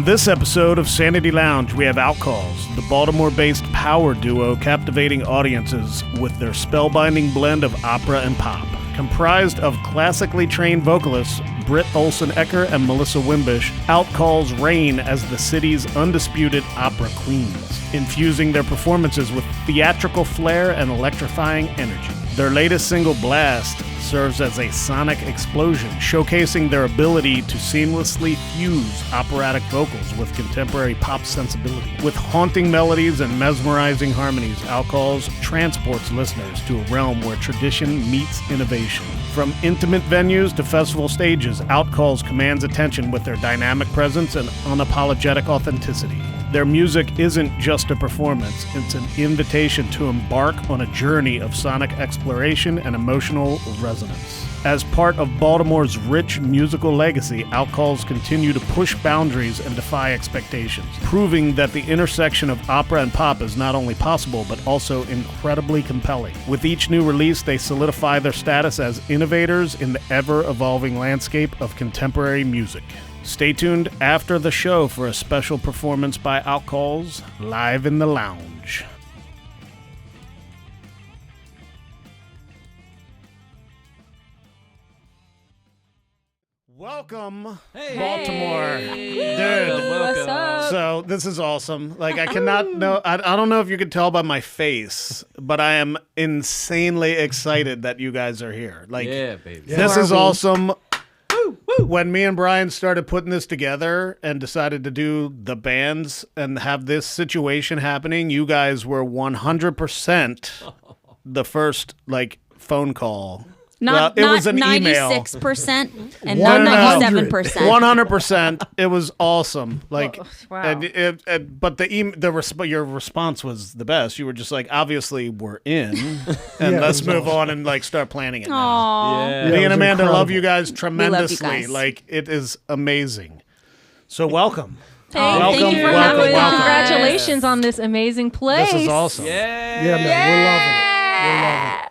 On this episode of Sanity Lounge, we have Outcalls, the Baltimore-based power duo captivating audiences with their spellbinding blend of opera and pop. Comprised of classically trained vocalists Britt, Olsen-Ecker, and Melissa Wimbish, Outcalls reign as the city's undisputed opera queens, infusing their performances with theatrical flair and electrifying energy. Their latest single, Blast, serves as a sonic explosion, showcasing their ability to seamlessly fuse operatic vocals with contemporary pop sensibility. With haunting melodies and mesmerizing harmonies, Outcalls transports listeners to a realm where tradition meets innovation. From intimate venues to festival stages, Outcalls commands attention with their dynamic presence and unapologetic authenticity. Their music isn't just a performance, it's an invitation to embark on a journey of sonic exploration and emotional resonance. As part of Baltimore's rich musical legacy, Outcalls continue to push boundaries and defy expectations, proving that the intersection of opera and pop is not only possible, but also incredibly compelling. With each new release, they solidify their status as innovators in the ever-evolving landscape of contemporary music. Stay tuned after the show for a special performance by Outcalls live in the lounge. Welcome, Baltimore. Dude, what's up? So this is awesome. Like, I cannot know, I don't know if you can tell by my face, but I am insanely excited that you guys are here. Like, yeah, baby. This is awesome. When me and Brian started putting this together and decided to do the bands and have this situation happening, you guys were 100% the first, like, phone call. Not it was an 96% and No, not no, 97%. 100%. It was awesome. Like, wow. But your response was the best. You were just like, obviously we're in, and let's move on and like start planning it now. Aww. Yeah. Me and Amanda incredible. love you guys tremendously. guys. Like, it is amazing. So welcome. Thank you for welcome, having welcome. us. Congratulations on this amazing place. This is awesome. Yeah. Yeah, man, we're loving it. We're loving it.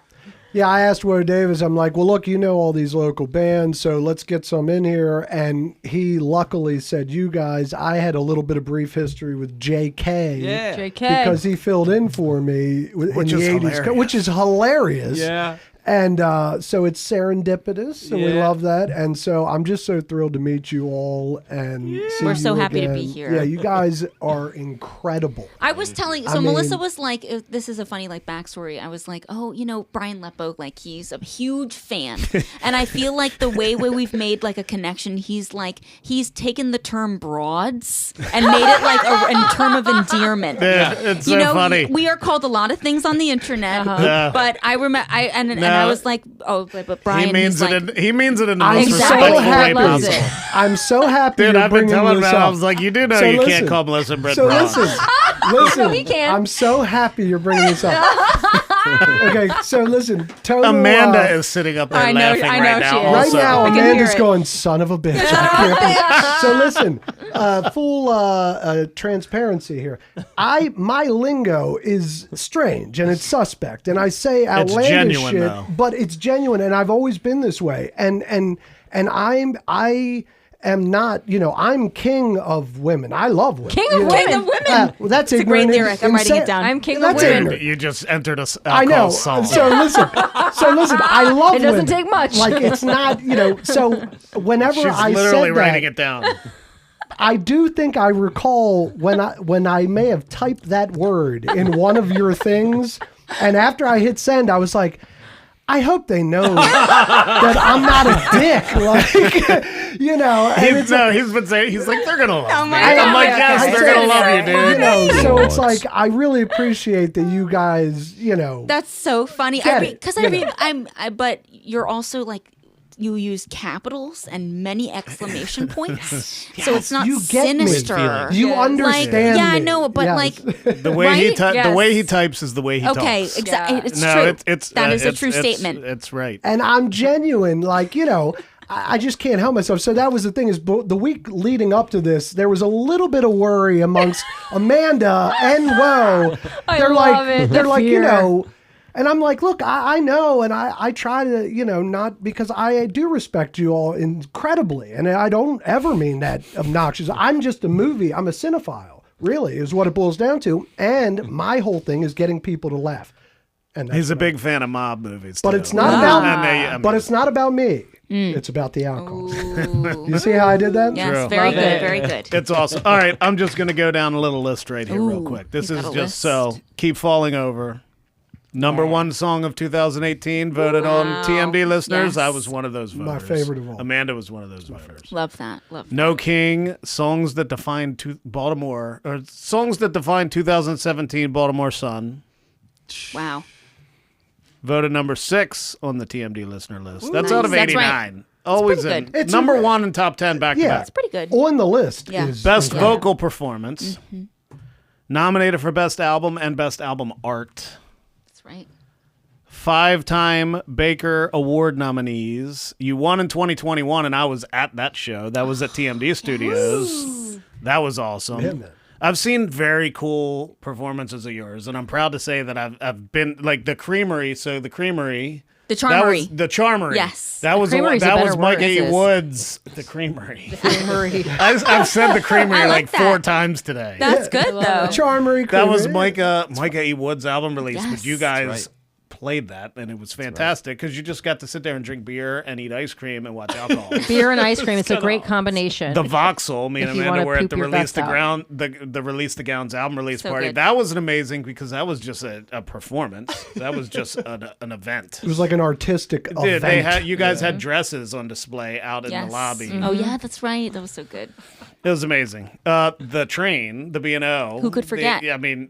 Yeah, I asked Woe Davis, I'm like, well, look, you know all these local bands, so let's get some in here. And he luckily said, you guys, I had a little bit of brief history with JK. Yeah. JK. Because he filled in for me in the 80s, which is hilarious. Yeah. And so it's serendipitous, and we Yeah. love that. And so I'm just so thrilled to meet you all. And see We're so you happy to again. be here. Yeah, you guys are incredible. I was telling, so I mean- Melissa was like, this is a funny like backstory. I was like, oh, you know, Brian Leppo, like he's a huge fan. And I feel like the way we've made like a connection, he's taken the term broads and made it like a term of endearment. Yeah, it's You so know, funny. we are called a lot of things on the internet, Yeah. but I remember, and I was like, oh, but Brian, He means he's it. like, He means it in the I'm most so respectful way happy. Loves possible. it. I'm so happy Dude, you're I've been bringing telling this him. up. I was like, you do know So you listen. can't call Melissa and Britt So broads. listen, We can. I'm so happy you're bringing this up. Okay, so listen, total, Amanda is sitting up there I know laughing she right now. is. right also. now. I can hear Amanda's it. going, son of a bitch. I can't be-" So listen, full transparency here. My lingo is strange and it's suspect, and I say outlandish genuine, shit, though. but it's genuine, and I've always been this way. And I am not, I'm king of women. I love women. King of you know? women. King of women. Well, that's It's a great ignorant. lyric. I'm writing it Insane. down. I'm king of Wait, women. you just entered a I know. song. So listen, I love It doesn't women. take much. Like, it's not, so whenever She's I literally said writing that, it down. I do think I recall when I may have typed that word in one of your things, and after I hit send, I was like, I hope they know that I'm not a dick. Like, and it's He's been saying, he's like, they're going to love me. my I'm God. like, yes, I they're going to said- love you, dude. so it's like, I really appreciate that you guys, That's so funny. Get it, But you're also like, you use capitals and many exclamation points, so it's not you get sinister. me. you Like, understand yeah, I me. know, but Yes. like, The way right? the way he types is the way he okay, talks. exactly. Yeah. It's No, true. it's That is a it's- true it's- statement. It's right. And I'm genuine, like, I just can't help myself. So that was the thing, is the week leading up to this, there was a little bit of worry amongst Amanda and Woe. I They're love like, it. they're The like, fear. And I'm like, look, I know, and I try to, not because I do respect you all incredibly, and I don't ever mean that obnoxious. I'm just a movie. I'm a cinephile, really, is what it boils down to. And my whole thing is getting people to laugh. And he's a big fan of mob movies, but too. it's not about. But it's not about me. It's about the Outcalls. You see how I did that? Yes, True. very good, very good. It's awesome. All right, I'm just going to go down a little list right here real quick. This is just so Keep Falling Over. Number one song of 2018, voted on TMD listeners. Yes. I was one of those voters. My favorite of all. Amanda was one of those voters. Love that. Love that. No King, songs that define Baltimore, or songs that define 2017 Baltimore Sun. Wow. Voted number 6 on the TMD listener list. That's nice. out of That's 89. right. Always pretty in. good. It's Number 1 in top 10 back to Yeah. back. That's pretty good. On the list Yeah. is Best vocal performance. Nominated for Best Album and Best Album Art. That's right. 5-time Baker Award nominees. You won in 2021, and I was at that show. That was at TMD Studios. That was awesome. Yeah, man. I've seen very cool performances of yours, and I'm proud to say that I've been like the Creamery. So the Creamery. The Charmery. The Charmery. Yes. That was Creamery's a that better was Mike word. A. Yes. Woods. The Creamery. Creamery. I've said the Creamery I like like 4 that. times today. That's good, though. Charmery. That was Creamery. Micah E. Wood's album release, but Yes. you guys That's right. played that, and it was fantastic because you just got to sit there and drink beer and eat ice cream and watch alcohol. Beer and ice cream. It's a great combination. The Voxel, me and If you Amanda wanna were at poop the your Release guts the out. Ground, the Release the Gowns album release So party. good. That was amazing because that was just a performance. That was just an event. It was like an artistic event. They had you guys had dresses on display out in Yes. the lobby. Oh, yeah, that's right. That was so good. It was amazing. The train, the B&O. Who could forget?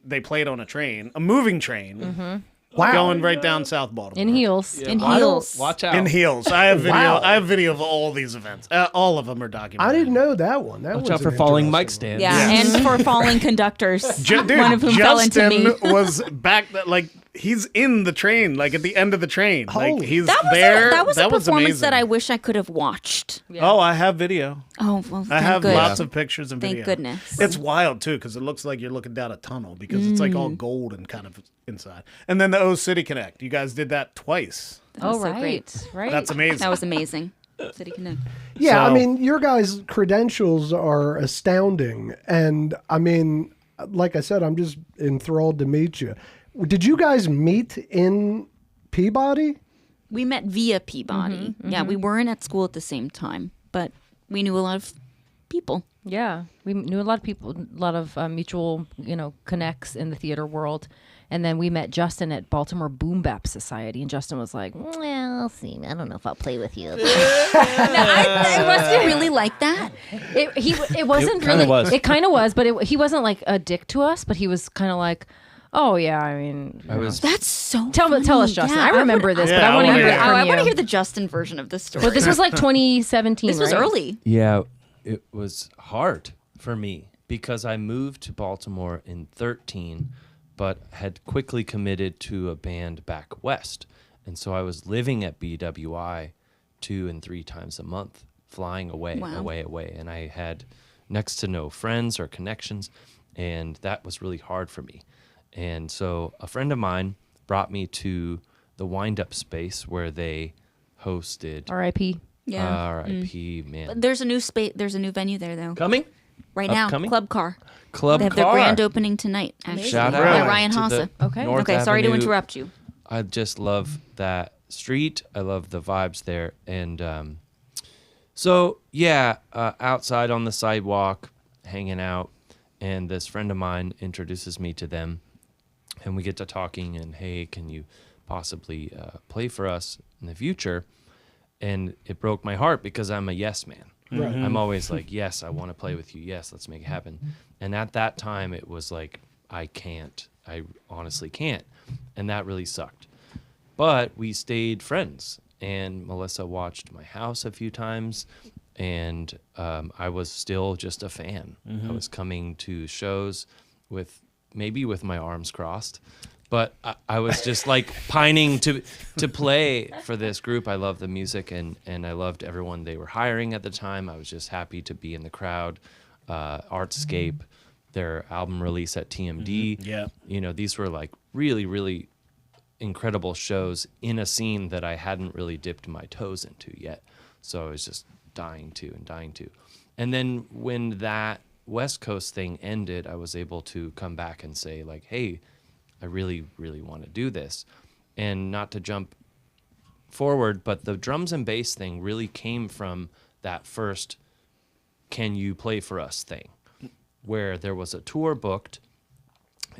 They played on a train, a moving train. Wow. Going right down South Baltimore. in heels. In heels. Watch out. In heels. I have video. Wow. I have video of all these events. All of them are documented. I didn't know that one. That Watch was out for an falling interesting mic stands. Yeah, Yes. and for falling conductors, Dude, one of whom fell into Justin me. was back. Like he's in the train. Like at the end of the train. Like Holy- he's That was there. that was a performance amazing. that I wish I could have watched. Oh, I have video. Oh, well, I have good. lots of pictures and Thank video. goodness. It's wild too because it looks like you're looking down a tunnel because it's like all gold and kind of inside. And then the O City Connect. You guys did that twice. That was Oh, so right. great. Right. That's amazing. That was amazing. City Connect. Yeah, So- I mean, your guys' credentials are astounding. And I mean, like I said, I'm just enthralled to meet you. Did you guys meet in Peabody? We met via Peabody. Yeah, we weren't at school at the same time, but we knew a lot of people. Yeah, we knew a lot of people, a lot of mutual, connects in the theater world. And then we met Justin at Baltimore Boom Bap Society, and Justin was like, "Well, see, I don't know if I'll play with you." Was he really like that? It wasn't It really. kinda was. It kind of was, but he wasn't like a dick to us. But he was kind of like, "Oh yeah, I mean." I was That's so. Tell us, funny. Justin. Yeah, I remember this, but Yeah, I want to I hear wanna it hear from I you. want to hear the Justin version of this story. Well, this was like 2017. This was right? early. Yeah, it was hard for me because I moved to Baltimore in 13, but had quickly committed to a band back west. And so I was living at BWI 2 and 3 times a month, flying away, Wow. away. And I had next to no friends or connections, and that was really hard for me. And so a friend of mine brought me to the wind-up space where they hosted R.I.P. Yeah. R.I.P. Man. There's a new space. There's a new venue there though. Coming? Right now, Upcoming? Club Car. Club They have Car. their grand opening tonight. Actually, Shout out by Ryan to the Hassa. Okay. North Okay, sorry to Avenue. interrupt you. I just love that street. I love the vibes there. And outside on the sidewalk, hanging out, and this friend of mine introduces me to them, and we get to talking, and hey, can you possibly play for us in the future? And it broke my heart because I'm a yes man. Right. I'm always like, yes, I want to play with you. Yes, let's make it happen. And at that time, it was like, I can't. I honestly can't. And that really sucked. But we stayed friends. And Melissa watched my house a few times. And I was still just a fan. I was coming to shows with my arms crossed. But I was just like pining to play for this group. I loved the music and I loved everyone they were hiring at the time. I was just happy to be in the crowd. Artscape, their album release at TMD. Yeah. These were like really, really incredible shows in a scene that I hadn't really dipped my toes into yet. So I was just dying to. And then when that West Coast thing ended, I was able to come back and say, like, hey, I really, really want to do this. And not to jump forward, but the drums and bass thing really came from that first "can you play for us" thing, where there was a tour booked,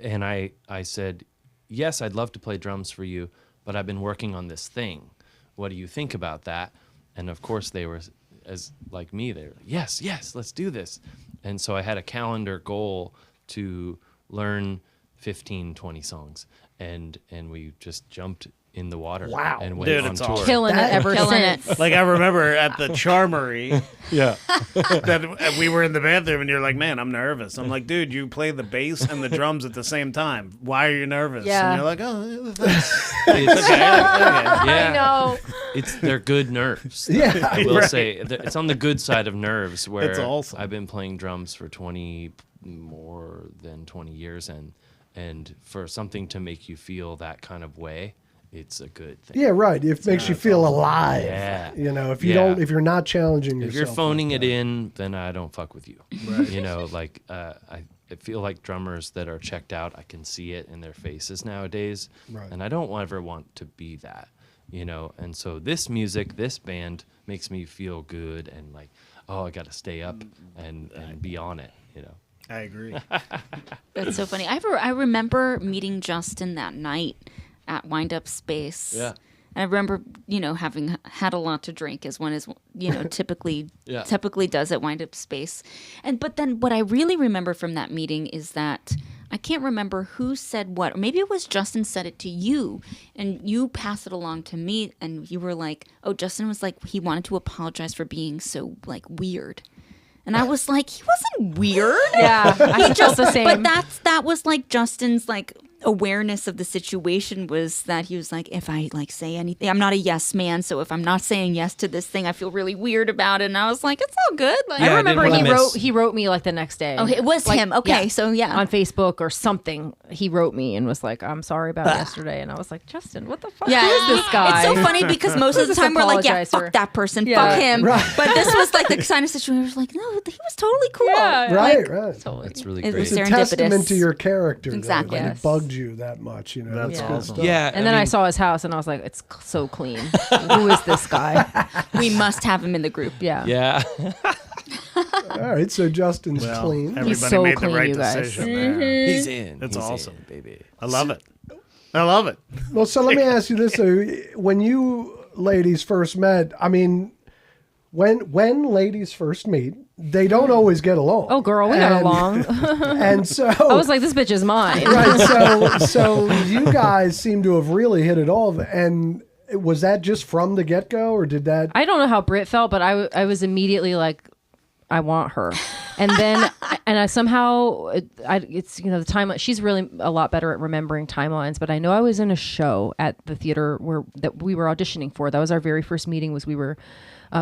and I said, yes, I'd love to play drums for you, but I've been working on this thing. What do you think about that? And of course they were, as like me, they were like, yes, let's do this. And so I had a calendar goal to learn 15, 20 songs, and we just jumped in the water. Wow. And went Dude, on it's tour. awesome. Killing it ever since. Like, I remember at the Charmery Yeah. that we were in the bathroom and you're like, man, I'm nervous. I'm like, dude, you play the bass and the drums at the same time. Why are you nervous? Yeah. And you're like, oh, that's It's, okay. yeah. I know. They're good nerves. Yeah. I will Right. say it's on the good side of nerves, where It's awesome. I've been playing drums for more than 20 years, and for something to make you feel that kind of way, it's a good thing. Yeah, right. It makes you feel alive. Yeah. You know, if you Yeah. don't, if you're not challenging If yourself. you're phoning like it that. in, then I don't fuck with you. Right. You know, like I feel like drummers that are checked out, I can see it in their faces nowadays, Right. and I don't ever want to be that. You know, and so this music, this band makes me feel good and like, oh, I got to stay up and be on it. You know. I agree. That's so funny. I remember meeting Justin that night at Wind Up Space. Yeah. And I remember, having had a lot to drink, as one is, typically Yeah. does at Wind Up Space. But then what I really remember from that meeting is that I can't remember who said what, or maybe it was Justin said it to you, and you passed it along to me, and you were like, oh, Justin was like, he wanted to apologize for being so like weird. And I was like, he wasn't weird. Yeah, I felt the same. But that was like Justin's like awareness of the situation, was that he was like, if I like say anything, I'm not a yes man, so if I'm not saying yes to this thing, I feel really weird about it. And I was like, it's all good. Like, Yeah, I remember didn't wanna miss- he wrote me like the next day. Oh, it was Like, him. Okay, yeah, so yeah. on Facebook or something, he wrote me and was like, "I'm sorry about yesterday," and I was like, "Justin, what the fuck? Yeah, Who is this guy?" It's so funny because most of the Who's time this we're like, yeah, apologizer? fuck that person, Yeah. fuck him. Right. But this was like the kind of situation where it was like, no, he was totally cool. Yeah. Right, right. Totally. That's really It great. was It's a serendipitous. testament to your character. Exactly. That Yes. it bugged you that much. You know, That's Yeah. good awesome. stuff. Yeah. And then I saw his house and I was like, "It's so clean. Who is this guy?" We must have him in the group. Yeah. Yeah. All right, so Justin's Well, clean. everybody so made clean, the right you guys. decision there. He's in. That's He's awesome. in, baby. I love it. I love it. Well, so let me ask you this: so when you ladies first met, I mean, when ladies first meet, they don't always get along. Oh, girl, we got And- along. And so I was like, "This bitch is mine." right, so you guys seem to have really hit it off. And was that just from the get go, or did that? I don't know how Britt felt, but I was immediately like, I want her. And then, and I somehow, it's, the time, she's really a lot better at remembering timelines, but I know I was in a show at the theater that we were auditioning for. That was our very first meeting. Was we were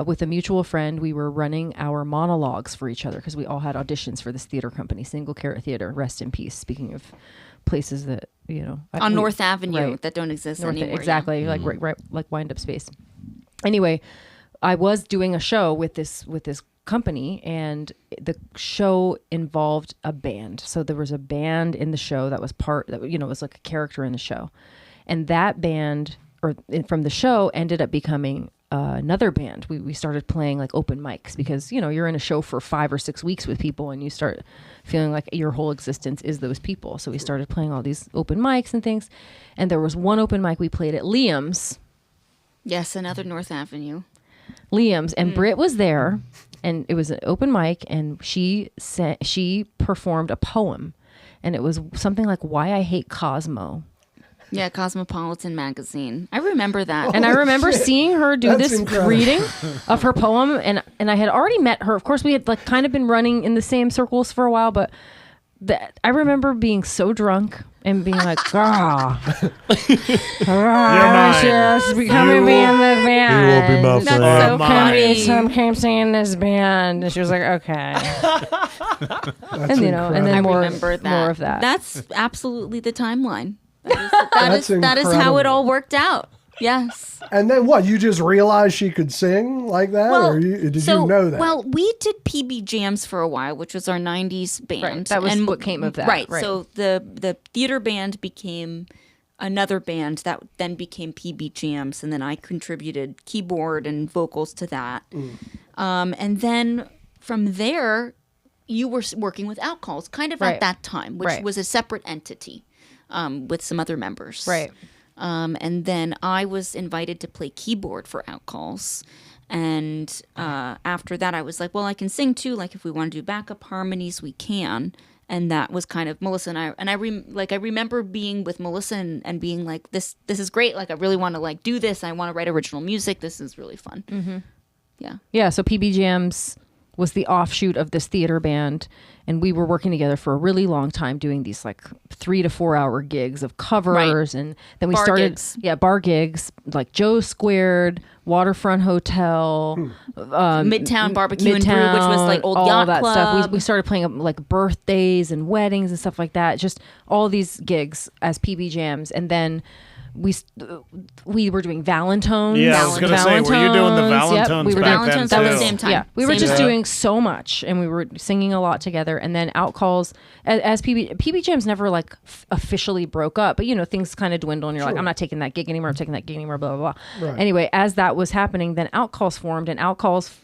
with a mutual friend. We were running our monologues for each other because we all had auditions for this theater company, Single Carrot Theater, rest in peace. Speaking of places that, On North Avenue right. that don't exist North, anymore. exactly, like right, like Wind Up Space. Anyway, I was doing a show with this company, and the show involved a band. So there was a band in the show that was was like a character in the show, and that band from the show ended up becoming another band. We started playing like open mics because you're in a show for 5 or 6 weeks with people, and you start feeling like your whole existence is those people. So we started playing all these open mics and things, and there was one open mic we played at Liam's. Yes, another North Avenue. And Britt was there, and it was an open mic, and she performed a poem, and it was something like "Why I Hate Cosmo." Yeah, Cosmopolitan magazine. I remember that. And I remember seeing her do That's this incredible. reading of her poem, and I had already met her. Of course, we had like kind of been running in the same circles for a while, but I remember being so drunk and being like, "Ah, I just become a be in the band. You will be my That's friend. so funny. Came singing this band," and she was like, "Okay." And then I more remember that. of that. That's absolutely the timeline. That is how it all worked out. Yes. And then what? You just realized she could sing like that, or did you know that? Well, we did PB Jams for a while, which was our '90s band. Right. That was what came of that. Right. So the theater band became another band that then became PB Jams, and then I contributed keyboard and vocals to that. And then from there, you were working with Outcalls, kind of at that time, which was a separate entity with some other members. Right. And then I was invited to play keyboard for Outcalls. And after that, I was like, well, I can sing too. Like, if we want to do backup harmonies, we can. And that was kind of Melissa and I. And I remember being with Melissa and being like, this is great. Like, I really want to like do this. I want to write original music. This is really fun. Mm-hmm. Yeah. Yeah. So PB Jams was the offshoot of this theater band, and we were working together for a really long time doing these like 3 to 4 hour gigs of covers, and then we started bar gigs like Joe Squared, Waterfront Hotel, Midtown Barbecue and Brew, which was like old yacht that club. Stuff. We started playing like birthdays and weddings and stuff like that. Just all these gigs as PB Jams, and then we were doing Valentines. Yeah, I was going to say, were you doing the Valentines Yep, we were back Valentines then at too? the same time. Yeah, we were Same just time. doing so much, and we were singing a lot together. And then Outcalls, as PB Jams never like officially broke up, but you know, things kind of dwindle, and you're like, I'm not taking that gig anymore. I'm taking that gig anymore. Blah blah blah. Right. Anyway, as that was happening, then Outcalls formed, and Outcalls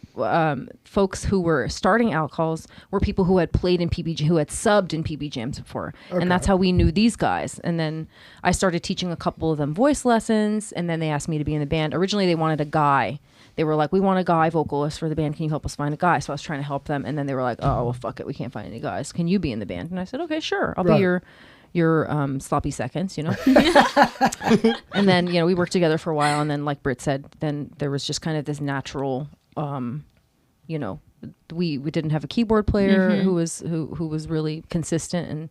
folks who were starting Outcalls were people who had played in who had subbed in PB Jams before, and that's how we knew these guys. And then I started teaching a couple of them voice lessons, and then they asked me to be in the band. Originally, they wanted a guy. They were like, we want a guy vocalist for the band. Can you help us find a guy? So I was trying to help them, and then they were like, oh, well, fuck it, we can't find any guys. Can you be in the band? And I said, okay, sure, I'll be your sloppy seconds, you know. And then, you know, we worked together for a while, and then, like Britt said, then there was just kind of this natural, you know, we didn't have a keyboard player who was really consistent, and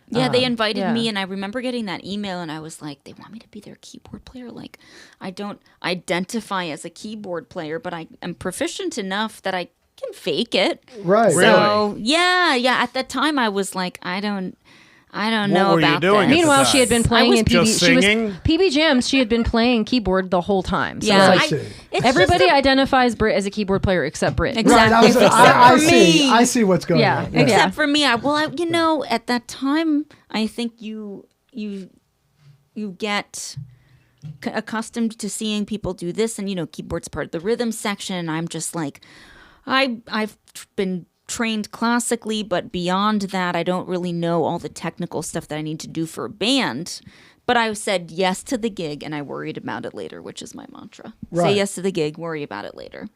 yeah, they invited me, and I remember getting that email, and I was like, they want me to be their keyboard player? Like, I don't identify as a keyboard player, but I am proficient enough that I can fake it. Right. So, yeah, at that time, I was like, I don't know were you about doing that. at the meanwhile, time? she had been playing in just singing? PB Jams. She had been playing keyboard the whole time. So Yeah, it's like, it's everybody just identifies Britt as a keyboard player except Britt. Exactly. Right, Except for me. I see what's going on. Yeah. Except for me, you know, at that time, I think you get accustomed to seeing people do this, and you know, keyboard's part of the rhythm section. And I'm just like, I've been trained classically, but beyond that, I don't really know all the technical stuff that I need to do for a band. But I said yes to the gig, and I worried about it later, which is my mantra. Right. Say yes to the gig, worry about it later.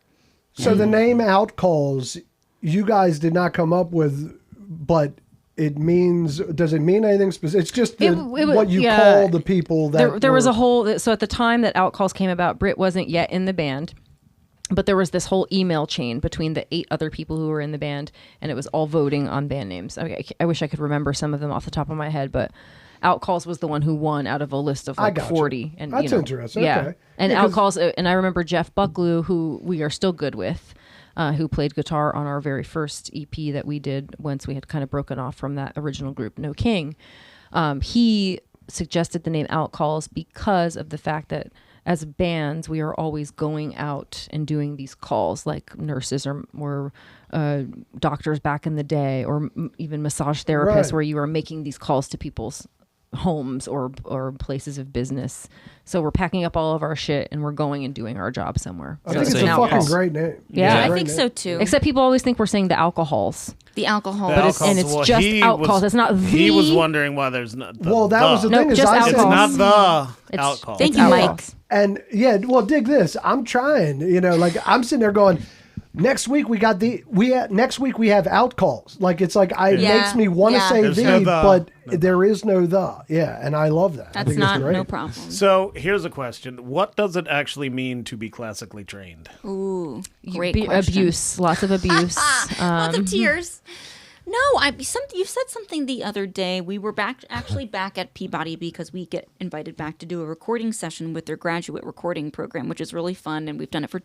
So the name Outcalls, you guys did not come up with, but it means, does it mean anything specific? It's just what you call the people that there was a whole, so at the time that Outcalls came about, Britt wasn't yet in the band. But there was this whole email chain between the 8 other people who were in the band, and it was all voting on band names. I wish I could remember some of them off the top of my head, but Outcalls was the one who won out of a list of like 40. And That's interesting. Yeah. Okay. And Because- Outcalls, and I remember Jeff Bucklew, who we are still good with, who played guitar on our very first EP that we did once we had kind of broken off from that original group, No King. He suggested the name Outcalls because of the fact that as bands, we are always going out and doing these calls, like nurses or doctors back in the day, or even massage therapists, Right. where you are making these calls to people's homes or places of business. So we're packing up all of our shit and we're going and doing our job somewhere. I So think it's it's a an fucking Outcalls. great name. Yeah. I Great think name. so too. Except people always think we're saying the alcohols. The alcohol. The it's Outcalls. just he Outcalls. It's not He was the- wondering why there's not the Well, that was the Nope, thing is just I It's said, Outcalls. not the It's- Outcalls. Thank it's you, Outcalls. Mike. and yeah, well, dig this. I'm trying, you know, like I'm sitting there going, next week we have Outcalls. Like it's like it Yeah, makes me want to yeah. say There's the, no the. but there is no the. Yeah, and I love that. I That's think it's not great. no problem. So here's a question: what does it actually mean to be classically trained? Ooh, great question. Abuse, lots of abuse. Lots of tears. No, you said something the other day. We were back at Peabody because we get invited back to do a recording session with their graduate recording program, which is really fun, and we've done it for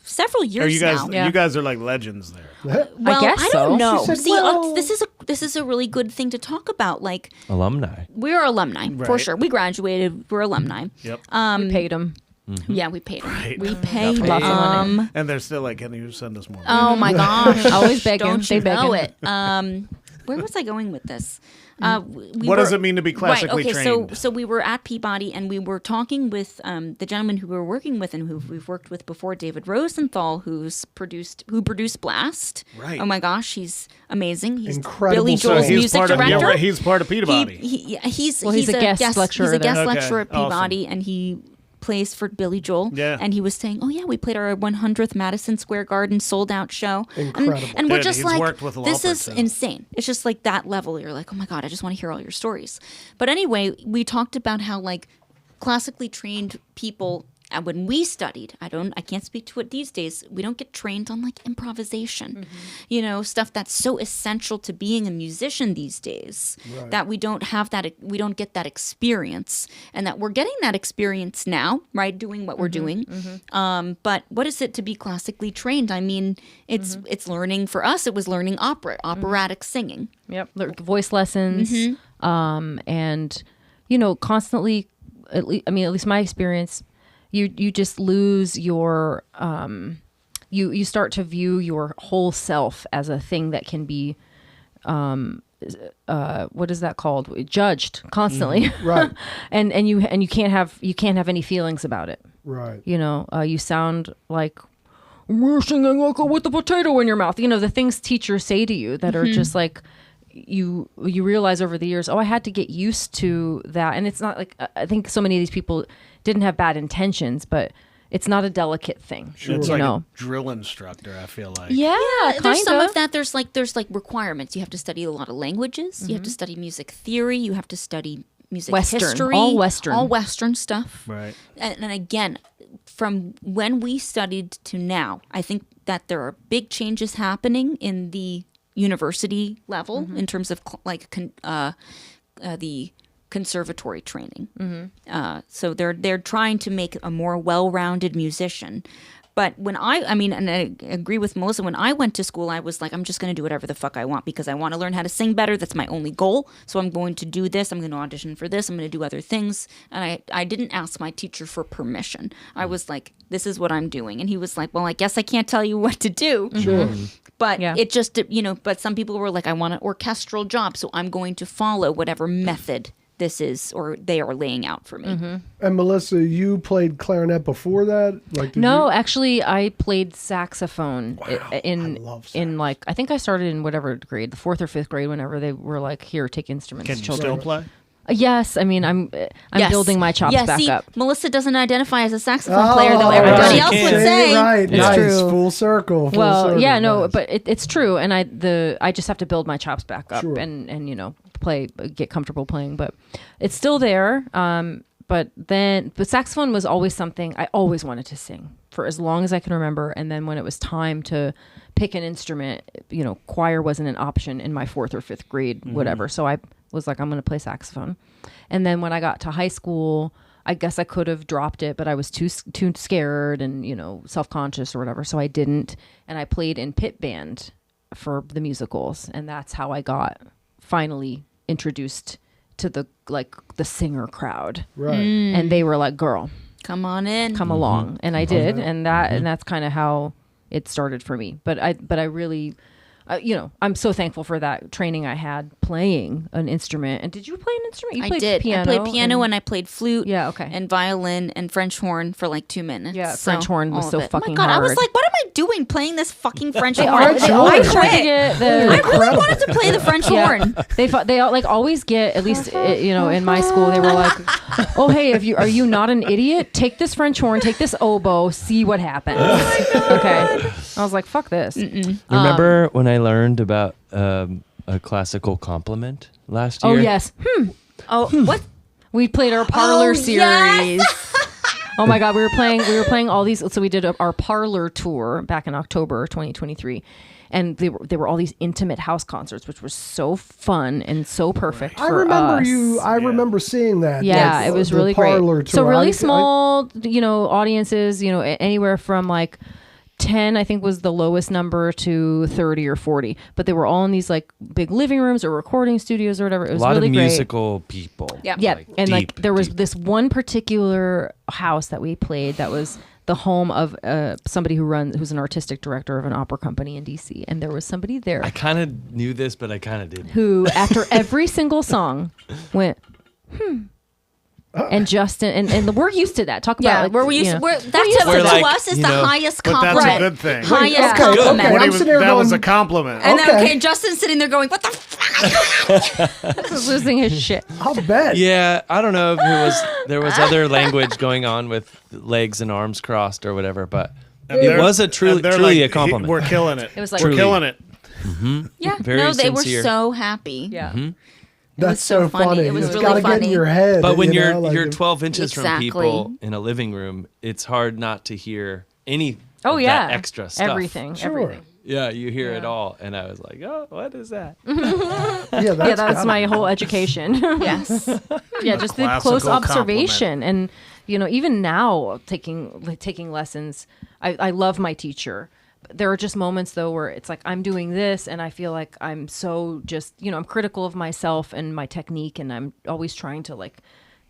several Are years you guys? now. You guys are like legends there. Well, guess I don't so. know. She said, See, well- this is a really good thing to talk about. Like, Alumni. we're alumni for Right. sure. We graduated. We're alumni. Yep. We paid them. Yeah, we paid 'em. Right. We paid Lots of money. 'em. And they're still like, can you send us more? Oh my gosh! Always begging. Don't They you know begging. it? Where was I going with this? What does it mean to be classically right, okay, trained? So we were at Peabody and we were talking with the gentleman who we were working with and who we've worked with before, David Rosenthal, who produced Blast. Right. Oh my gosh, he's amazing. He's Incredible Billy soul. Joel's he's music part of director. he's part of Peabody. He's a guest lecturer He's a there. guest Okay, lecturer at awesome. Peabody, and he plays for Billy Joel. Yeah. And he was saying, "Oh yeah, we played our 100th Madison Square Garden sold out show." Incredible. And we're Dude, just he's like, worked with this is Lauper, too. insane. It's just like that level. You're like, oh my god, I just want to hear all your stories. But anyway, we talked about how like classically trained people. And when we studied, I can't speak to it these days. We don't get trained on like improvisation, you know, stuff that's so essential to being a musician these days. That we don't have that, we don't get that experience, and that we're getting that experience now, right? Doing what we're doing. But what is it to be classically trained? I mean, it's learning for us. It was learning operatic singing. Yep. Voice lessons. And, you know, constantly, at least my experience, you just lose your, you start to view your whole self as a thing that can be, what is that called? Judged constantly. Right. and you can't have any feelings about it. Right. You know, you sound like we're singing like with the potato in your mouth. You know, the things teachers say to you that are just like, you realize over the years, oh, I had to get used to that. And it's not like, I think so many of these people didn't have bad intentions, but it's not a delicate thing. It's you like know? a drill instructor, I feel like. Yeah, There's some kinda. of that. There's like requirements. You have to study a lot of languages. You have to study music theory. You have to study music Western, history. all Western. All Western stuff. Right. And again, from when we studied to now, I think that there are big changes happening in the university level in terms of the conservatory training. So they're trying to make a more well-rounded musician. But when I mean, and I agree with Melissa, when I went to school, I was like, I'm just going to do whatever the fuck I want because I want to learn how to sing better. That's my only goal. So I'm going to do this. I'm going to audition for this. I'm going to do other things. And I didn't ask my teacher for permission. I was like, this is what I'm doing. And he was like, well, I guess I can't tell you what to do. Sure. But Yeah. it just, you know, but some people were like, I want an orchestral job. So I'm going to follow whatever method this is or they are laying out for me. And Melissa, you played clarinet before that? Like, did No, you- actually, I played saxophone in love like I think I started in whatever grade, the 4th or 5th grade. Whenever they were like, "Here, take instruments, Can you children." still play? Yes, I mean I'm Yes. building my chops Yeah, back see, up. Melissa doesn't identify as a saxophone Oh, player, though everybody right. else She would can. say. Right, It's nice. true. Full circle. Full Well, circle. yeah, no, Nice. but it's true, and I just have to build my chops back up Sure. and you know get comfortable playing, but it's still there. But saxophone was always something I always wanted to sing for as long as I can remember. And then when it was time to pick an instrument, you know, choir wasn't an option in my 4th or 5th grade, whatever. So I was like, I'm going to play saxophone. And then when I got to high school, I guess I could have dropped it, but I was too scared and, you know, self-conscious or whatever. So I didn't. And I played in pit band for the musicals. And that's how I got finally introduced to the singer crowd. Right. And they were like, girl, Come on in. come along. And I did. And that's kind of how it started for me. But I really, you know, I'm so thankful for that training I had playing an instrument. And did you play an instrument? You I played did. piano. I played piano and I played flute. Yeah, okay. And violin and French horn for like 2 minutes. Yeah, So, French horn was all so of it. fucking Oh my God, I was hard. like, what am I doing playing this fucking French horn? French horn. I I tried to quit. get the. I really wanted to play the French horn. They all, like always get at least you know in my school they were like, oh hey, are you not an idiot? Take this French horn, take this oboe, see what happens. Okay, I was like, fuck this. Remember when I learned about a classical compliment last year? Oh yes, Oh, what? we played our parlor Oh, series. yes! Oh my God, we were playing all these. So we did our parlor tour back in October 2023. And they were all these intimate house concerts, which was so fun and so perfect I for remember us. I remember seeing that. Yeah, it was really great. parlor So tour. really small, you know, audiences, you know, anywhere from like 10, I think, was the lowest number, to 30 or 40. But they were all in these like big living rooms or recording studios or whatever. It was a lot really of great. musical people. Yeah. Yeah, and like deep, there was deep. this one particular house that we played that was the home of somebody who's an artistic director of an opera company in DC, and there was somebody there I kind of knew this, but I kind of didn't. who, after every single song, went, and Justin, and we're used to that. Talk about Yeah, like, where we used you know, that's We're to like, us is you the know, highest But that's compliment. a good thing. Highest Okay, compliment. okay. What he I'm was, sitting there that was going- a compliment. And then, Okay. okay, Justin's sitting there going, "What the fuck?" was losing his shit. I'll bet. Yeah, I don't know if there was other language going on with legs and arms crossed or whatever, but And it they're- was and truly they're a like, compliment. We're killing it. It was like- we're Truly. killing it. Yeah, Very no, they sincere. were so happy. Yeah. That's was so funny. It was It's really got to get in funny. your head. But when you you're know, like, you're 12 inches Exactly. from people in a living room, it's hard not to hear any Oh of yeah, that extra stuff. everything, Sure. everything. Yeah, you hear it Yeah. all, and I was like, "Oh, what is that?" yeah, Yeah, that's gotta my be- whole education. Yes. Yeah, just the classical close observation, and even now taking lessons, I love my teacher. There are just moments though where it's like I'm doing this and I feel like I'm so just I'm critical of myself and my technique, and I'm always trying to like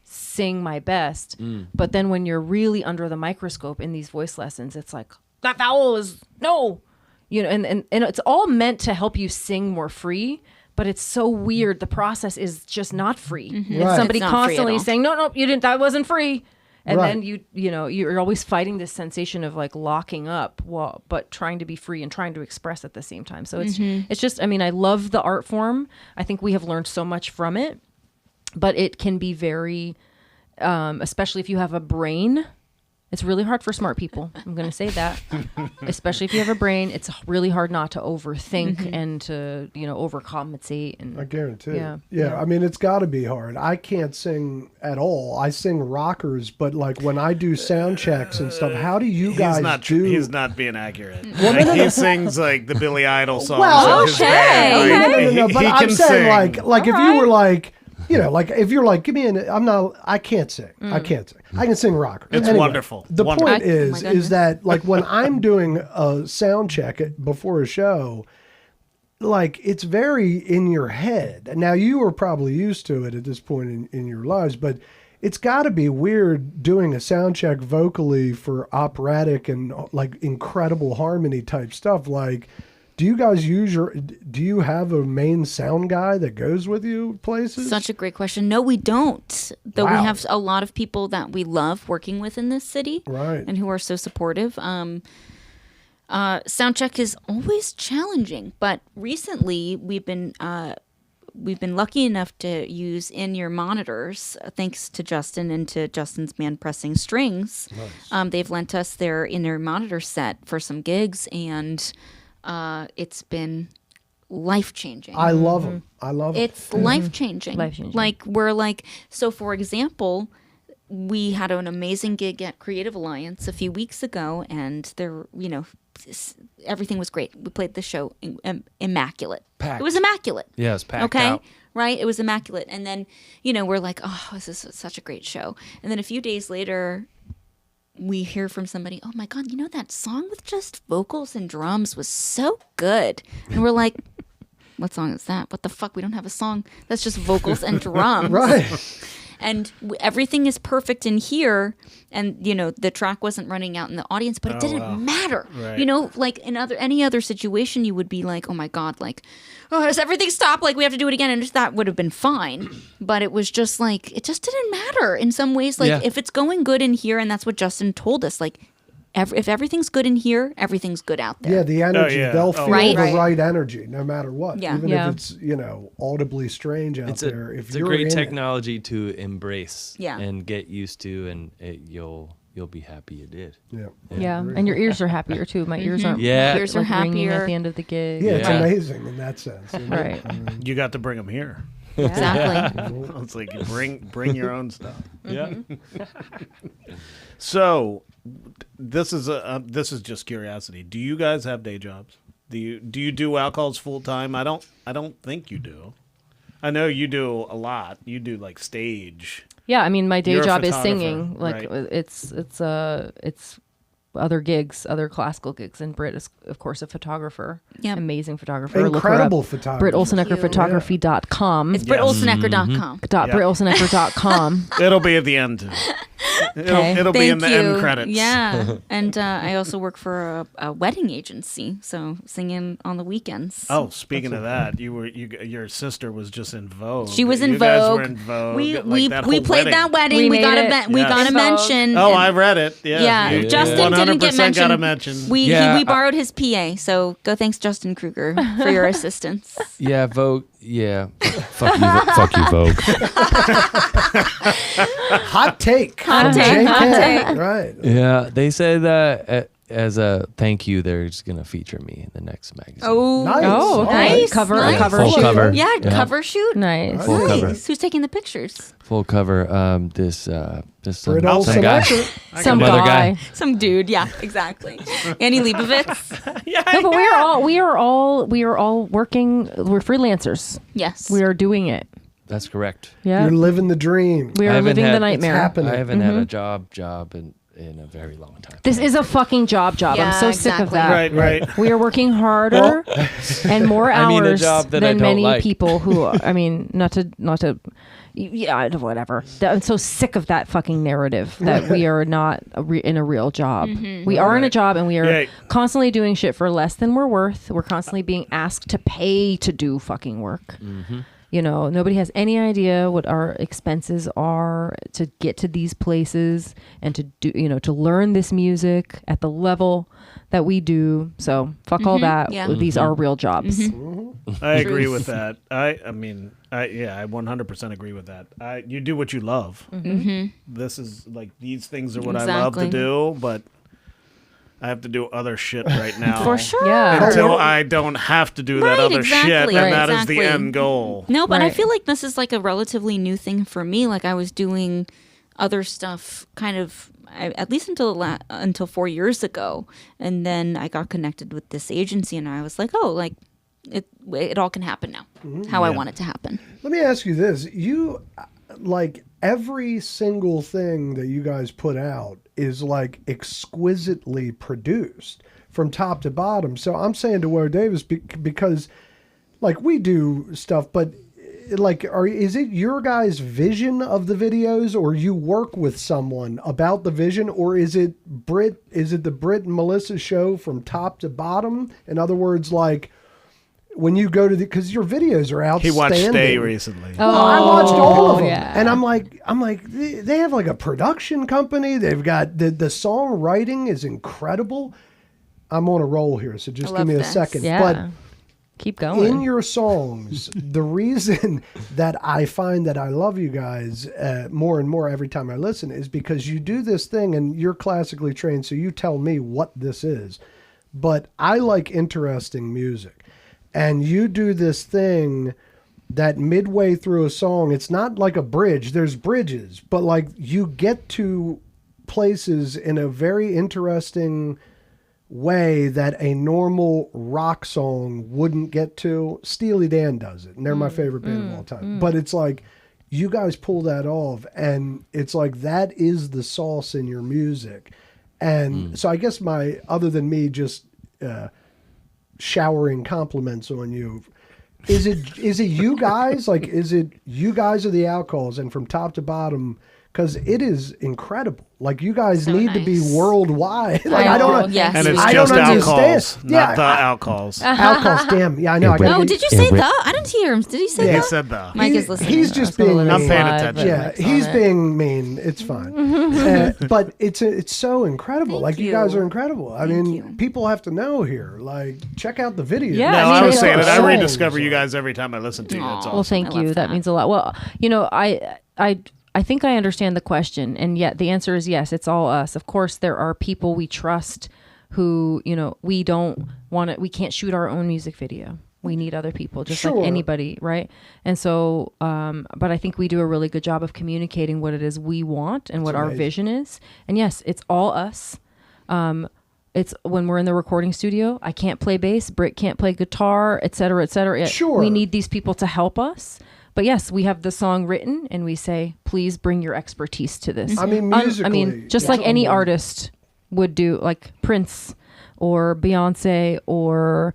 sing my best. But then when you're really under the microscope in these voice lessons, it's like that vowel is no, and it's all meant to help you sing more free. But it's so weird. The process is just not free. It's Right. somebody It's not free at constantly all. saying, no, you didn't, that wasn't free. And Right. then you're always fighting this sensation of like locking up, but trying to be free and trying to express at the same time. So it's just, I mean, I love the art form. I think we have learned so much from it, but it can be very, especially if you have a brain. It's really hard for smart people. I'm going to say that. Especially if you have a brain, it's really hard not to overthink and to, overcompensate. I And guarantee. Yeah. Yeah. I mean, it's got to be hard. I can't sing at all. I sing rockers, but like when I do sound checks and stuff, how do you guys do? He's not being accurate. Like, he sings like the Billy Idol songs. Well, of his okay. band. No, Like, no, but he I'm can saying sing. like if you were like, like if you're like, give me I can't sing. I can't sing. I can sing rockers. It's Anyway, wonderful. The Wonderful. point Oh my is goodness. that like when I'm doing a sound check before a show, like it's very in your head. Now you are probably used to it at this point in your lives, but it's got to be weird doing a sound check vocally for operatic and like incredible harmony type stuff. Like, do you guys do you have a main sound guy that goes with you places? Such a great question. No, we don't. Though Wow. we have a lot of people that we love working with in this city, Right. and who are so supportive. Sound check is always challenging, but recently we've been lucky enough to use in-ear monitors, thanks to Justin and to Justin's band Pressing Strings. Nice. They've lent us their in-ear monitor set for some gigs, and it's been life-changing. I love them. I love them. It's life-changing. Life-changing. Like, so for example, we had an amazing gig at Creative Alliance a few weeks ago, and everything was great. We played the show immaculate. Packed. It was immaculate. Yeah, it's packed Okay. out. Right? It was immaculate. And then, we're like, oh, this is such a great show. And then a few days later, we hear from somebody, oh my God, that song with just vocals and drums was so good. And we're like, what song is that? What the fuck? We don't have a song that's just vocals and drums. Right. And everything is perfect in here. And, the track wasn't running out in the audience, but it didn't matter. Right. Like in any other situation, you would be like, oh my God, like, oh, does everything stop? Like, we have to do it again. And just that would have been fine. But it was just like, it just didn't matter in some ways. Like, Yeah. if it's going good in here, and that's what Justin told us, like, if everything's good in here, everything's good out there. Yeah, the energy. yeah. They'll Oh, feel Right. the right energy no matter what. Yeah. Even Yeah. if it's, audibly strange out there. If It's a you're great in it- technology to embrace Yeah. and get used to, and you'll be happy you did. Yeah. yeah, and your ears are happier too. My ears aren't Yeah. Ears are like, ringing happier. at the end of the gig. Yeah, it's Yeah. amazing in that sense. Right. You got to bring him here. Exactly. It's like you bring your own stuff. Yeah. So, this is just curiosity. Do you guys have day jobs? Do you do Outcalls full time? I don't think you do. I know you do a lot. You do like stage. Yeah, I mean, my day You're a job is photographer, singing. Like right. it's other gigs, other classical gigs. And Britt is, of course, a photographer. Yep. Amazing photographer. Incredible photographer. BrittOlsen-EckerPhotography.com. It's BrittOlsen-Ecker.com. BrittOlsen-EckerCom. It'll be at the end. It'll be in the end credits. Yeah. And I also work for a wedding agency, so singing on the weekends. Oh, speaking of that, your sister was just in Vogue. She was in you guys Vogue. were in Vogue. We that we whole played wedding. that wedding. We We got made a it. we got a In Vogue. mention. Oh, I read it. Yeah. Yeah, Justin didn't get 100% mentioned. got a mention. We Yeah, we borrowed his PA, so go thanks Justin Kruger for your assistance. Yeah, Vogue. Yeah. Fuck you. Fuck you, Vogue. Hot take. Hot from take, JK. hot take. Right. Yeah, they said that as a thank you, they're just gonna feeture me in the next magazine. Oh, Nice. Oh, okay. Nice, Cover, nice. a cover Full shoot. cover. Yeah, Yeah. cover shoot. Nice. Full cover. Nice. Who's taking the pictures? Full cover. This some Britt guy. Olsen-Ecker. Some Another guy. guy. Some dude. Yeah, exactly. Annie Leibovitz. No, but we are all working. We're freelancers. Yes. We are doing it. That's correct. Yeah. You're living the dream. We I are haven't living the had- It's nightmare. happening. I haven't had a job in a very long time. This is a fucking job. Yeah, I'm so sick of exactly. that. Right. We are working harder and more I mean, a hours job that I than don't many like. people who, I mean, not to, yeah, whatever. I'm so sick of that fucking narrative that we are not in a real job. We are in a job and we are Yeah. constantly doing shit for less than we're worth. We're constantly being asked to pay to do fucking work. You know, nobody has any idea what our expenses are to get to these places and to do, you know, to learn this music at the level that we do. So fuck all that. Yeah. These are real jobs. I agree with that. I 100% agree with that. You do what you love. This is like, these things are what I love to Exactly. do, but I have to do other shit right now. For sure. Yeah. Until I don't have to do that Right, other exactly. shit, and Right, that is exactly. the end goal. No, but I Right. feel like this is like a relatively new thing for me. Like I was doing other stuff kind of at least until 4 years ago, and then I got connected with this agency, and I was like, oh, like it all can happen now, how I want it to happen. Let me ask you this. You, like, every single thing that you guys put out is, like, exquisitely produced from top to bottom. So I'm saying to Woe Davis, because, like, we do stuff, but, like, is it your guys' vision of the videos, or you work with someone about the vision, or is it the Britt and Melissa show from top to bottom? In other words, like, when you go to because your videos are He outstanding. watched Stay recently. Well, I watched all of them, yeah. and I'm like, they have like a production company. They've got the songwriting is incredible. I'm on a roll here, so just I give me love a this. second. Yeah. But Keep going. in your songs, the reason that I find that I love you guys more and more every time I listen is because you do this thing, and you're classically trained, so you tell me what this is. But I like interesting music. And you do this thing that midway through a song, it's not like a bridge. There's bridges, but like you get to places in a very interesting way that a normal rock song wouldn't get to. Steely Dan does it, and they're my favorite band of all time. But it's like you guys pull that off, and it's like that is the sauce in your music. And so I guess other than me just showering compliments on you, is it you guys, like, is it you guys are the Outcalls, and from top to bottom, because it is incredible. Like, you guys So need to be nice. worldwide. Like, I don't know. Yes. And it's I just don't Outcalls, understand. not the Yeah, Outcalls. Outcalls. Damn. Yeah, I know. I Yeah, gotta Oh, be- did you say the? I didn't hear him. Did he say Yeah. He the? said the. Mike is listening. He's just That's a being little I'm paying slide, attention. but Yeah, Mike's on he's it. being mean. It's fine. But it's so incredible. Thank like, you guys you. are incredible. I Thank mean, you. people have to know here. Like, check out the video. Yeah, No, I mean, I was it's saying it. I songs. rediscover you guys every time I listen to you. It's Aw. awesome. Well, thank I you. love That that. means a lot. Well, you know, I think I understand the question, and yet the answer is yes. It's all us. Of course, there are people we trust who, you know, we don't want to. We can't shoot our own music video. We need other people, just Sure. like anybody, right? And so, but I think we do a really good job of communicating what it is we want and what our amazing. vision is. And yes, it's all us. It's when we're in the recording studio, I can't play bass, Britt can't play guitar, et cetera, et cetera. Sure. We need these people to help us. But yes, we have the song written and we say, please bring your expertise to this. I mean, musically, just like it's any unbelievable. artist would do, like Prince or Beyonce or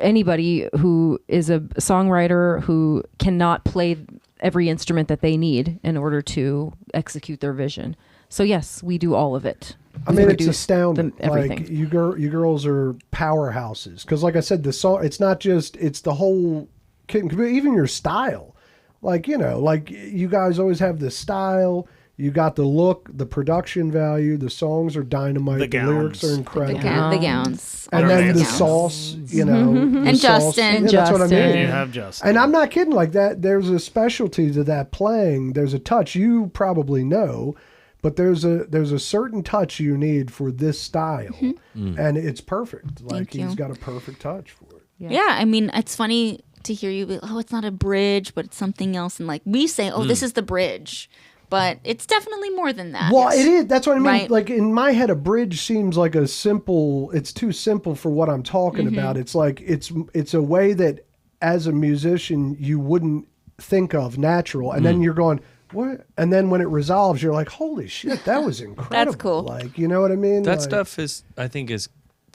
anybody who is a songwriter who cannot play every instrument that they need in order to execute their vision. So yes, we do all of it. I mean, We it's do astounding. everything. Like you girls are powerhouses. Because, like I said, the song. It's not just. It's the whole. Even your style. Like like you guys always have the style. You got the look, the production value. The songs are dynamite. The lyrics are The, incredible. the gowns. And Always then the gowns. sauce. The And sauce. Justin. Yeah, that's what I Justin. mean. You have Justin. And I'm not kidding. Like that. There's a specialty to that playing. There's a touch you probably know. But there's a certain touch you need for this style, and it's perfect. Like Thank you. he's got a perfect touch for it. Yeah, I mean, it's funny to hear you be, oh, it's not a bridge, but it's something else. And like we say, oh, this is the bridge. But it's definitely more than that. Well, it is. That's what I mean. Right. Like in my head, a bridge seems like a simple. It's too simple for what I'm talking about. It's like it's a way that as a musician you wouldn't think of natural, and then you're going. What? And then when it resolves, you're like, "Holy shit, that was incredible!" cool. Like, you know what I mean? That Like, stuff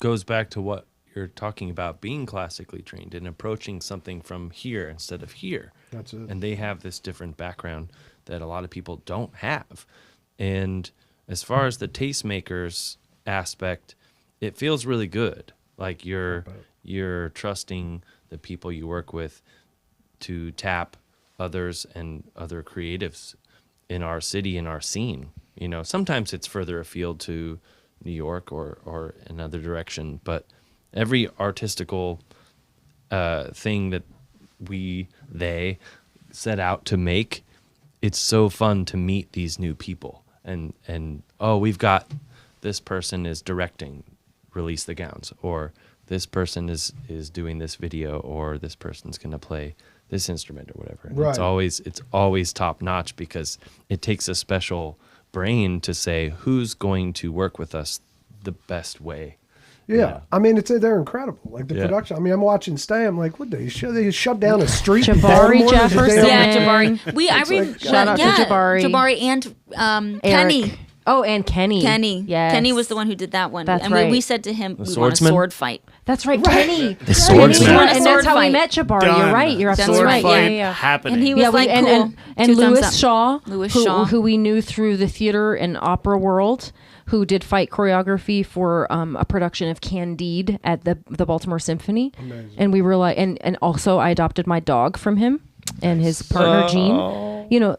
goes back to what you're talking about, being classically trained and approaching something from here instead of here. That's it. And they have this different background that a lot of people don't have. And as far as the tastemakers aspect, it feels really good. Like you're trusting the people you work with to tap others and other creatives in our city, in our scene. Sometimes it's further afield to New York or another direction, but every artistical thing that they set out to make, it's so fun to meet these new people. And we've got this person is directing Release the Gowns, or this person is doing this video, or this person's going to play this instrument or whatever. And Right. It's always top notch because it takes a special brain to say who's going to work with us the best way. Yeah. I mean, they're incredible. Like the Yeah. production. I mean, I'm watching Stay. I'm like, what? They shut down a street. in Jabari Baltimore? Jefferson. Yeah, Jabari. Shout out to Jabari. Jabari and Kenny. Eric. Oh, and Kenny. Yes. Kenny was the one who did that one. And we right. said to him, we want a swordsman? sword fight. That's right, Kenny. The swordsman. want a And sword that's how we fight. met Jabari. Done. You're right. You're That's absolutely right, right. yeah. Happening. And he was like, and, cool. and 2 thumbs Louis up. Shaw, Louis Shaw. who we knew through the theater and opera world, who did fight choreography for a production of Candide at the Baltimore Symphony. Amazing. And we were like, and also I adopted my dog from him and his partner Jean.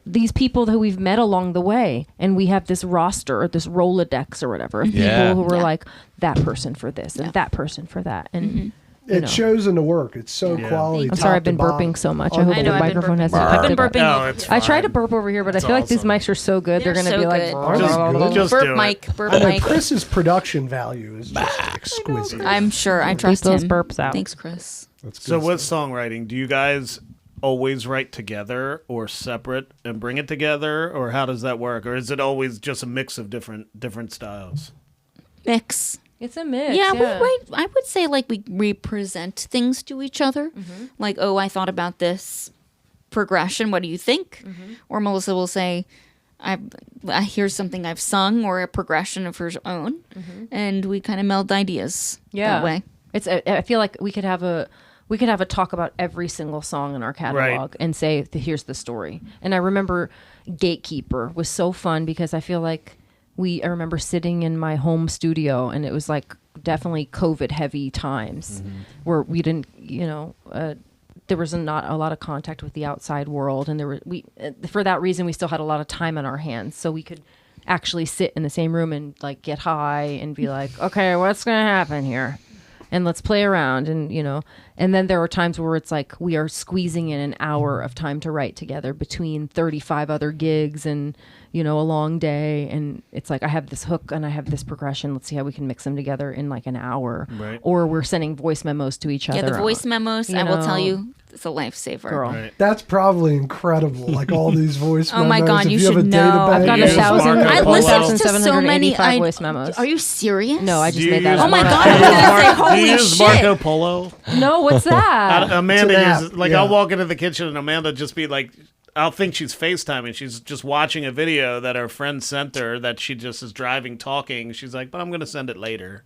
These people that we've met along the way, and we have this roster, this Rolodex or whatever, of Yeah. people who were Yeah. like that person for this and that person for that. And It shows in the work. It's so quality. I'm sorry, I've top been to bottom. burping so much. I hope I know, the I've been microphone burping. hasn't I've picked been it up. burping. No, it's I tried to fine. burp over here, but That's I feel like these awesome. mics are so good. They're They're going to so be like, good. Are they good? Just burp do it. mic, burp I know mic. Chris's production value is just exquisite. I'm sure. I trust those him. burps out. Thanks, Chris. That's good So with stuff. songwriting, do you guys always write together or separate and bring it together, or how does that work? Or is it always just a mix of different styles? Mix. it's a mix. Yeah, we write. I would say like we represent things to each other. Like, oh, I thought about this progression. What do you think? Or Melissa will say, here's something I've sung, or a progression of her own, and we kind of meld ideas that way. I feel like we could have a talk about every single song in our catalog and say, here's the story. And I remember Gatekeeper was so fun because I feel like I remember sitting in my home studio, and it was like definitely COVID heavy times where we didn't, there was not a lot of contact with the outside world. And for that reason, we still had a lot of time on our hands. So we could actually sit in the same room and like get high and be like, okay, what's going to happen here? And let's play around. And, and then there are times where it's like we are squeezing in an hour of time to write together between 35 other gigs and, a long day. And it's like, I have this hook and I have this progression. Let's see how we can mix them together in like an hour. Right. Or we're sending voice memos to each other. Yeah, the voice memos, I will tell know. you, it's a lifesaver. Girl. Right. That's probably incredible. Like all these voice memos. Oh my God, if you have a should data know. bank, I've got You use 1,000. Marco I Polo. listened to so many 1,785 voice memos. Are you serious? No, I just Do you made that use up. Oh my Marco- God, I was gonna say, Do you holy use shit. Marco Polo? No, what's that? Amanda It's an app, uses, like, yeah. I'll walk into the kitchen and Amanda just be like, I'll think she's FaceTiming. She's just watching a video that her friend sent her that she just is driving, talking. She's like, but I'm going to send it later.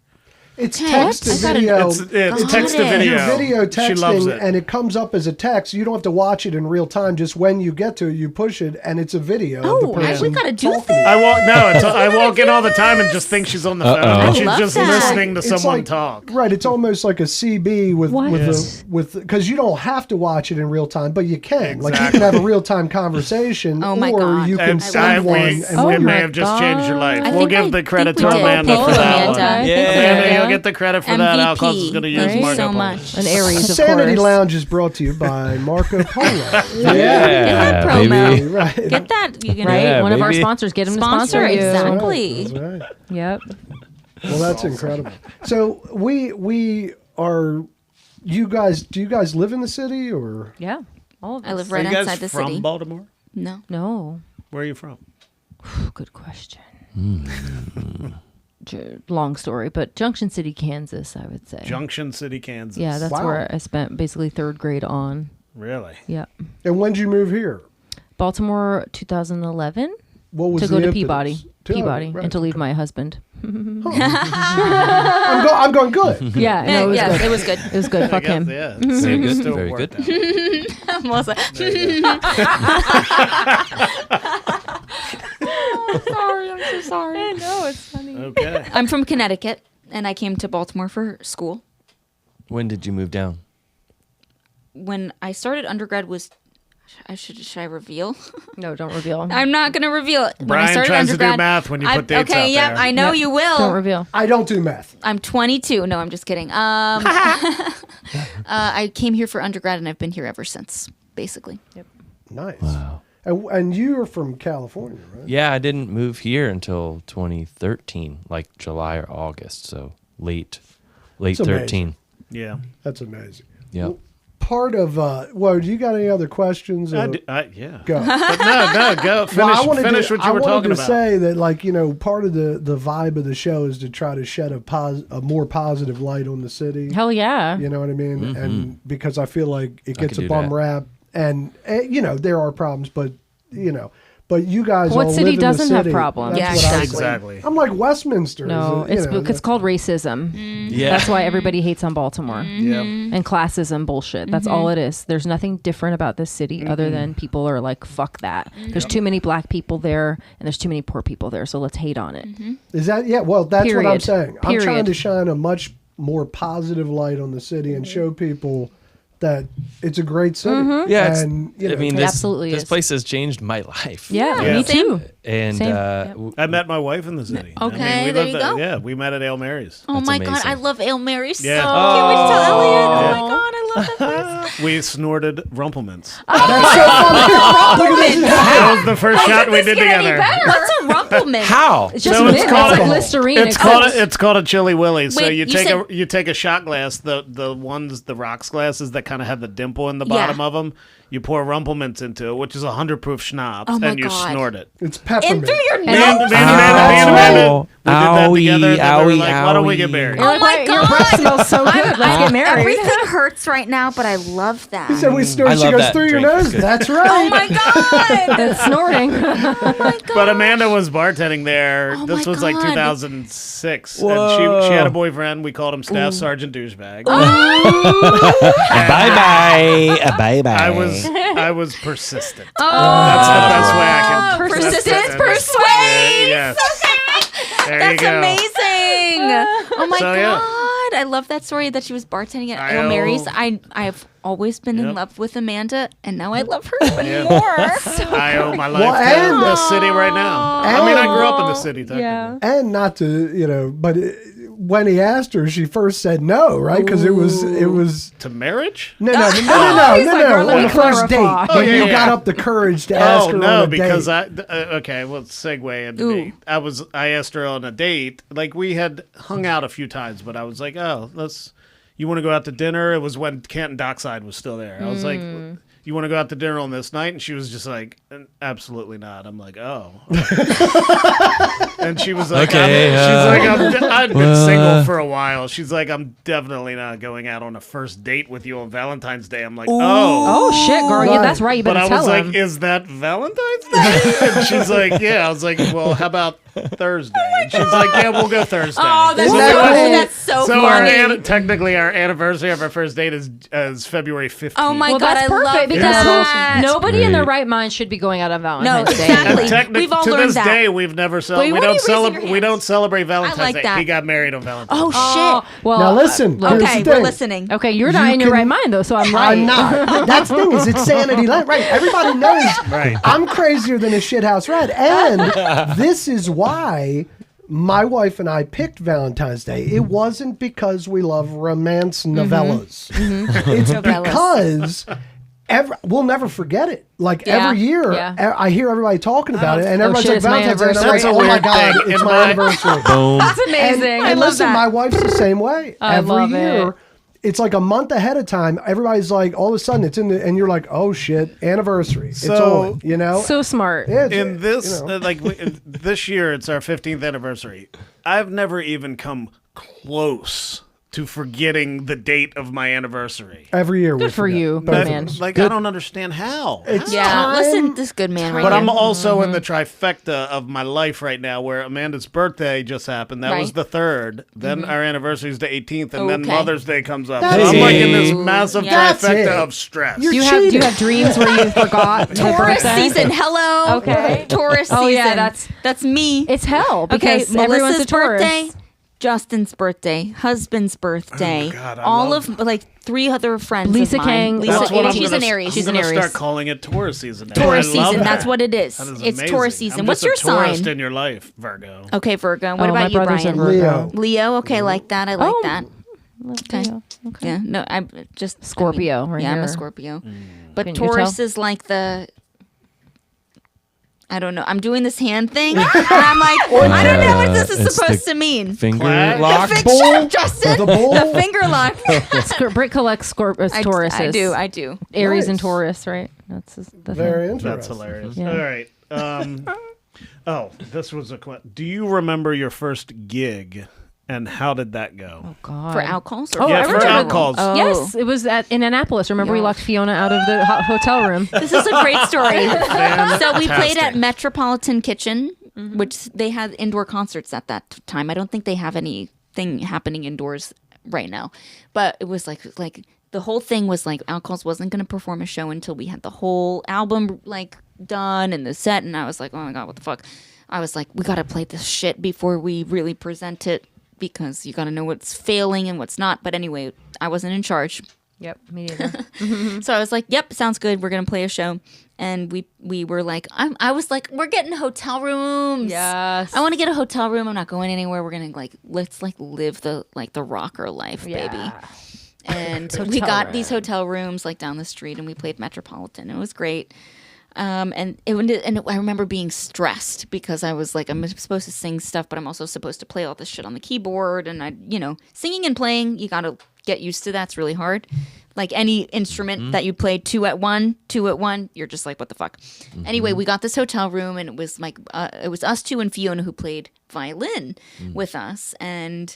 It's text to I gotta- video. It's text to it. video. You're video She loves texting, it. and it comes up as a text. You don't have to watch it in real time. Just when you get to it, you push it, and it's a video. of the Oh, person we gotta do talking. this. I walk in all the time and just think she's on the phone. Uh-oh. And she's love just that. listening to It's someone like- talk. Right, it's almost like a CB with What? because you don't have to watch it in real time, but you can. Like you Exactly. can have a real time conversation, Oh my or God. you can And send one. it And Oh may my have just changed your life. I We'll think give I the credit think to we did. Amanda Thank for you, that one. Amanda. Yeah. Amanda, you'll get the credit for that. MVP. Outcalls is going to use Thank you Marco so Polo. much. An Aries, of Sanity course. Lounge is brought to you by Marco Polo. Get that promo. baby. Right. Get that. You can Right? Yeah, One of our baby. sponsor. Get him to Sponsor, sponsor you. exactly. That's right. Yep. Well, that's incredible. So we are. You guys, do you guys live in the city or? Yeah. All of us. I live Are right you guys outside the from city. Baltimore? No. No. Where are you from? Good question. Long story, but Junction City, Kansas, I would say. Junction City, Kansas. Yeah, that's Wow. where I spent basically third grade on. Really? Yeah. And when did you move here? Baltimore, 2011, What was to the go to impetus? Peabody. Peabody, right. and to leave my husband. I'm going good. Yeah, no, it was Yeah, good. it was good. It was good. Fuck him. Yeah. Very good. Still Very worked good. out. Melissa. Sorry, I'm so sorry. I know, it's funny. Okay. I'm from Connecticut, and I came to Baltimore for school. When did you move down? When I started undergrad was, should I reveal? No, don't reveal. I'm not going to reveal it. When I Brian started tries to do undergrad, math when you put dates okay, out yeah, there. I know Yep. you will. Don't reveal. I don't do math. I'm 22. No, I'm just kidding. I came here for undergrad, and I've been here ever since, basically. Nice. Wow. And you're from California, right? Yeah, I didn't move here until 2013, like July or August. So late It's amazing. 13. Yeah. That's amazing. Yep. Part of well, do you got any other questions? Yeah. Go. But no, go. Finish what you were talking to about. say that, like, part of the vibe of the show is to try to shed a more positive light on the city. Hell yeah. You know what I mean? And because I feel like it gets could a do bum that. rap, and there are problems, but but you guys What all city live in the doesn't have city. problems? That's Yeah, what I Exactly. I'm like Westminster. No, it's called racism. Yeah. That's why everybody hates on Baltimore. Yeah. And classism bullshit. That's all it is. There's nothing different about this city other than people are like, fuck that. There's too many black people there and there's too many poor people there. So let's hate on it. Is that Well, that's what I'm Period. saying. I'm trying Period. to shine a much more positive light on the city and show people that it's a great city. Yeah, it's, and I mean, It this, absolutely this is. place has changed my life. Yeah, Yeah. me too. And Same. I met my wife in the city. Okay, we there lived you go. Yeah, we met at Ale Mary's. Oh That's my God, amazing. I love Ale Mary's Yeah. so. Oh. Can't wait to tell Elliot. Oh Yeah. my God, I love that place. We snorted Rumplements. Rumpleman. That was the first shot we did together. What's a Rumpleman? How? It's just So it's mint. called That's a- like Listerine. It's called a Chili Willy. So Wait, you you take said- you take a shot glass, the rocks glasses that kind of have the dimple in the Yeah. bottom of them. You pour Rumplements into it, which is 100 proof schnapps, Oh my and you God. snort it. It's In peppermint. through your Me nose? and Amanda, we did that Owie, together. And then we were owie, like, why don't we get owie. married? Oh my Your breath God. smells so good. Let's get married. Everything hurts right now, but I love that. He said we snort. I She love goes that through your drink. It's nose. good. That's right. Oh my God. That's snorting. But Amanda was bartending there. Oh this my was like God. 2006, Whoa. and she had a boyfriend. We called him Staff Sergeant Douchebag. Bye bye. I was persistent. Oh, That's the best way I can. persistence that's- persuades. Yes. There That's you go. amazing. Oh my So, God. yeah. I love that story that she was bartending at I Ale Mary's. owe- I've always been in Yep. love with Amanda, and now I love her even Yeah. more. I owe my life Well, to and- the city right now. I mean, I grew up in the city, technically. Yeah. And not to, but when he asked her, she first said no, right? Because it was To marriage? no, he's like, "Girl, let on me the first date. clarify." But you yeah. got up the courage to ask Oh her no, on a because date. okay, well, segue into Ooh. date. I asked her on a date. Like we had hung out a few times, but I was like, oh, you want to go out to dinner? It was when Canton Dockside was still there. I was like, you want to go out to dinner on this night? And she was just like, absolutely not. I'm like, oh. And she was like, Okay, I'd been single for a while. She's like, I'm definitely not going out on a first date with you on Valentine's Day. I'm like, Oh shit, girl! Yeah, Right. that's right. You But better I tell was like, him. is that Valentine's Day? And she's like, yeah. I was like, well, how about Thursday? And she's like, yeah, we'll go Thursday. Oh, that's Isn't so, that cool? that's so So funny. technically our anniversary of our first date is February 15th. Oh my Well, God, that's I love perfect because that. nobody in their Great. right mind should be going out on No, Valentine's Day. exactly. We've all to learned this that. day, we've never Wait, we what are don't you raising your celebrate. We hands? don't celebrate Valentine's like Day. that. He got married on Valentine's. Oh, Oh, shit. well, Now listen. Here's Okay, the we're thing. listening. Okay, you're not You in your can- right mind though, so I'm right. I'm not. That's the thing is it's sanity land. Right. Everybody knows Right. I'm crazier than a shithouse rat. And this is why my wife and I picked Valentine's Day. It wasn't because we love romance novellas. It's because we'll never forget it. Like Yeah. every year, Yeah. I hear everybody talking about it, and everybody's shit, like it's my Valentine's Day. And I'm anniversary. like, oh my That's a God, weird thing. it's In my my- anniversary. Boom. That's amazing. And I love listen, that. my wife's the same way. I Every love year, it. it's like a month ahead of time. Everybody's like, all of a sudden, it's in the, and you're like, oh shit, anniversary. It's So- on, you know? So smart. Yeah, it's- In this, you know. this year, it's our 15th anniversary. I've never even come close to forgetting the date of my anniversary. every year. we Good for forget. you, Both of man. us. Like, I don't understand how. It's Yeah, time. listen, this good man right But here. I'm also in the trifecta of my life right now where Amanda's birthday just happened. That was Right. the 3rd. Then our anniversary is the 18th. And then Okay. Mother's Day comes up. So That's I'm like in this it. massive That's trifecta it. of stress. You're Do you have cheating. dreams where you forgot the Taurus birthday? season. Hello. Okay. Taurus Oh, season. yeah, that's me. It's hell Okay, because everyone's a Melissa's Taurus. birthday, Justin's birthday, husband's birthday, God, I all love- of like 3 other friends. Lisa of mine. Kang. Lisa, That's what I'm she's gonna, an Aries. I'm She's an gonna Aries. start calling it Taurus season. now. Taurus I love season. that. That's what it is. That is It's amazing. Taurus season. I'm What's just your a tourist sign? in your life, Virgo. Okay, Virgo. What Oh, my about you, brother's a Brian? Virgo. Leo. Okay, like that. I like Oh, that. Okay. Okay. Yeah. No, I'm just Scorpio, right Yeah, I'm here. a Scorpio. But Can you Taurus tell? is like the. I don't know. I'm doing this hand thing. And I'm like, I don't know what this is It's supposed the to mean. Finger Clap. lock. Bull. Justin, The bull. the finger lock. Britt collects Tauruses. I do. Aries and Nice. Taurus, right? That's the thing. Very interesting. That's hilarious. Yeah. All right. This was a question. Do you remember your first gig and how did that go? Oh God. For Outcalls? Oh, yeah, I for remember. Outcalls. Oh. Yes, it was in Annapolis. Remember we Yeah. locked Fiona out of the hotel room. This is a great story. So we played at Fantastic. Metropolitan Kitchen, which they had indoor concerts at that time. I don't think they have anything happening indoors right now. But it was like the whole thing was like Outcalls wasn't going to perform a show until we had the whole album like done and the set. And I was like, oh my God, what the fuck? I was like, we got to play this shit before we really present it because you got to know what's failing and what's not. But anyway, I wasn't in charge. Yep, me neither. So I was like, "Yep, sounds good. We're gonna play a show." And we were like, I was like, "We're getting hotel rooms. Yes. I want to get a hotel room. I'm not going anywhere. We're gonna let's live the rocker life, baby." And we Hotel got room. these hotel rooms like down the street, and we played Metropolitan. It was great. And I remember being stressed because I was like, I'm supposed to sing stuff, but I'm also supposed to play all this shit on the keyboard. And singing and playing, you got to get used to that. It's really hard. Like any instrument that you play two at one, you're just like, what the fuck? Anyway, we got this hotel room and it was like, it was us two and Fiona who played violin with us. And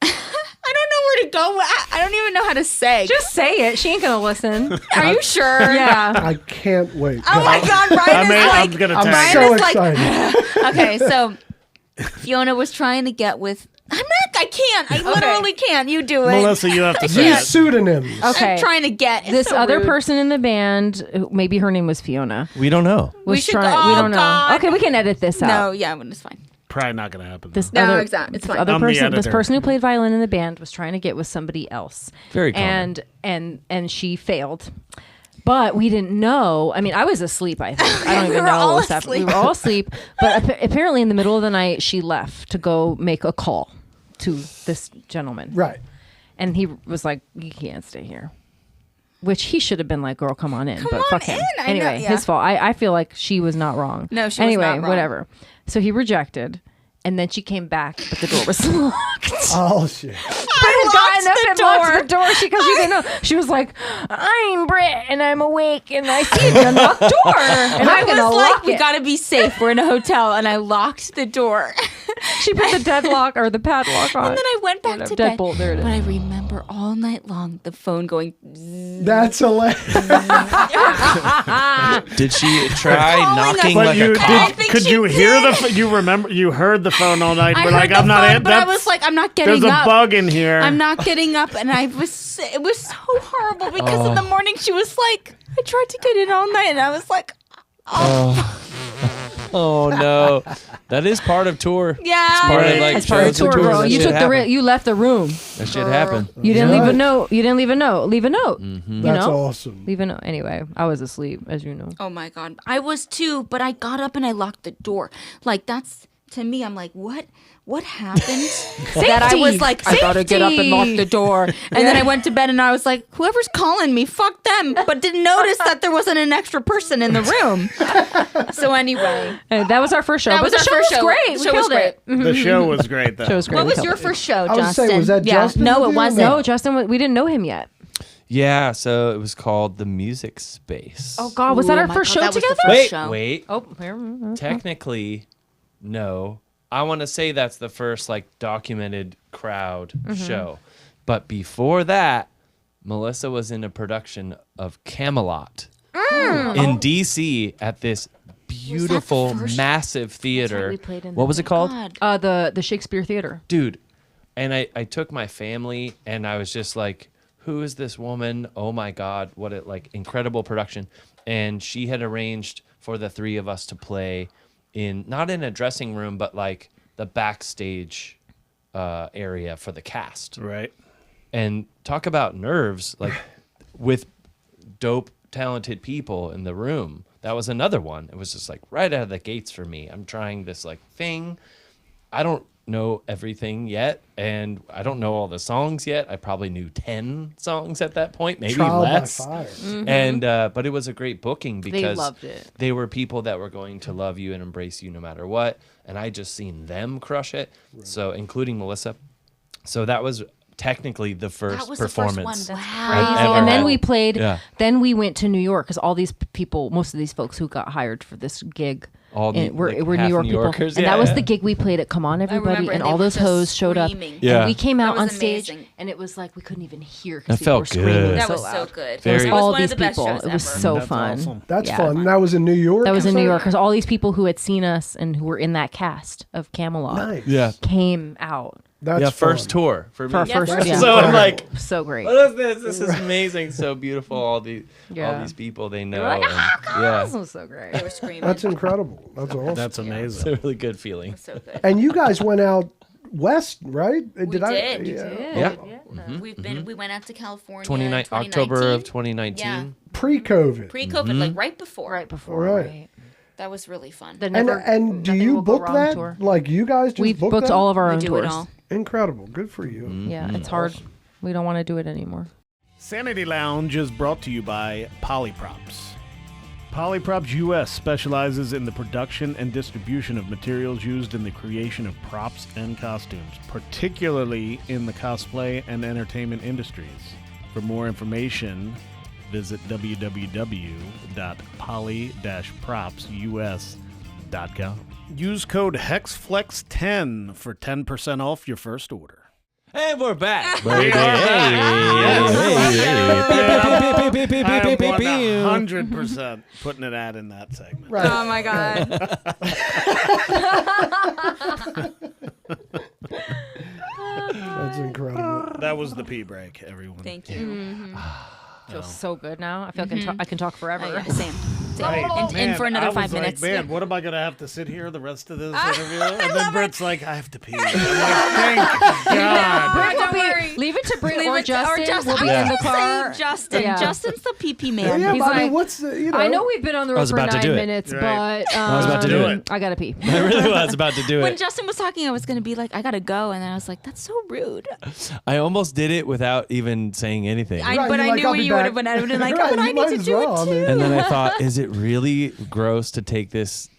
I don't know where to go. I don't even know how to say. Just say it. She ain't gonna listen. Are you sure? Yeah. I can't wait. Oh my God, Brian is I'm like, gonna I'm tag so Brian is like- excited. okay, so Fiona was trying to get with. I can't. I literally can't. You do it. Melissa, you have to say These it. pseudonyms. Okay. I'm trying to get It's This so other rude. person in the band, maybe her name was Fiona, We don't know. was should trying. go- We oh, don't know. God. Okay, we can edit this out. No, yeah, it's fine. Probably not going to happen. This No, other, exactly. It's this fine. other I'm the person, this editor. person who played violin in the band was trying to get with somebody else. Very common. And she failed. But we didn't know. I mean, I was asleep, I think. I don't We even were know all what was happening. We were all asleep. But apparently in the middle of the night, she left to go make a call to this gentleman. Right. And he was like, you can't stay here. Which he should have been like, girl, come on in. But on fuck him. in. I know, Anyway, yeah. his fault. I feel like she was not wrong. No, she was anyway, not wrong. whatever. So he rejected. And then she came back, but the door was locked. Oh shit! Britt had gotten up and locked the door because she didn't know. She was like, "I'm Britt, and I'm awake, and I see the unlocked door, and I'm gonna lock we it." gotta be safe. We're in a hotel, and I locked the door. She put the deadlock or the padlock on. And then I went back to bed. Deadbolt, there it is. But I remember all night long the phone going. That's hilarious. Did she try knocking But like you a cop? could you hear you heard the phone all night? I We're heard like, the I'm not. phone, but I was like, I'm not getting There's up. a bug in here. I'm not getting up, and it was so horrible because in the morning she was like, I tried to get in all night, and I was like, Oh no, that is part of tour. yeah, It's part of like It's part of shows and tour, tours. bro. That You shit took happen. you left the room. That shit happened. You didn't leave a Right. note. You didn't leave a note. Leave a note. You That's know? awesome. Leave a note. Anyway, I was asleep, as you know. Oh my god, I was too, but I got up and I locked the door. Like that's to me, I'm like, what happened? That I was like, I gotta get up and lock the door. And then I went to bed and I was like, whoever's calling me, fuck them. But didn't notice that there wasn't an extra person in the room. So anyway, That was our first show. That but was the our show first was show. great. The We show was killed it. The show was great, though. Show was great. what We was killed your it. first show, I was Justin? saying, was that yeah. Justin No, with it you? wasn't. No, Justin, we didn't know him yet. Yeah, so it was called The Music Space. Oh, God. Was that Ooh, our my first God, show that was the together? first wait, show. wait. Oh, here. Technically, no. I want to say that's the first like documented crowd show. But before that, Melissa was in a production of Camelot in DC at this beautiful, first- massive theater. we played in What that. was it called? God. The Shakespeare Theater. Dude. And I took my family and I was just like, who is this woman? Oh my God, what a like incredible production. And she had arranged for the three of us to play in not in a dressing room, but like the backstage area for the cast. Right. And talk about nerves, like with dope, talented people in the room. That was another one. It was just like right out of the gates for me. I'm trying this like thing. I don't know everything yet, and I don't know all the songs yet. I probably knew 10 songs at that point, maybe Trial by less. fire. And but it was a great booking because loved it. they were people that were going to love you and embrace you no matter what, and I just seen them crush it. So including Melissa. So that was technically the first was the first performance. one. Crazy. I've ever And then had. we played. Yeah. Then we went to New York because all these people, most of these folks who got hired for this gig, All the- were like, New half York New people, Yorkers, and yeah, that was yeah. the gig we played at Come On Everybody, remember, and they all were those just hoes showed up, screaming. and Yeah. we came out That on was stage, amazing. and it was like we couldn't even hear That because people were felt screaming good. That so was so loud. good. It was Very- all one of these the best people. shows It was ever. so That's fun. awesome. That's Yeah. fun. That was in New York. That was you in New said? York because all these people who had seen us and who were in that cast of Camelot Nice. Yeah. came out That's Yeah, first fun. tour for me. for our Yeah, first. first Yeah. So I'm like, so great. what is this? This is amazing. So beautiful. All Yeah. these people they know. We're like, and- yeah. This was so great. They were screaming. That's incredible. That's awesome. That's It's amazing. a really good feeling. so good. And you guys went out west, right? We did. Yeah. We went out to California. 29 in October of 2019. 2019. Yeah. Pre-COVID. Pre-COVID, like right before. Right before. Right. Right. That was really fun. The And never- and do nothing you will go book wrong that? tour. Like you guys just We've book booked that? all of our We own do tours. it all. Incredible. Good for you. Yeah, it's hard. We don't want to do it anymore. Sanity Lounge is brought to you by Polyprops. Polyprops US specializes in the production and distribution of materials used in the creation of props and costumes, particularly in the cosplay and entertainment industries. For more information, visit www.poly-propsus.com. Use code HEXFLEX10 for 10% off your first order. And we're back. I am 100% putting an ad in that segment. Right. Oh my god. That's incredible. That was the pee break, everyone. Thank you. Feels so good now. I feel I can talk forever. Yeah, same. Right. And Man, for another I was 5 like, minutes. man, what am I going to have to sit here the rest of this interview? And then Britt's like, I have to pee. I'm like, thank God. Britt will Don't be- worry. leave it to Britt Leave or it to- Justin. We'll be I in the was gonna car. say Justin. Yeah. Justin's the PP Yeah, man. yeah, He's but I mean, like, what's the, you know? I know we've been on the road was for about to 9 do it. minutes, Right. but I was about to do it. I gotta pee. I really was about to do When it. Justin was talking, I was gonna be like, I gotta go, and then I was like, that's so rude. I almost did it without even saying anything. Right, But you're I like, knew I'll be you would have back. been. I would have been like, Right, oh, but you I might need to as do well. I it too. mean- And then I thought, is it really gross to take this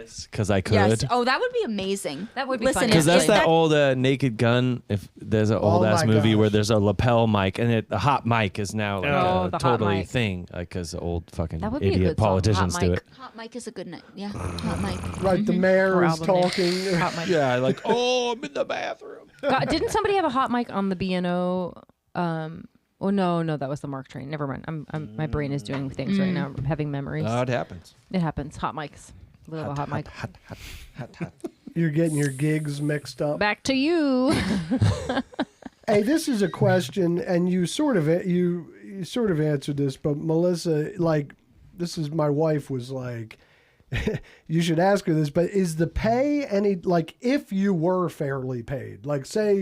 Yes, because I could. Yes. Oh, that would be amazing. That would be Listen, fun. Because that's If that old Naked Gun. If there's an old ass my movie gosh. where there's a lapel mic, and the hot mic is now like Oh, a the hot totally mic. thing, because old fucking That would be a idiot good song, Hot politicians do Mic. it. Hot mic is a good night. Yeah, hot mic. Right, the mayor Or is album name. talking. Hot mic. Yeah, like I'm in the bathroom. God, didn't somebody have a hot mic on the B&O? Oh no, that was the Mark Train. Never mind. My brain is doing things right now. I'm having memories. It happens. It happens. Hot mics. We have a hot mic. Hot. You're getting your gigs mixed up. Back to you. Hey, this is a question, and you sort of answered this, but Melissa, like, this is my wife was like, you should ask her this, but is the pay any, like, if you were fairly paid, like, say,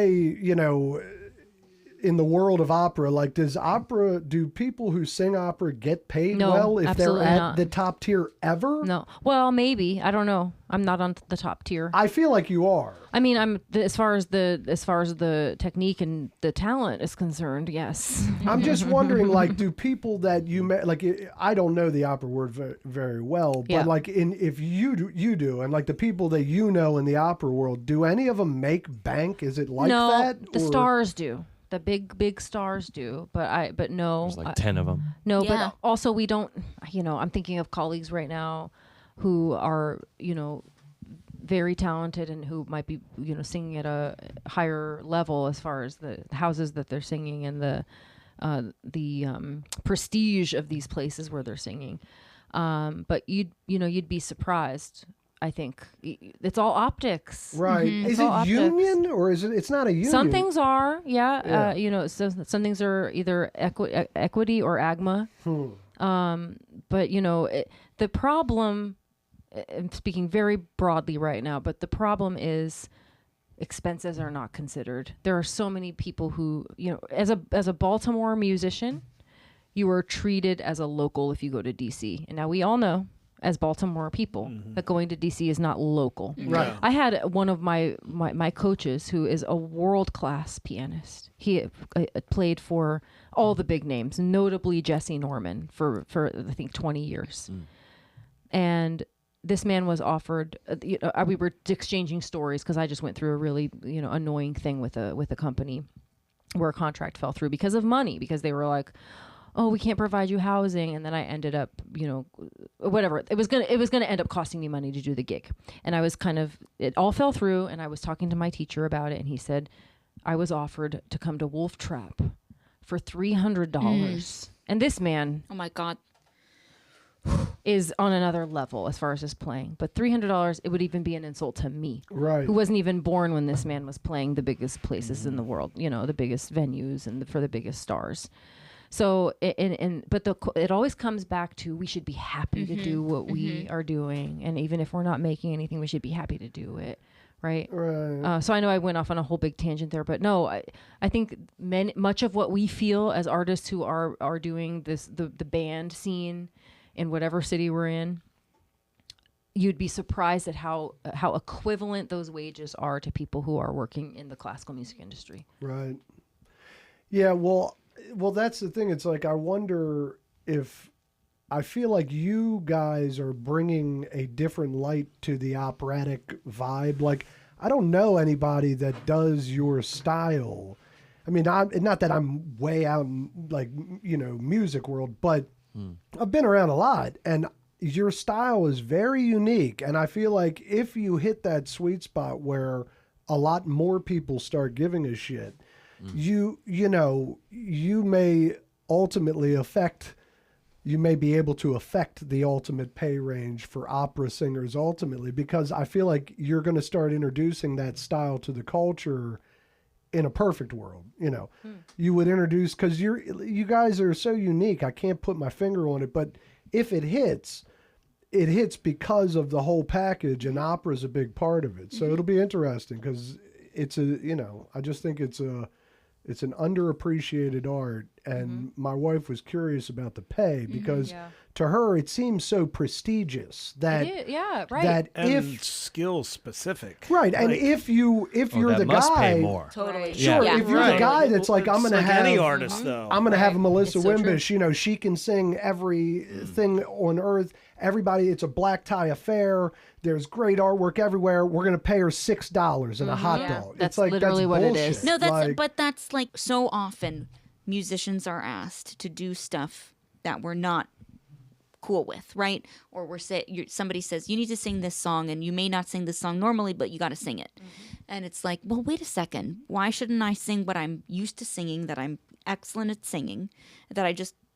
you know, in the world of opera, like, do people who sing opera get paid No, well if they're absolutely at not. the top tier ever? No. Well, maybe. I don't know. I'm not on the top tier. I feel like you are. I mean, as far as the technique and the talent is concerned, yes. I'm just wondering, like, do people that you met, like, I don't know the opera word very well, but Yeah. like, if you do, and like the people that you know in the opera world, do any of them make bank? Is it like no, that? the or- stars do. The big stars do, but no. There's like 10 of them. No, Yeah. but also we don't, I'm thinking of colleagues right now who are, very talented and who might be, singing at a higher level as far as the houses that they're singing and the prestige of these places where they're singing. But you'd be surprised. I think it's all optics. Right. It's Is all it optics. union or is it? It's not a union. Some things are, yeah. Yeah. Some things are either equity or AGMA. But the problem. I'm speaking very broadly right now, but the problem is expenses are not considered. There are so many people who, as a Baltimore musician, you are treated as a local if you go to DC. And now we all know, as Baltimore people, that going to DC is not local. Right. I had one of my coaches who is a world-class pianist. He played for all the big names, notably Jesse Norman for I think 20 years. And this man was offered, we were exchanging stories because I just went through a really, annoying thing with a company where a contract fell through because of money, because they were like, oh, we can't provide you housing. And then I ended up, whatever. It was gonna end up costing me money to do the gig. And I was it all fell through. And I was talking to my teacher about it. And he said, I was offered to come to Wolf Trap for $300. And this man Oh my God. is on another level as far as his playing. But $300, it would even be an insult to me. Right. Who wasn't even born when this man was playing the biggest places in the world, the biggest venues and for the biggest stars. So, it always comes back to we should be happy to do what we are doing. And even if we're not making anything, we should be happy to do it. Right. Right. So I know I went off on a whole big tangent there, but no, I think much of what we feel as artists who are doing the band scene in whatever city we're in, you'd be surprised at how equivalent those wages are to people who are working in the classical music industry. Right. Yeah. Well, that's the thing. It's like, I wonder if, I feel like you guys are bringing a different light to the operatic vibe. Like, I don't know anybody that does your style. I mean, not that I'm way out in, like, music world, but I've been around a lot, and your style is very unique. And I feel like if you hit that sweet spot where a lot more people start giving a shit, you may ultimately you may be able to affect the ultimate pay range for opera singers ultimately, because I feel like you're going to start introducing that style to the culture in a perfect world. You would introduce, because you guys are so unique. I can't put my finger on it, but if it hits because of the whole package, and opera is a big part of it. So it'll be interesting, because it's I just think it's an underappreciated art, and my wife was curious about the pay, because to her it seems so prestigious that that And if skill specific. right, and Like, if you're that the must guy, pay more. Totally. sure, Yeah. if you're the guy that's like, I'm It's going to like have any artist though. I'm going to have a Melissa It's so true. Wimbish, she can sing everything on earth, everybody, it's a black tie affair. There's great artwork everywhere. We're going to pay her $6 and a hot dog. That's it's like, literally that's what it bullshit. is. No, that's Like, but that's like so often musicians are asked to do stuff that we're not cool with, right? Or somebody says you need to sing this song, and you may not sing this song normally, but you got to sing it. And it's like, well, wait a second. Why shouldn't I sing what I'm used to singing, that I'm excellent at singing,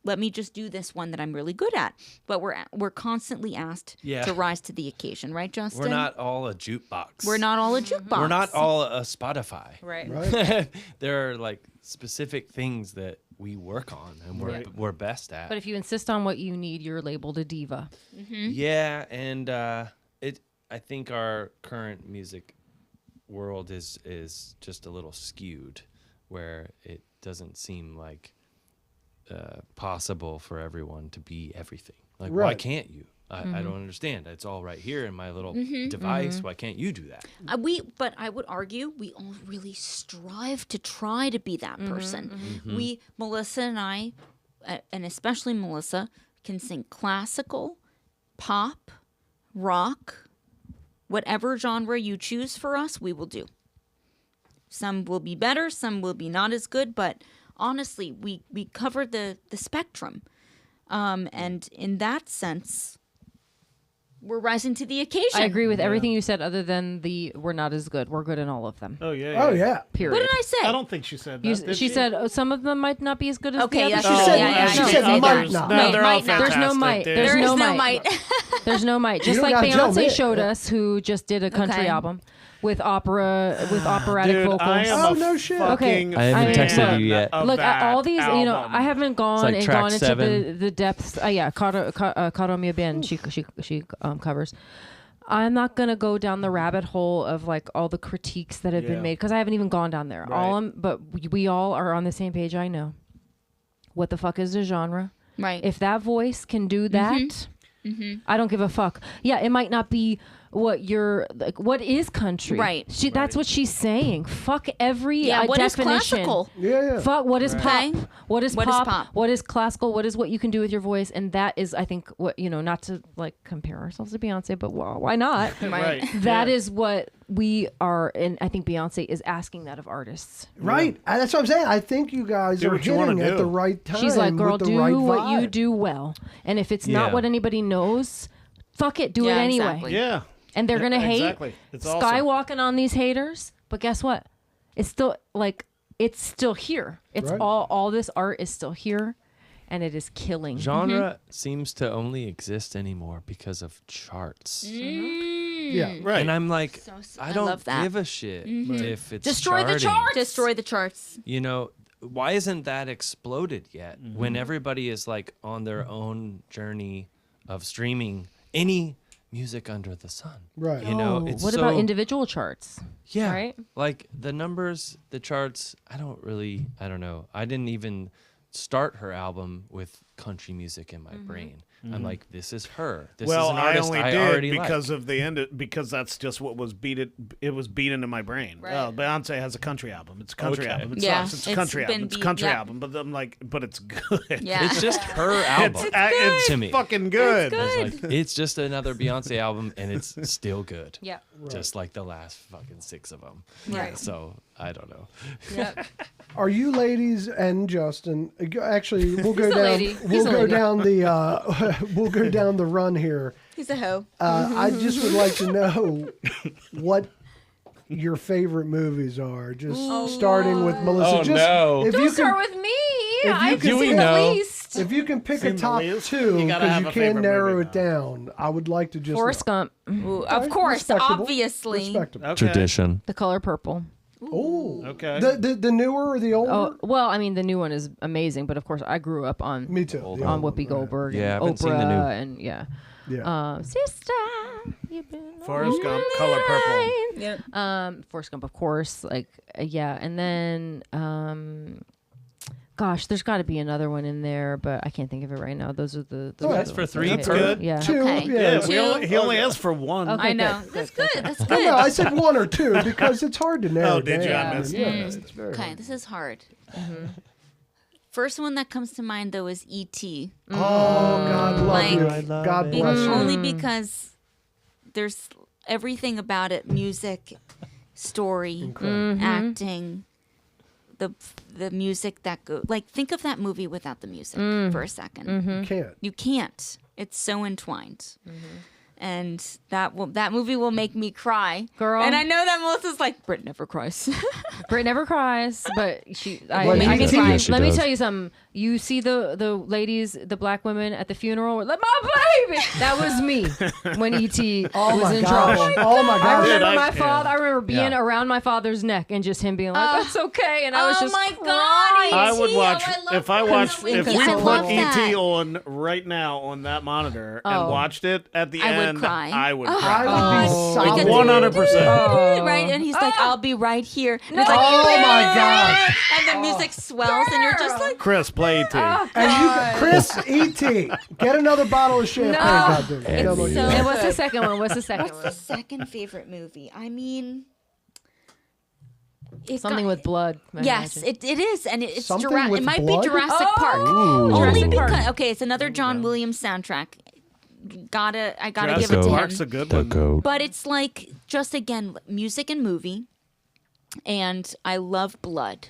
let me just do this one that I'm really good at. But we're constantly asked to rise to the occasion, right, Justin? We're not all a jukebox. We're not all a jukebox. We're not all a Spotify. Right. There are like specific things that we work on and we're best at. But if you insist on what you need, you're labeled a diva. Yeah, and I think our current music world is just a little skewed, where it doesn't seem like possible for everyone to be everything. Like, why can't you? I don't understand. It's all right here in my little device. Why can't you do that? But I would argue we all really strive to try to be that person. Melissa and I, and especially Melissa, can sing classical, pop, rock, whatever genre you choose for us, we will do. Some will be better, some will be not as good, but honestly, we cover the spectrum. And in that sense, we're rising to the occasion. I agree with everything you said, other than we're not as good. We're good in all of them. Oh yeah. Oh, yeah. Period. What did I say? I don't think she said that. Did She said some of them might not be as good as Okay, the yeah, others. she said- she no, said no, might there's- not. No, they're all Might not. fantastic. There's no might. dude. There's There is no no might. might. There's no might. Just don't like gotta tell me. Beyonce showed us, who just did a country Okay. album with operatic Dude, vocals. I am Oh, a no shit. fucking Okay. I haven't fan texted you yet. of Look, that all these, album. I haven't gone like and track gone into 7. the depths. Yeah, Karo Me Bien, she covers. I'm not gonna go down the rabbit hole of like all the critiques that have Yeah. been made, because I haven't even gone down there. Right. But we all are on the same page. I know. What the fuck is the genre? Right. If that voice can do that, I don't give a fuck. Yeah, it might not be what you're like. What is country? Right. That's what she's saying. Fuck every Yeah, what is definition. classical? Yeah. Fuck, what is Right. pop? What is What is pop? pop? What is classical? What is what you can do with your voice? And that is, I think, what, not to like compare ourselves to Beyonce, but why not? Right. That Yeah. is what we are, and I think Beyonce is asking that of artists. Right. And that's what I'm saying. I think you guys Do are what you wanna hitting at do. the right time. She's like, girl, with the do right what you vibe. do well. And if it's not Yeah. what anybody knows, fuck it, do it Yeah, anyway. exactly. Yeah. And they're gonna hate. Exactly. It's awesome. Skywalking on these haters, but guess what? It's still it's still here. It's Right. all this art is still here, and it is killing. Genre seems to only exist anymore because of charts. Yeah. Right. And I'm like, So I don't love that. give a shit if it's Destroy the charting. charts. Destroy the charts. Why isn't that exploded yet? When everybody is like on their own journey of streaming any music under the sun. Right. It's what so, about individual charts? Yeah. right? Like the numbers, the charts, I don't know. I didn't even start her album with country music in my brain. I'm like, this is her. This is an I artist only I did already because like. of the end. Because that's just what was it was beat into my brain. Right. Oh, Beyonce has a country album. It's a country Okay. album. It Yeah, sucks. It's a it's country been album. It's a beat- country yeah. album. But I'm like, but it's good. Yeah. It's just her album. It's to me. fucking good. It's like, it's just another Beyonce album, and it's still good. Yeah. Just like the last fucking 6 of them. Right. So I don't know. Yep. Are you ladies and Justin? Actually, we'll go He's a down. lady. He's We'll a go lady. down the. We'll go down the run here. He's a hoe. I just would like to know what your favorite movies are. Just starting with Melissa. Oh, just, no. If Don't you start can, with me. you I've can- Do we seen know? the least. if you can pick a Seen the top least? 2, You gotta because have you a can't favorite narrow movie it down, I would like to just. Forrest Gump, Ooh, of course, Respectable. obviously. Respectable. Okay. Tradition. The Color Purple. Oh, Okay. the newer or the older? Oh, well, I mean, the new one is amazing, but of course, I grew up on Me too. Old the on old Whoopi one, Goldberg Yeah, I and haven't Oprah seen the new. and yeah. Yeah. Sister, you've been Forrest on Gump, my Color Purple. mind. Yep. Forrest Gump, of course, yeah, and then gosh, there's got to be another one in there, but I can't think of it right now. Those are the. Those are that's the for ones. 3 That's per- good. Yeah. Two. Okay. Yeah. Yeah, he only asked for one. Okay. I know. good, That's good, good. That's No, good. I said 1 or 2 because it's hard to narrow Oh, did you? down. I missed Yeah, it. it's very Okay, hard. this is hard. First one that comes to mind though is E.T. Oh, God love Like, you. I love God it. bless you. Only because there's everything about it: music, story, acting, the music that goes. Like, think of that movie without the music for a second. Can't. You can't. It's so entwined. And that movie will make me cry, Girl. And I know that Melissa's like, Britt never cries. Britt never cries, but I When can E.T. cry. She Let me does. tell you something. You see the ladies, the black women at the funeral, like, my baby. That was me when E.T. Oh was my in gosh. trouble. Oh my I gosh. remember Dude, my father. I remember being Yeah. around my father's neck and just him being like, "That's okay," and I was Oh just my crying. God, I would E.T., watch I love if I that watched movie. if we I put love ET that. on right now on that monitor Oh. and watched it at the I would end. cry. I would I cry. would be Like solid. a 100%. right? And he's like, I'll be right here. And it's like, Oh my gosh. and the music swells, and you're just like, Chris, play ET. And you, Chris, E.T., get another bottle of champagne. Goddamn. It's Come on, so- And what's the second one? What's the second what's the one? second favorite movie? I mean, it's Something with blood. I Yes, imagine. it is, and it's Something it with might blood? be Jurassic Park. Ooh. Only Jurassic Park. because it's another John Williams soundtrack. I gotta Jurassic give it to Park's him. a good The one. goat. But it's like just again music and movie, and I love blood.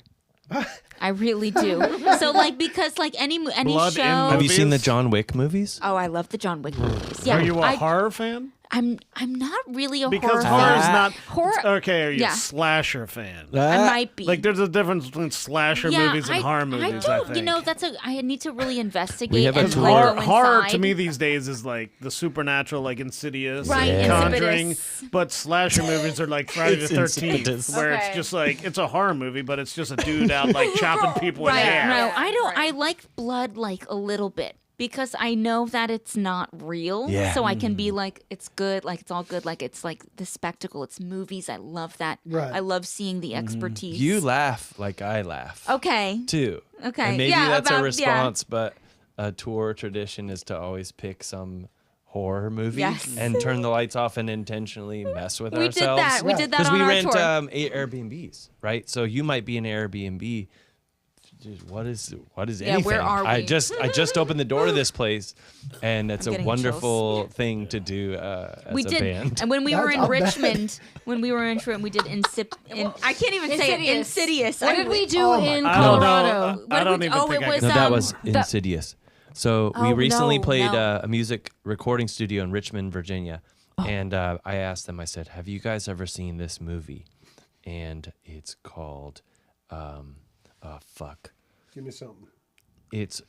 I really do. So like because like any Blood show. in Have you seen the movies? John Wick movies? Oh, I love the John Wick movies. Yeah, Are you a horror fan? I'm not really a Because horror horror's fan. not. Horror- Okay, are you Yeah. a slasher fan? I might be. Like, there's a difference between slasher movies and horror movies. I I don't. think. You know, I need to really investigate. We have a and tour. like, Horror, go horror to inside. me these days is like the supernatural, like Insidious, Right, and Yeah. Conjuring. Insipidous. But slasher movies are like Friday the It's 13th, insipidous. where Okay. it's just like it's a horror movie, but it's just a dude out like chopping people in Right. half. No, I don't. I like blood like a little bit because I know that it's not real. Yeah. So I can be like, it's good. Like it's all good. Like it's like the spectacle. It's movies. I love that. Right. I love seeing the expertise. You laugh like I laugh Okay. too. Okay. And maybe Yeah, that's a about- response, but a tour tradition is to always pick some horror movie Yes. and turn the lights off and intentionally mess with We did ourselves. that. We did that Because on we our rent tour. Airbnbs, right? So you might be in Airbnb. Dude, what is Yeah, anything? where are I we? just opened the door to this place, and it's I'm a getting wonderful thing to do as We a did, band. and when we were in I'll bet. Richmond, we did I can't even say it. Insidious. What did we do Oh my in I don't know. Colorado? I don't we- even oh, think it I was, can. No, that was that- Insidious. So we Oh, recently no, played no. a music recording studio in Richmond, Virginia, and I asked them. I said, "Have you guys ever seen this movie?" And it's called, fuck. Give me something. It's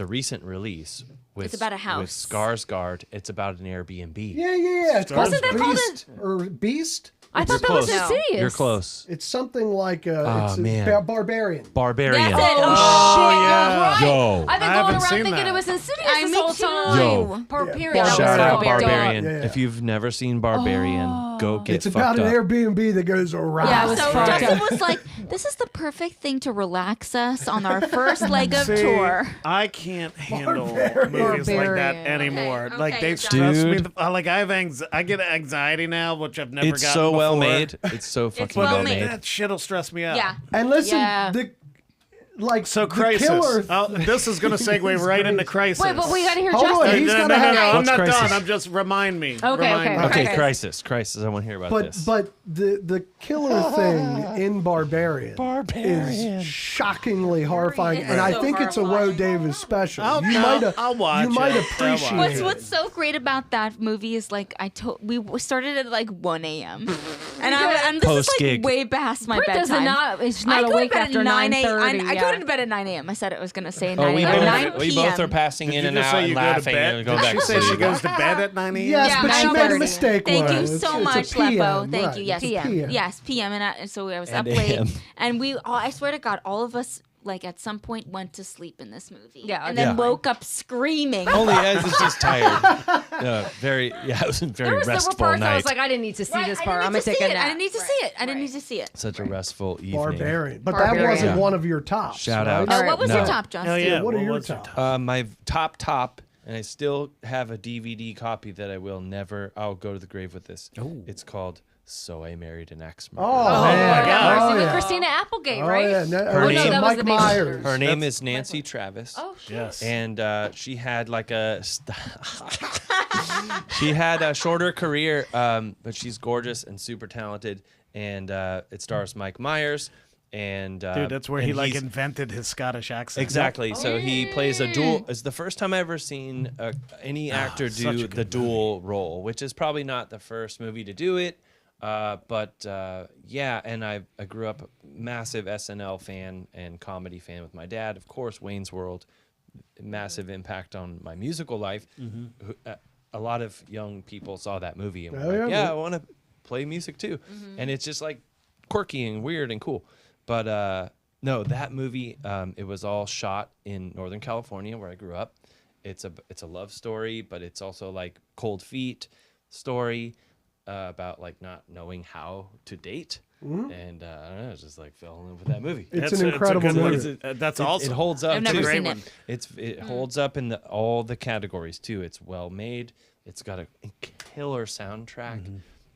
a recent release. With, It's about a house. with Skarsgård. It's about an Airbnb. Yeah. It's called Wasn't that called Beast or Beast. I You're thought that was close. Insidious. You're close. It's something like Oh, it's man. Barbarian. Barbarian. That's it. Oh, shit, yeah. you're right. Yo. I've been I going haven't around seen thinking that. it was Insidious I this me whole too. time. Yo. Barbarian. Yeah. Shout out Barbarian. Barbarian. Yeah. If you've never seen Barbarian, go get It's about fucked an up. Airbnb that goes around. Yeah, it was So fucked Justin up. was like, "This is the perfect thing to relax us on our first leg of See, tour." I can't handle movies like that Barbarian. anymore. Okay, Like okay, they you're stress me. Dude. Like I get anxiety now, which I've never It's gotten so well before. made. It's so fucking well well made. made. That shit'll stress me out. Yeah. And listen, Yeah. So the Crisis. killer. This is going to segue right into Crisis. Wait, but we got to hear Hold on, Justin. he's no, gotta no, no, have- no, I'm What's not Crisis? done. I'm just remind me. Okay, Remind okay. me. Okay, Okay. Crisis. I want to hear about this. But the killer thing in Barbarian is shockingly horrifying, and I so think it's a Roe horrifying. Davis special. I'll watch You might it. appreciate I'll watch it. What's so great about that movie is like we started at like 1 a.m. and this is Post-gig. like way past my Britt bedtime. doesn't not. It's I not go to awake bed at after 9 9:30. I go to bed at 9 a.m. I said I was going to say 9 oh, we a.m. 9 both, we p.m. both are passing Did in you and just out say and you go to laughing bed? and going Did back she to say she sleep. goes to bed at 9 a.m.? Yes, Yeah, but she 9:30. made a mistake. Thank you once. so It's a much, PM, Lepo. Thank right, you. Yes, it's a PM. Yes, PM. And so I was And up late, AM. and I swear to God, all of us like at some point went to sleep in this movie. Yeah, and okay. then Yeah. woke up screaming. Only as it's just tired. It was a There very was the restful parts I night. was like, I didn't need to see Right, this I part. I'm didn't gonna need to take see a it. nap. I didn't need to see it. I didn't need to see it. Such a restful evening. Barbarian, but Barbarian. that wasn't Yeah. one of your tops. Shout right? out. No, what was No. your top, Justin? Hell yeah. What are your was your top? My top, and I still have a DVD copy that I will never. I'll go to the grave with this. It's called So I Married an Axe Oh, Murderer. man. Yeah, Oh, with yeah. Christina Applegate, Oh, right? yeah. No, Her name- that was Mike the baby Myers. murder. Her name is Nancy Travis. Oh, shit. Yes. And she had like she had a shorter career, but she's gorgeous and super talented. And it stars Mike Myers. And Dude, that's where and he like he's- invented his Scottish accent. Exactly. So he plays a dual. It's the first time I've ever seen any actor such a do good the dual role, which is probably not the first movie to do it. But yeah, and I grew up a massive SNL fan and comedy fan with my dad. Of course, Wayne's World, massive impact on my musical life. A lot of young people saw that movie and were like, I want to play music too. And it's just like quirky and weird and cool. But no, that movie, it was all shot in Northern California where I grew up. It's a love story, but it's also like cold feet story about like not knowing how to date. And I don't know, I just like fell in love with that movie. It's That's an incredible a good movie. one. That's awesome. It holds up I've never too. seen Great it. one. It holds up in all the categories too. It's well made. It's got a killer soundtrack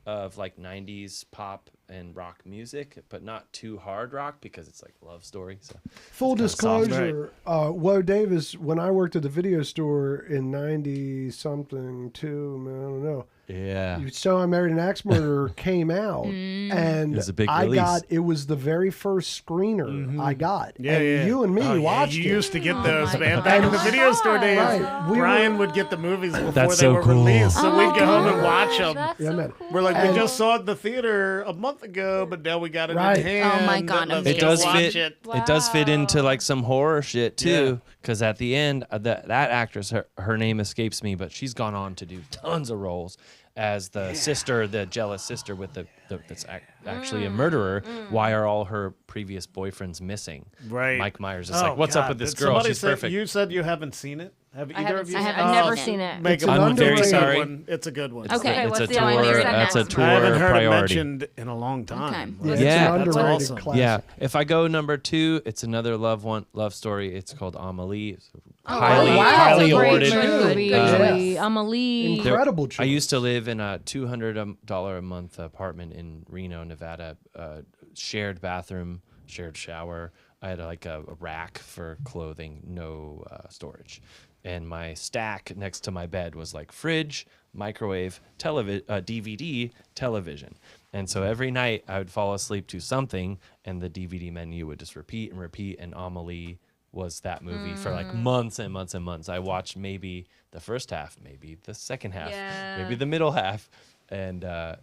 of like 90s pop and rock music, but not too hard rock because it's like love story. So Full it's kinda soft. disclosure, Woe Davis, when I worked at the video store in 90-something, too, man, I don't know. Yeah. So I Married an Axe Murderer came out, and It was a big I release. it was the very first screener I got. Yeah, and yeah. you and me Oh, yeah, watched you it. used to get those, my man. God. Back in the video store days, Right. We Brian would get the movies before That's they so were cool. released, so Oh we'd my go home God. and watch them. That's Yeah, so man. cool. We're like, And- we just saw it at the theater a month ago, but now we got it Right. in hand. Oh my God, Let's amazing. It go does watch fit. it. It does fit into Wow. like some horror shit Yeah. too. Because at the end, that actress, her name escapes me, but she's gone on to do tons of roles as the sister, the jealous sister with that's actually a murderer. Why are all her previous boyfriends missing? Right. Mike Myers is Oh, like, what's up God. with this Did girl? somebody She's say- perfect. You said you haven't seen it? Have I either haven't of you seen I it. have I've never never seen seen it. it. Make It's a an I'm very underrated- sorry. one. It's a good one. Okay. Okay, It's what's a the tour. American That's a Axe tour I haven't heard priority. it mentioned in a long time. Okay. Yeah, Yeah, it's an that's underrated awesome. classic. Yeah, if I go number 2, it's another love story. It's called Amelie. It's Oh, highly, wow. highly It's a great awarded. movie. Yeah. Amelie. Incredible choice. I used to live in a $200 a month apartment in Reno, Nevada. Shared bathroom, shared shower. I had like a rack for clothing, no storage. And my stack next to my bed was like fridge, microwave, DVD, television. And so every night I would fall asleep to something, and the DVD menu would just repeat and repeat. And Amelie was that movie for like months and months and months. I watched maybe the first half, maybe the second half, Yeah. maybe the middle half. And that's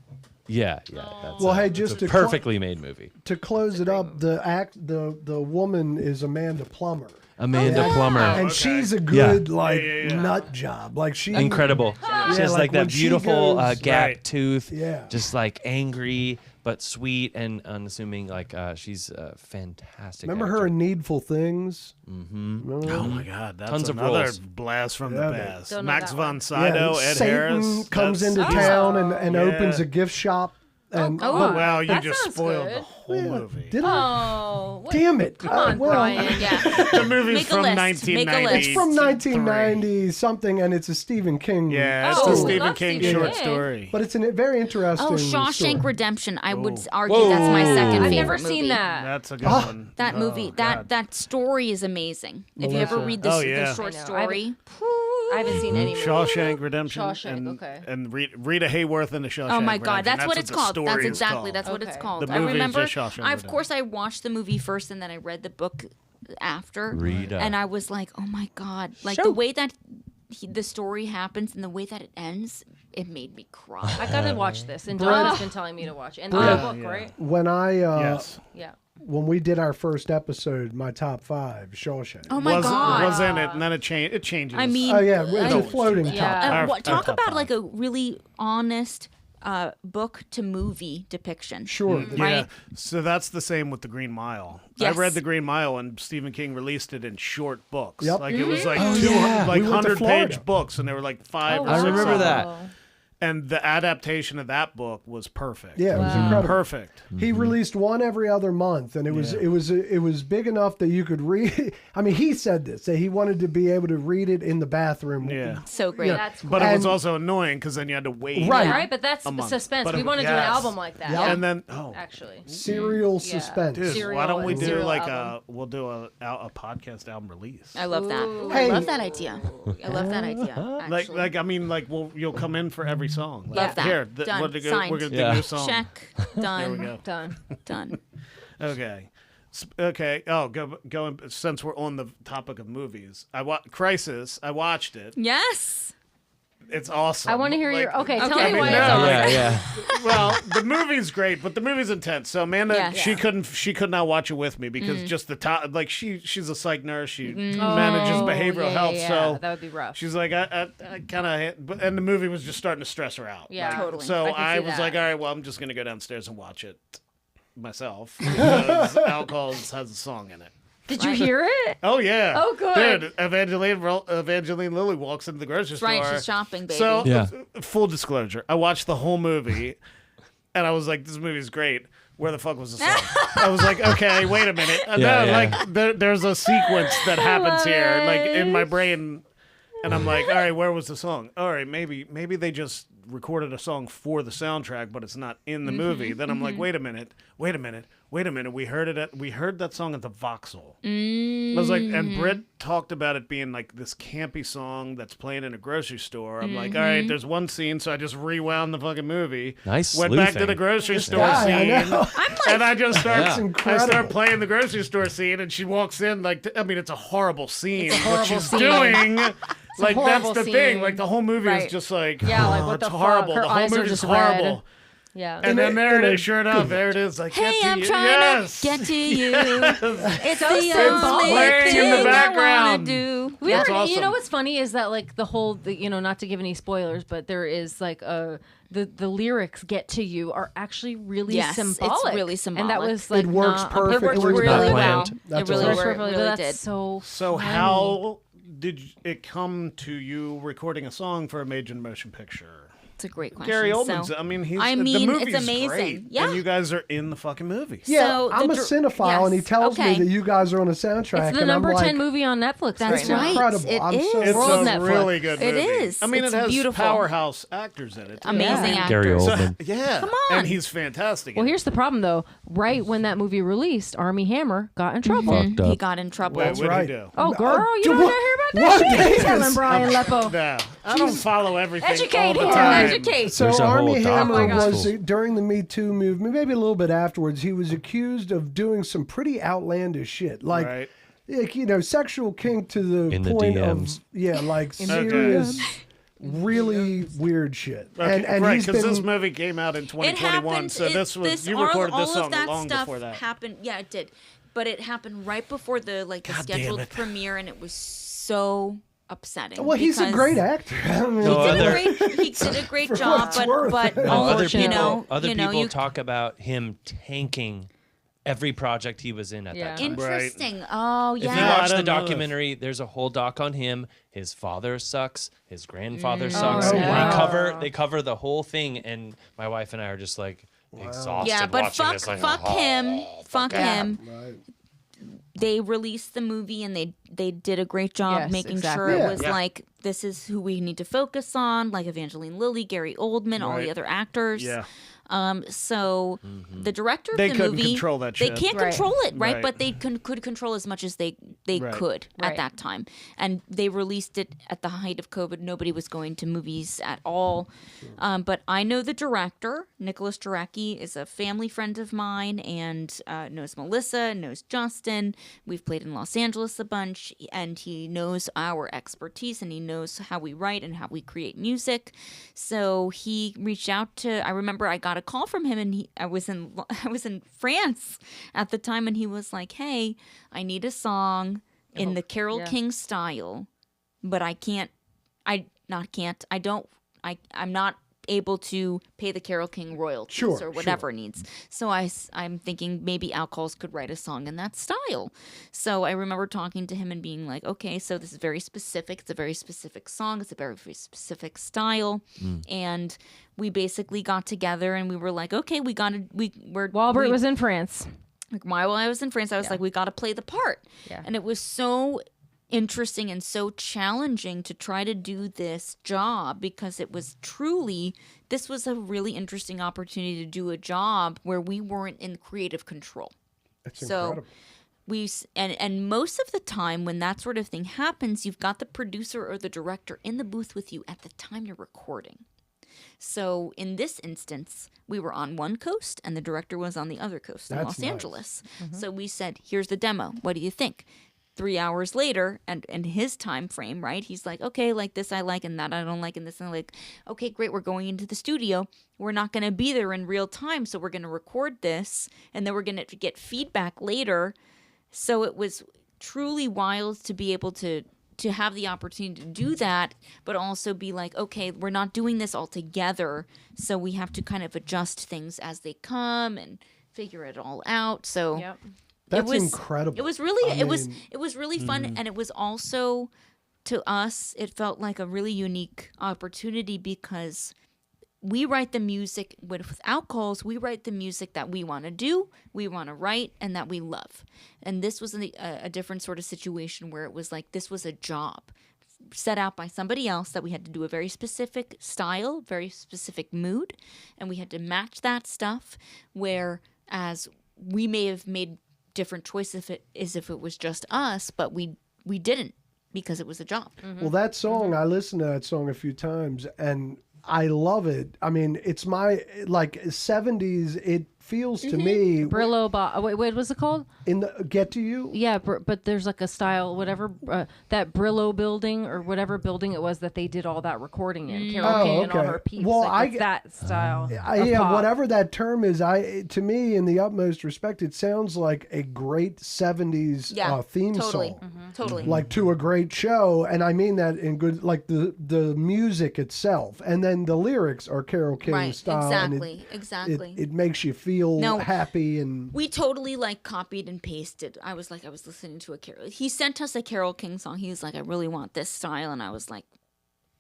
Well, hey, just it's a to perfectly made movie. To close it up, the woman is Amanda Plummer. Amanda Yeah. Plummer. And okay. she's a good yeah. nut job. Like she Incredible. She has like like when that she beautiful goes- gap Right. tooth. Yeah. Just like angry but sweet and unassuming. Like she's a fantastic. Remember actor. her in Needful Things? Mm-hmm. Oh my God, that's Tons of another roles. blast from Yeah, the man. past. Don't know Max that von one. Sydow, Ed Satan Harris comes that's- into he's- town and Yeah. opens a gift shop. And Oh, Oh wow, you that just sounds spoiled good. the whole movie. did I? Oh, what? Damn it! Come on, Brian. Yeah. The movie's Make a from list. 1990. Make a list. It's from 1990 something, and it's a Stephen King. Yeah, it's Oh, a we Stephen love King Stephen short King. story. But it's a very interesting. Oh, Shawshank story. Redemption. I would Whoa. argue that's my second I've favorite never movie. seen that. That's a good one. That Oh, movie, God. that story is amazing. If you ever Melissa. read the, Oh, the yeah. short I know. story, I haven't seen any movie. Shawshank Redemption. Shawshank, and, okay. And Rita Hayworth in the Shawshank. oh my God, Redemption. that's what it's the called. story That's is exactly called. that's what it's Okay. called. The I movie is remember. just Shawshank Of course, I watched the movie first, and then I read the book after. Rita. And I was like, oh my God, like the way that the story happens and the way that it ends, it made me cry. I gotta watch this, and John has been telling me to watch it. And the Brett. book, right? When I Yes. Yeah. when we did our first episode, my top 5, Shawshank. Oh my God. Was in it, and then it changed. It changes. I mean, Oh yeah, it's a I- floating top. Yeah. Our- talk our top about five. like a really honest book to movie depiction. Sure. Yeah. Right. So that's the same with The Green Mile. I Yes. read The Green Mile, and Stephen King released it in short books. Yep. Like it was like Oh, 200, yeah. like We went to 100-page Florida. books, and they were like 5 Oh, or I 6 remember of them. that. And the adaptation of that book was perfect. Yeah, it was incredible. Perfect. He released one every other month, and it was big enough that you could read. I mean, he said this that he wanted to be able to read it in the bathroom. Yeah. So great. Yeah. That's cool. But it was And- also annoying because then you had to wait. Right. Right, but that's month. suspense. But We it- want to do an yes. album like that. Yeah. And then, Actually. Serial Yeah. suspense. dude, Serial why don't we and do serial like album. we'll do a podcast album release? I love that. Ooh. I Hey. love that idea. I love that idea. Actually. I mean, you'll come in for every song. Like, Love that. Here, Done. we're Signed. gonna do Yeah. your song. Check. There Done. we go. Done. Done. Okay. Okay. Oh, going since we're on the topic of movies, Crisis. I watched it. Yes. It's awesome. I want to hear Like, your. Okay, tell Okay. me why No. it's on. Yeah, yeah. Well, the movie's great, but the movie's intense. So Amanda, Yeah. she Yeah. could not watch it with me Mm. because just the top, like she's a psych nurse. She manages Oh, behavioral yeah, health. yeah, So that would be rough. she's like, I kind of, and the movie was just starting to stress her out. Yeah. Like, Totally. So I can I see was that. like, all right, well, I'm just gonna go downstairs and watch it myself because Outcalls has a song in it. Did you hear it? Oh yeah. Oh, good. Dude, Evangeline Lilly walks into the grocery store. Right. She's shopping, baby. So, Yeah. full disclosure, I watched the whole movie, and I was like, "This movie's great." Where the fuck was the song? I was like, "Okay, wait a minute." Yeah, No, yeah. like there's a sequence that happens here, like in my brain, and I'm like, "All right, where was the song? All right, maybe they just recorded a song for the soundtrack, but it's not in the movie." Then I'm like, "Wait a minute. We heard that song at the Vauxhall." I was like, and Britt talked about it being like this campy song that's playing in a grocery store. I'm like, all right, there's one scene, so I just rewound the fucking movie. Nice Went back to sleuthing. the grocery store guy, I scene, know. and I just start, That's I incredible. start playing the grocery store scene, and she walks in like, I mean, it's a horrible scene. It's a what horrible she's scene. doing. Like that's horrible the thing. scene. Like the whole movie Right. is just like, Yeah, like, what it's the fuck? horrible. Her The whole eyes are movie's just horrible. red. Yeah. And then there it in a- is. Sure enough, there it is. Like, Hey, get to I'm you. trying Yes. to get to you. It's so the symbolic. only Playing in the thing I background. want to do. We That's were, awesome. You know what's funny is that like the whole, not to give any spoilers, but there is like the lyrics "Get to You" are actually really Yes, it's symbolic. really and that symbolic. was like It works not- perfectly. It worked It was really not well. planned. It That's really, awesome. really That's did. so. So funny. how did it come to you recording a song for a major motion picture? It's a great question. Gary Oldman's. So, I mean, the it's movie's amazing. great, Yeah. and you guys are in the fucking movie. Yeah, So the I'm a dir- cinephile, and he yes, tells okay. me that you guys are on a soundtrack. It's the and number I'm like, 10 movie on Netflix That's right now. right. incredible. It I'm is. so It's World a Netflix. really good It movie. is. I mean, It's it has beautiful. powerhouse actors in it. too. Amazing Yeah. Gary actors. Oldman. Yeah. Come on. And he's fantastic. Well, here's the problem though. Right when that movie released, Army Hammer got in trouble. Fucked up. He got in trouble. Wait, That's what right. did he do? Oh, girl, you do don't what- know hear about that what, shit? Davis? Telling Brian Lepo. No, I don't follow everything all Educate the him. time. Educate. So There's a whole Army doc Hammer on this was fool. during the Me Too movement, maybe a little bit afterwards. He was accused of doing some pretty outlandish shit, like, Right. sexual kink to the In the point DMs. of like serious, really weird shit. Okay, And right, he's because been this movie came out in It 2021, happened. so this was you all- recorded this all song of that long stuff before that. Happened. Yeah, it did. But it happened right before the God damn scheduled it. premiere, and it was so upsetting. well, he's a because great actor. I mean, No, He did a great For job, what it's worth. but No, all other of, people, you know, you talk about him tanking every project he was in at Yeah. that time. interesting. Oh If yeah. you I watch the don't know this. documentary, there's a whole doc on him. His father sucks. His grandfather Oh, sucks. Oh, and wow. they cover the whole thing. And my wife and I are just like exhausted Yeah, but watching fuck, this. Like, fuck oh, him, fuck him. Right. They released the movie and they did a great job Yes, making exactly. sure Yeah. it was like this is who we need to focus on, like Evangeline Lilly, Gary Oldman, all Right. the other actors. Yeah. So the director of They the couldn't movie, control that they shit. can't Right. control it, right? Right. But they could control as much as they Right. could Right. at that time, and they released it at the height of COVID. Nobody was going to movies at all. But I know the director, Nicholas Jarecki, is a family friend of mine and knows Melissa, knows Justin. We've played in Los Angeles a bunch, and he knows our expertise and he knows how we write and how we create music. So he reached out to. I remember I got a call from him, and I was in France at the time, and he was like, "Hey, I need a song in the Carole yeah. King style, but I can't. I'm not able to pay the Carole King royalties or whatever needs. So I'm thinking maybe Outcalls could write a song in that style. So I remember talking to him and being like, okay, so this is very specific. It's a very specific song. It's a very, very specific style. And we basically got together and we were like, okay, While Britt was in France. Like while I was in France, I was like, we got to play the part. Yeah. And it was so interesting and so challenging to try to do this job because this was a really interesting opportunity to do a job where we weren't in creative control. That's incredible. And most of the time when that sort of thing happens, you've got the producer or the director in the booth with you at the time you're recording. So in this instance, we were on one coast and the director was on the other coast in Los Angeles. So we said, here's the demo. What do you think? 3 hours later, and in his time frame, right? He's like, okay, like this I like and that I don't like and this and like, okay, great, we're going into the studio. We're not going to be there in real time, so we're going to record this and then we're going to get feedback later. So it was truly wild to be able to have the opportunity to do that, but also be like, okay, we're not doing this all together, so we have to kind of adjust things as they come and figure it all out. So Yep. That's incredible. It was really it was really fun, and it was also, to us, it felt like a really unique opportunity because we write the music with Outcalls. We write the music that we want to do, we want to write, and that we love. And this was a different sort of situation where it was like this was a job set out by somebody else that we had to do a very specific style, very specific mood, and we had to match that stuff. Whereas we may have made different choices if it was just us, but we didn't because it was a job. Well, that song, I listened to that song a few times and I love it. I mean, it's my, like, 70s, it feels to me. Brillo, wait, what's it called? In the Get to You? Yeah, but there's like a style, whatever, that Brillo building or whatever building it was that they did all that recording in. Carole King and all her peeps. Well, like, that style. Yeah, pop. whatever that term is, to me, in the utmost respect, it sounds like a great 70s theme song. Totally. Like to a great show, and I mean that in good, like the music itself, and then the lyrics are Carole King style. Exactly. It makes you feel happy, and we totally like copied and pasted. I was listening to a Carole. He sent us a Carole King song. He was like, I really want this style, and I was like,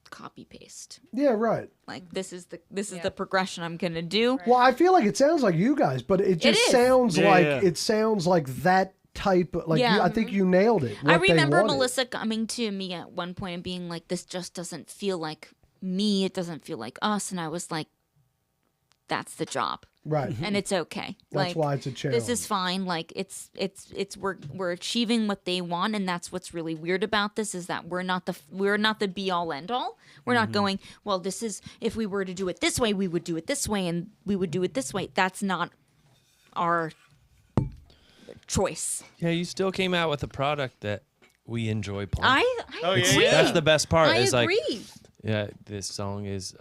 copy paste. Yeah, right. Like this is the progression I'm gonna do. Well, I feel like it sounds like you guys, but it just sounds it sounds like that type of, like I think you nailed it. I remember Melissa coming to me at one point and being like, this just doesn't feel like me, it doesn't feel like us, and I was like, that's the job. Right. And it's okay. That's why it's a challenge. This is fine. Like it's we're achieving what they want, and that's what's really weird about this is that we're not the be all end all. We're not going, well, this is, if we were to do it this way, we would do it this way, and we would do it this way. That's not our choice. Yeah, you still came out with a product that we enjoy playing. I agree. That's the best part. I is agree. Like, yeah, this song is,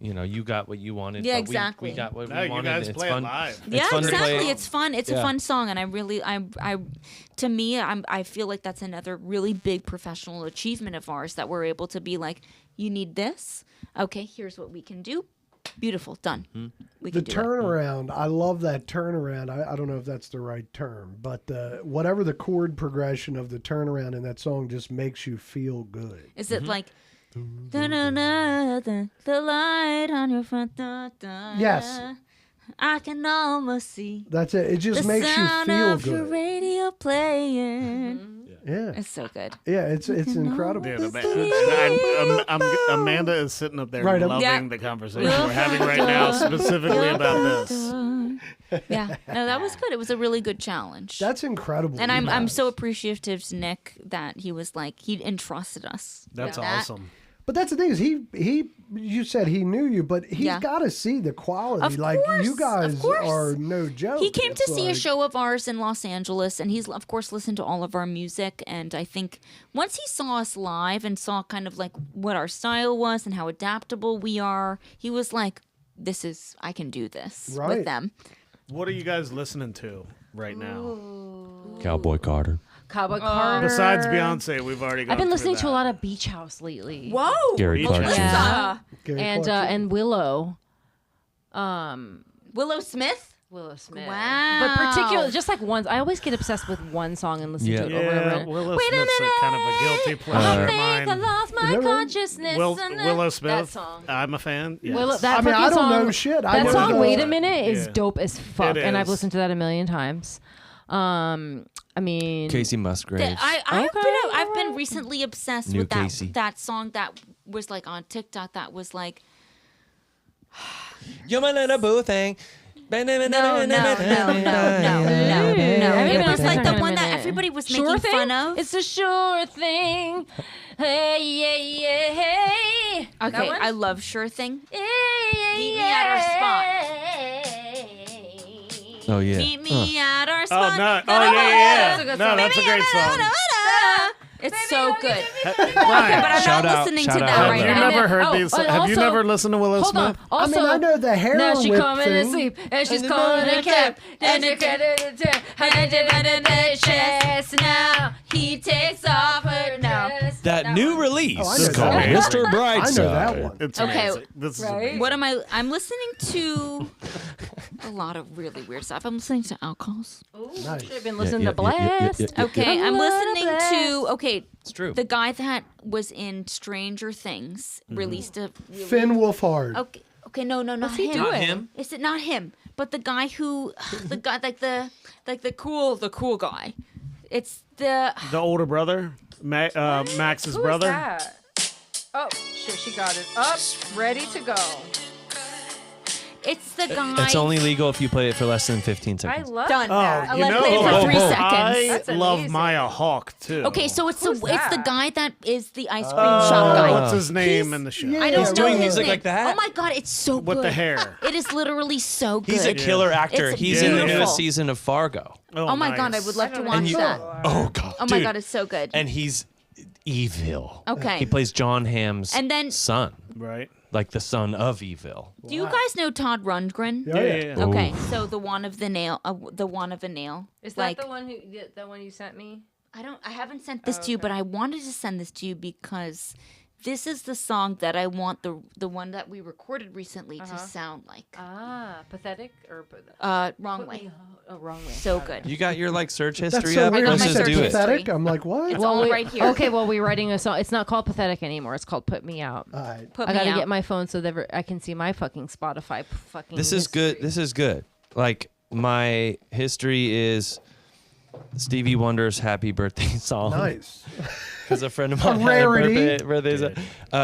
you got what you wanted. Yeah, but exactly. We got what we You wanted. guys It's play fun. it live. Yeah, fun to play exactly. it. It's fun. It's a fun song, and I feel like that's another really big professional achievement of ours that we're able to be like, you need this. Okay, here's what we can do. Beautiful, done. We The can do it. turnaround, I love that turnaround. I don't know if that's the right term, but whatever the chord progression of the turnaround in that song just makes you feel good. Is it like the light on your front door? Yes. I can almost see That's it. It just the makes you sound feel of your good. radio playing. Yeah. It's so good. Yeah, it's incredible. Dude, Amanda is sitting up there Right, loving Yeah. the conversation we're having right now, specifically about this. Yeah, no, that was good. It was a really good challenge. That's incredible. And you I'm guys. so appreciative to Nick that he was like, he entrusted us. That's with that. awesome. But that's the thing is you said he knew you, but he's got to see the quality. Of like course, you guys of course. are no joke. He came to It's see a like- show of ours in Los Angeles, and he's, of course, listened to all of our music. And I think once he saw us live and saw kind of like what our style was and how adaptable we are, he was like, I can do this Right. with them. What are you guys listening to right now? Cowboy Carter. Cowboy Carter. Besides Beyonce, we've already got. I've been listening to a lot of Beach House lately. Whoa. Gary Beach Clark. House. Yeah. Gary And Clark. and Willow. Willow Smith? Willow Smith. Wow. But particularly, just like one, I always get obsessed with one song and listen to it over and Yeah, over. Willow Wait a Smith's minute. kind of a guilty I pleasure of think I mine. lost my that right? consciousness. Willow Smith. That song. I'm a fan. Yes. Willow, that I mean, fucking I don't song, know shit. I That never song, know. Wait a Minute, is Yeah. dope as fuck. It And I've is. listened to that a million times. I mean, Casey Musgraves. I've been recently obsessed New with that Casey. that song that was like on TikTok that was like You're my little boo thing. no. Have you It been was on like TikTok the in a one that minute? everybody was Sure making thing? fun of. It's a sure thing. Hey, yeah, yeah, hey. That Okay, one? I love Sure Thing. Yeah, yeah, Meet me at our Oh yeah. Meet me at our Oh spot. no! Oh That's yeah, a good No, song. that's a great song. It's so good. But Ryan, I'm Shout not out- listening shout to out that Willow. right have you now. never heard Oh, these? and Have you also- never listened to Willow Hold Smith? on. I Also, mean, I know the hair now she whip coming thing. to sleep, and she's And calling the a cab, and she chest. Now he takes off her dress. That new release Oh, I is know called that one. Mr. Brightside. I know that one. It's Okay. amazing. This is Right? amazing. What am I? I'm listening to a lot of really weird stuff. I'm listening to Outcalls. Nice. Should have been listening yeah, to yeah, yeah, Blast. yeah, yeah. Okay, I'm listening to. Okay, It's true. the guy that was in Stranger Things released a. Really, Finn Wolfhard. Okay, no, not What's he him. doing? Not him. Is it not him? But the guy who, the guy the cool guy. It's the. The older brother, Max's Who is brother. that? Oh, shit, she got it up, ready to go. It's the guy. It's only legal if you play it for less than 15 I seconds. love Done. that. Oh, you Let know, play it for 3 seconds. I That's love amazing. Maya Hawke too. Okay, so it's Who's it's the that? guy that is the ice cream shop guy. what's his name He's- in the show? yeah. I don't He's know doing his music name. like that? Oh my god, it's so With good. the hair. It is literally so good. He's a killer actor. It's He's in the beautiful. newest season of Fargo. Oh my god, I nice. would love to don't know watch And you- that. Oh god. Oh my dude. god, it's so good. And he's evil. Okay. He plays John Hamm's And then- son, Right. like the son of evil. Do you guys know Todd Rundgren? Yeah, yeah. Okay, so the one of a nail. Is that like, the one you sent me? I haven't sent this to you, but I wanted to send this to you because this is the song that I want the one that we recorded recently to sound like. Ah, pathetic or Wrong way. wrong way. So good. You got your like search That's history so up? weird. got Let's my You just said search do it. history. pathetic. I'm like, what? It's all right here. Okay, well, we're writing a song. It's not called Pathetic anymore. It's called Put Me Out. All right. Put I me gotta out. get my phone so that I can see my fucking Spotify fucking. This is good. This is good. Like my history is Stevie Wonder's "Happy Birthday" song. Nice. Because a friend of mine had a rarity. birthday.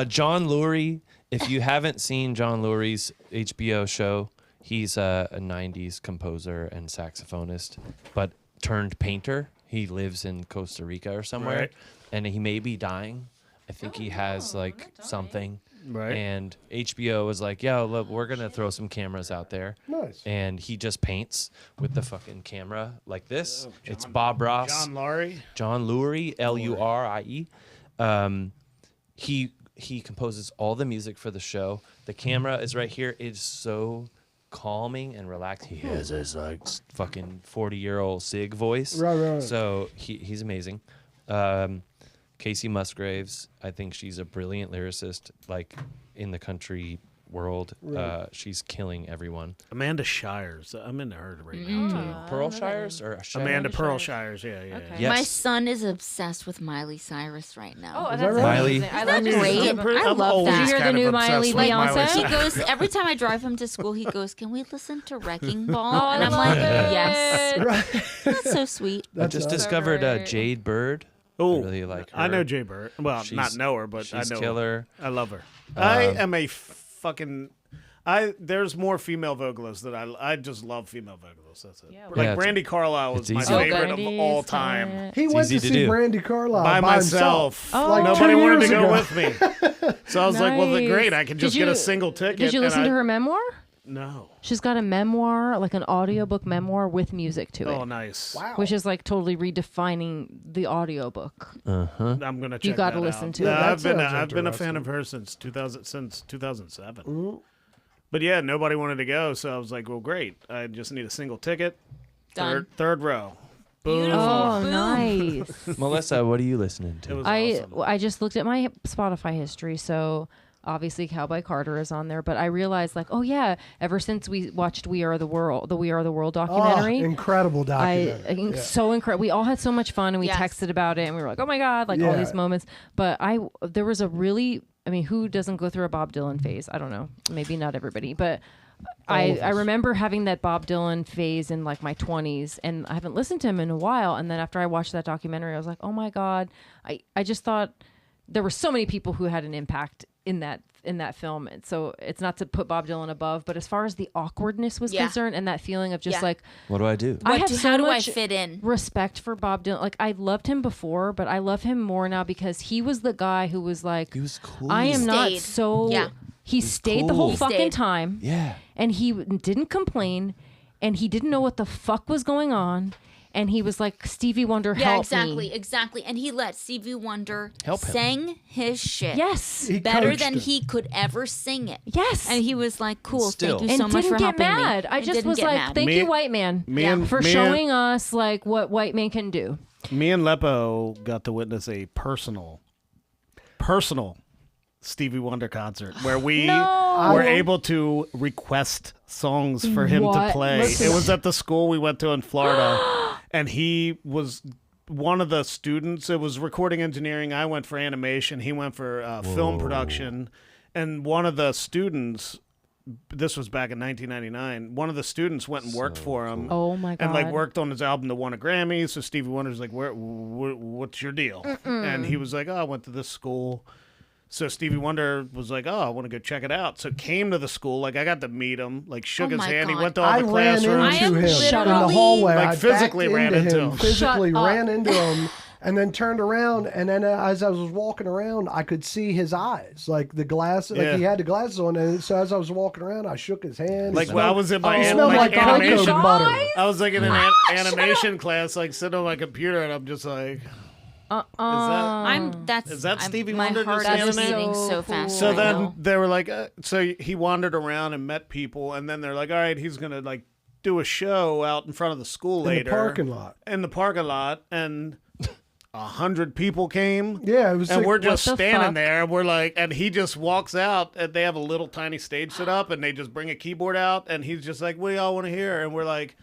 John Lurie. If you haven't seen John Lurie's HBO show, he's a 90s composer and saxophonist, but turned painter. He lives in Costa Rica or somewhere, Right. and he may be dying. I think he has like something. Right. And HBO was like, "Yo, look, we're gonna throw some cameras out there." Nice. And he just paints with the fucking camera like this. It's Bob Ross. John Lurie. John Lurie, Lurie. He composes all the music for the show. The camera is right here. It's so calming and relaxed. He has this like fucking 40-year-old Sig voice. Right. So he's amazing. Casey Musgraves, I think she's a brilliant lyricist, like in the country world. Right. She's killing everyone. Amanda Shires. I'm into her right now Pearl Shires or too. Amanda Pearl Shires. Yeah. Okay. Yes. My son is obsessed with Miley Cyrus right now. Oh, Is that's that right? Miley. amazing. I Isn't love that great? it. I love that. Did you hear the kind new of Miley obsessed with Beyonce? He Cyrus. goes every time I drive him to school. He goes, "Can we listen to Wrecking Ball?" Oh, and I I'm love like, it. "Yes, Right. that's so sweet." I just discovered great. Jade Bird. Oh, I really like her. I know Jay Bird. Well, She's- not know her, but I she's know killer. her. I love her. I am a fucking. There's more female vocalists that I just love female vocalists. That's it. Yeah, Like well- Yeah, Brandy Carlisle was it's my easy. favorite of Brandy's all time. hot. He went easy to to see do. Brandy Carlisle By myself. himself. Like Nobody 2 wanted to years go ago. with me. So I was like, well, Nice. great. I can just Did get a you- single ticket. Did you and listen to her memoir? No. She's got a memoir, like an audiobook memoir with music to it. Oh, nice. Wow. Which is like totally redefining the audiobook. I'm gonna check gotta that listen out. to it. Yeah, That I've been a sounds fan of her since 2007. But yeah, nobody wanted to go, so I was like, well, great. I just need a single ticket. Done. Third row. Beautiful. Oh, Boom. nice. Melissa, what are you listening It to? was I awesome. I just looked at my Spotify history, so obviously Cowboy Carter is on there, but I realized like, oh yeah, ever since we watched We Are the World, the We Are the World documentary. Incredible documentary. So incredible. We all had so much fun, and we Yes. texted about it, and we were like, "Oh my god!" Like all Yeah. these moments. But there was a really, I mean, who doesn't go through a Bob Dylan phase? I don't know. Maybe not everybody, but I remember having that Bob Dylan phase in like my 20s, and I haven't listened to him in a while. And then after I watched that documentary, I was like, "Oh my god!" I just thought there were so many people who had an impact in that film. And so it's not to put Bob Dylan above, but as far as the awkwardness was Yeah. concerned and that feeling of just Yeah. like, What do I do? I have How so do I much fit in? respect for Bob Dylan. Like I loved him before, but I love him more now because he was the guy who was like, He was cool. I am not Stayed. so. Yeah. He stayed the cool. whole He fucking stayed. time. Yeah. And he didn't complain, and he didn't know what the fuck was going on. And he was like, Stevie Wonder, Yeah, help exactly, me. exactly. And he let Stevie Wonder Help him. sing his shit. Yes. He better coached than him. he could ever sing it. Yes. And he was like, "Cool, Still. thank you and so much didn't for get helping mad. me." I And just didn't was get like, mad. thank Me- you, white man, for me showing us like what white men can do. Me and Lepo got to witness a personal Stevie Wonder concert where we No. were able to request songs for him What? to play. Listen. It was at the school we went to in Florida, and he was one of the students. It was recording engineering. I went for animation. He went for film production. And one of the students, this was back in 1999, one of the students went and worked for him. Oh my god. And like worked on his album that won a Grammy. So Stevie Wonder's like, what's your deal? And he was like, oh, I went to this school. So Stevie Wonder was like, oh, I want to go check it out. So came to the school. Like I got to meet him. Like shook Oh his my hand. He God. went to all I the ran into classrooms. I am him in the literally- hallway. Like, I physically backed ran into him. Physically Shut up. ran into him, and then turned around. And then as I was walking around, I could see his eyes, like the glasses. Like Yeah. he had the glasses on. And so as I was walking around, I shook his hand. Like He when I smelled- was in my he an- smelled like like animation. cocoa butter. I was like in an animation class, like sitting on my computer, and I'm just like, Is that Stevie my Wonder heart just is animating? beating So so cool. fast. So right then now. they were like, so he wandered around and met people, and then they're like, all right, he's gonna like do a show out in front of the school In the later, parking lot. in the parking lot, and 100 people came. Yeah, it was. And like, we're just What the standing fuck? there. We're like, and he just walks out, and they have a little tiny stage set up, and they just bring a keyboard out, and he's just like, "What do y'all want to hear?" And we're like,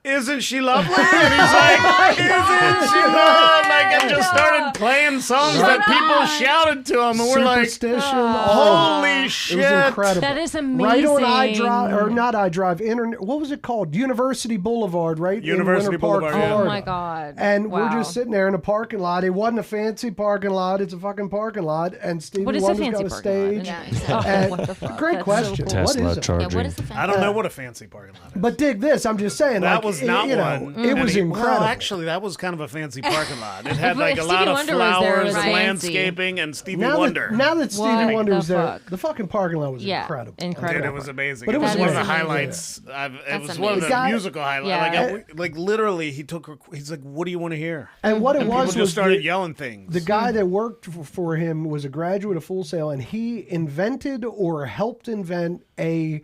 "Isn't she lovely?" And he's like, "Isn't she lovely?" Like, and just started playing songs that people shouted to him, and we're like, Superstition. "Holy It shit!" was incredible. That is amazing. Right on iDrive, or not iDrive, internet. What was it called? University Boulevard, right? University in Winter Park, Boulevard, yeah. Oh Florida. my god. And we're Wow. just sitting there in a parking lot. It wasn't a fancy parking lot. It's a fucking parking lot. And Stevie What is a Wonder's fancy got a parking lot? stage. Yeah, Oh, exactly. And what the fuck? great That's question. So cool. What Tesla is it? charging. Yeah, what is the I don't know what a fancy parking lot is. But dig this. I'm just saying. That like, was not you know, one. It was Well, incredible. actually, that was kind of a fancy parking lot. It had If like a Stevie lot of Wonder was there, it flowers was and fancy. landscaping and Stevie now Wonder. That What Stevie Wonder the was there, fuck? the fucking parking lot was Yeah, incredible. incredible. Dude, it was amazing. But it it was was one of the amazing. highlights. It That's was one of the amazing. musical highlights. Yeah. Like literally, he took. He's like, "What do you want to hear?" And what it People was just started the, yelling things. the guy that worked for him was a graduate of Full Sail, and he invented or helped invent a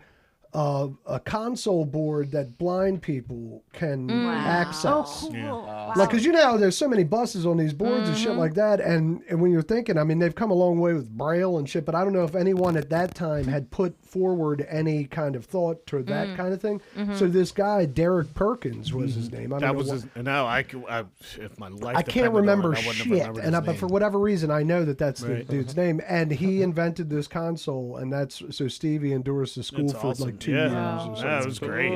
console board that blind people can access. Oh, cool. Like, because you know how there's so many buses on these boards and shit like that, and when you're thinking, I mean, they've come a long way with Braille and shit, but I don't know if anyone at that time had put forward any kind of thought toward that kind of thing. So this guy, Derek Perkins was his name. I don't that know was what- his, no. If my life. I can't remember I wouldn't have shit, remembered his but name. for whatever reason, I know that that's the Right. dude's name, and he invented this console, and that's so Stevie endorses the school It's for awesome. like 2 Yeah. years or Yeah, something. it was great.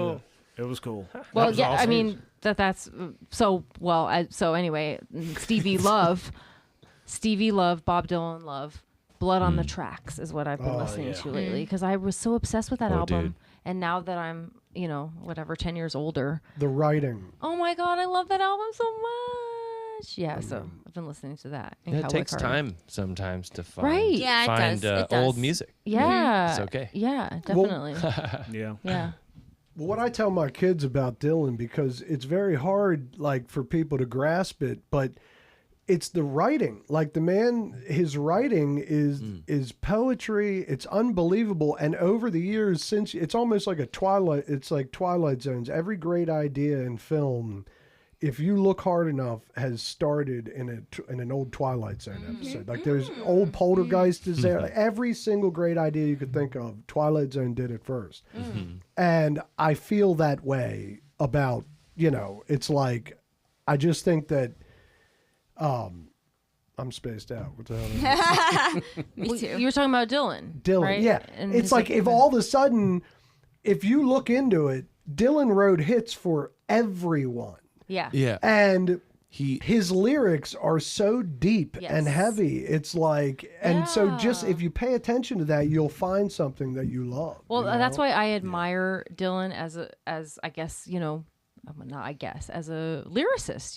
It was cool. Well, That was yeah, I awesome. mean that's so well. So anyway, Stevie Love, Bob Dylan love, Blood on the Tracks is what I've been listening to lately because I was so obsessed with that album, dude. and now that I'm 10 years older, The writing. oh my god, I love that album so much. Yeah, so I've been listening to that. and Yeah, it Cowboy takes Carter. time sometimes to find, Right. Yeah, it find does. It does. old music. Yeah, It's okay. Yeah, definitely. Yeah. yeah. Well, what I tell my kids about Dylan, because it's very hard, like, for people to grasp it, but it's the writing. Like, the man, his writing is poetry. It's unbelievable. And over the years, since it's almost like it's like Twilight Zones. Every great idea in film If You Look Hard Enough has started in an old Twilight Zone episode. Like there's old Poltergeist is there. Like, every single great idea you could think of, Twilight Zone did it first. And I feel that way about, it's like, I just think that, I'm spaced out. What the hell? Me too. You were talking about Dylan. Dylan, right? yeah. And It's his, like if all of a sudden, if you look into it, Dylan wrote hits for everyone. Yeah. Yeah. And He his lyrics are so deep Yes. and heavy. It's like, and so just if you pay attention to that, you'll find something that you love. Well, you know? that's why I admire Dylan as I guess, not I guess, as a lyricist,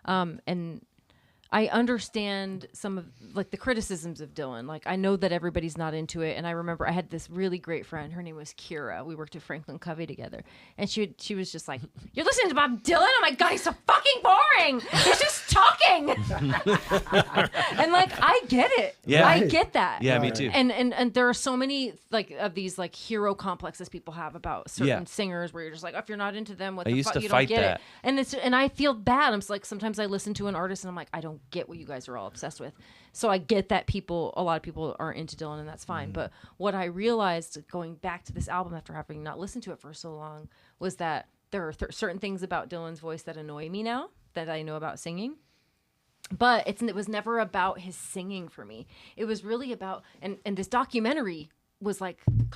and I understand some of like the criticisms of Dylan. Like I know that everybody's not into it, and I remember I had this really great friend. Her name was Kira. We worked at Franklin Covey together, and she was just like, "You're listening to Bob Dylan? Oh my god, he's so fucking boring. He's just talking." And like I get it. Yeah. I get that. Yeah, me too. And there are so many like of these like hero complexes people have about certain Yeah. singers where you're just like, if you're not into them, what I the used fuck, to you fight don't get that. it. And I feel bad. I'm just like, sometimes I listen to an artist and I'm like, I don't get what you guys are all obsessed with. So I get that a lot of people are into Dylan, and that's fine. But what I realized going back to this album after having not listened to it for so long was that there are certain things about Dylan's voice that annoy me now that I know about singing. But it was never about his singing for me. It was really about, and this documentary was like it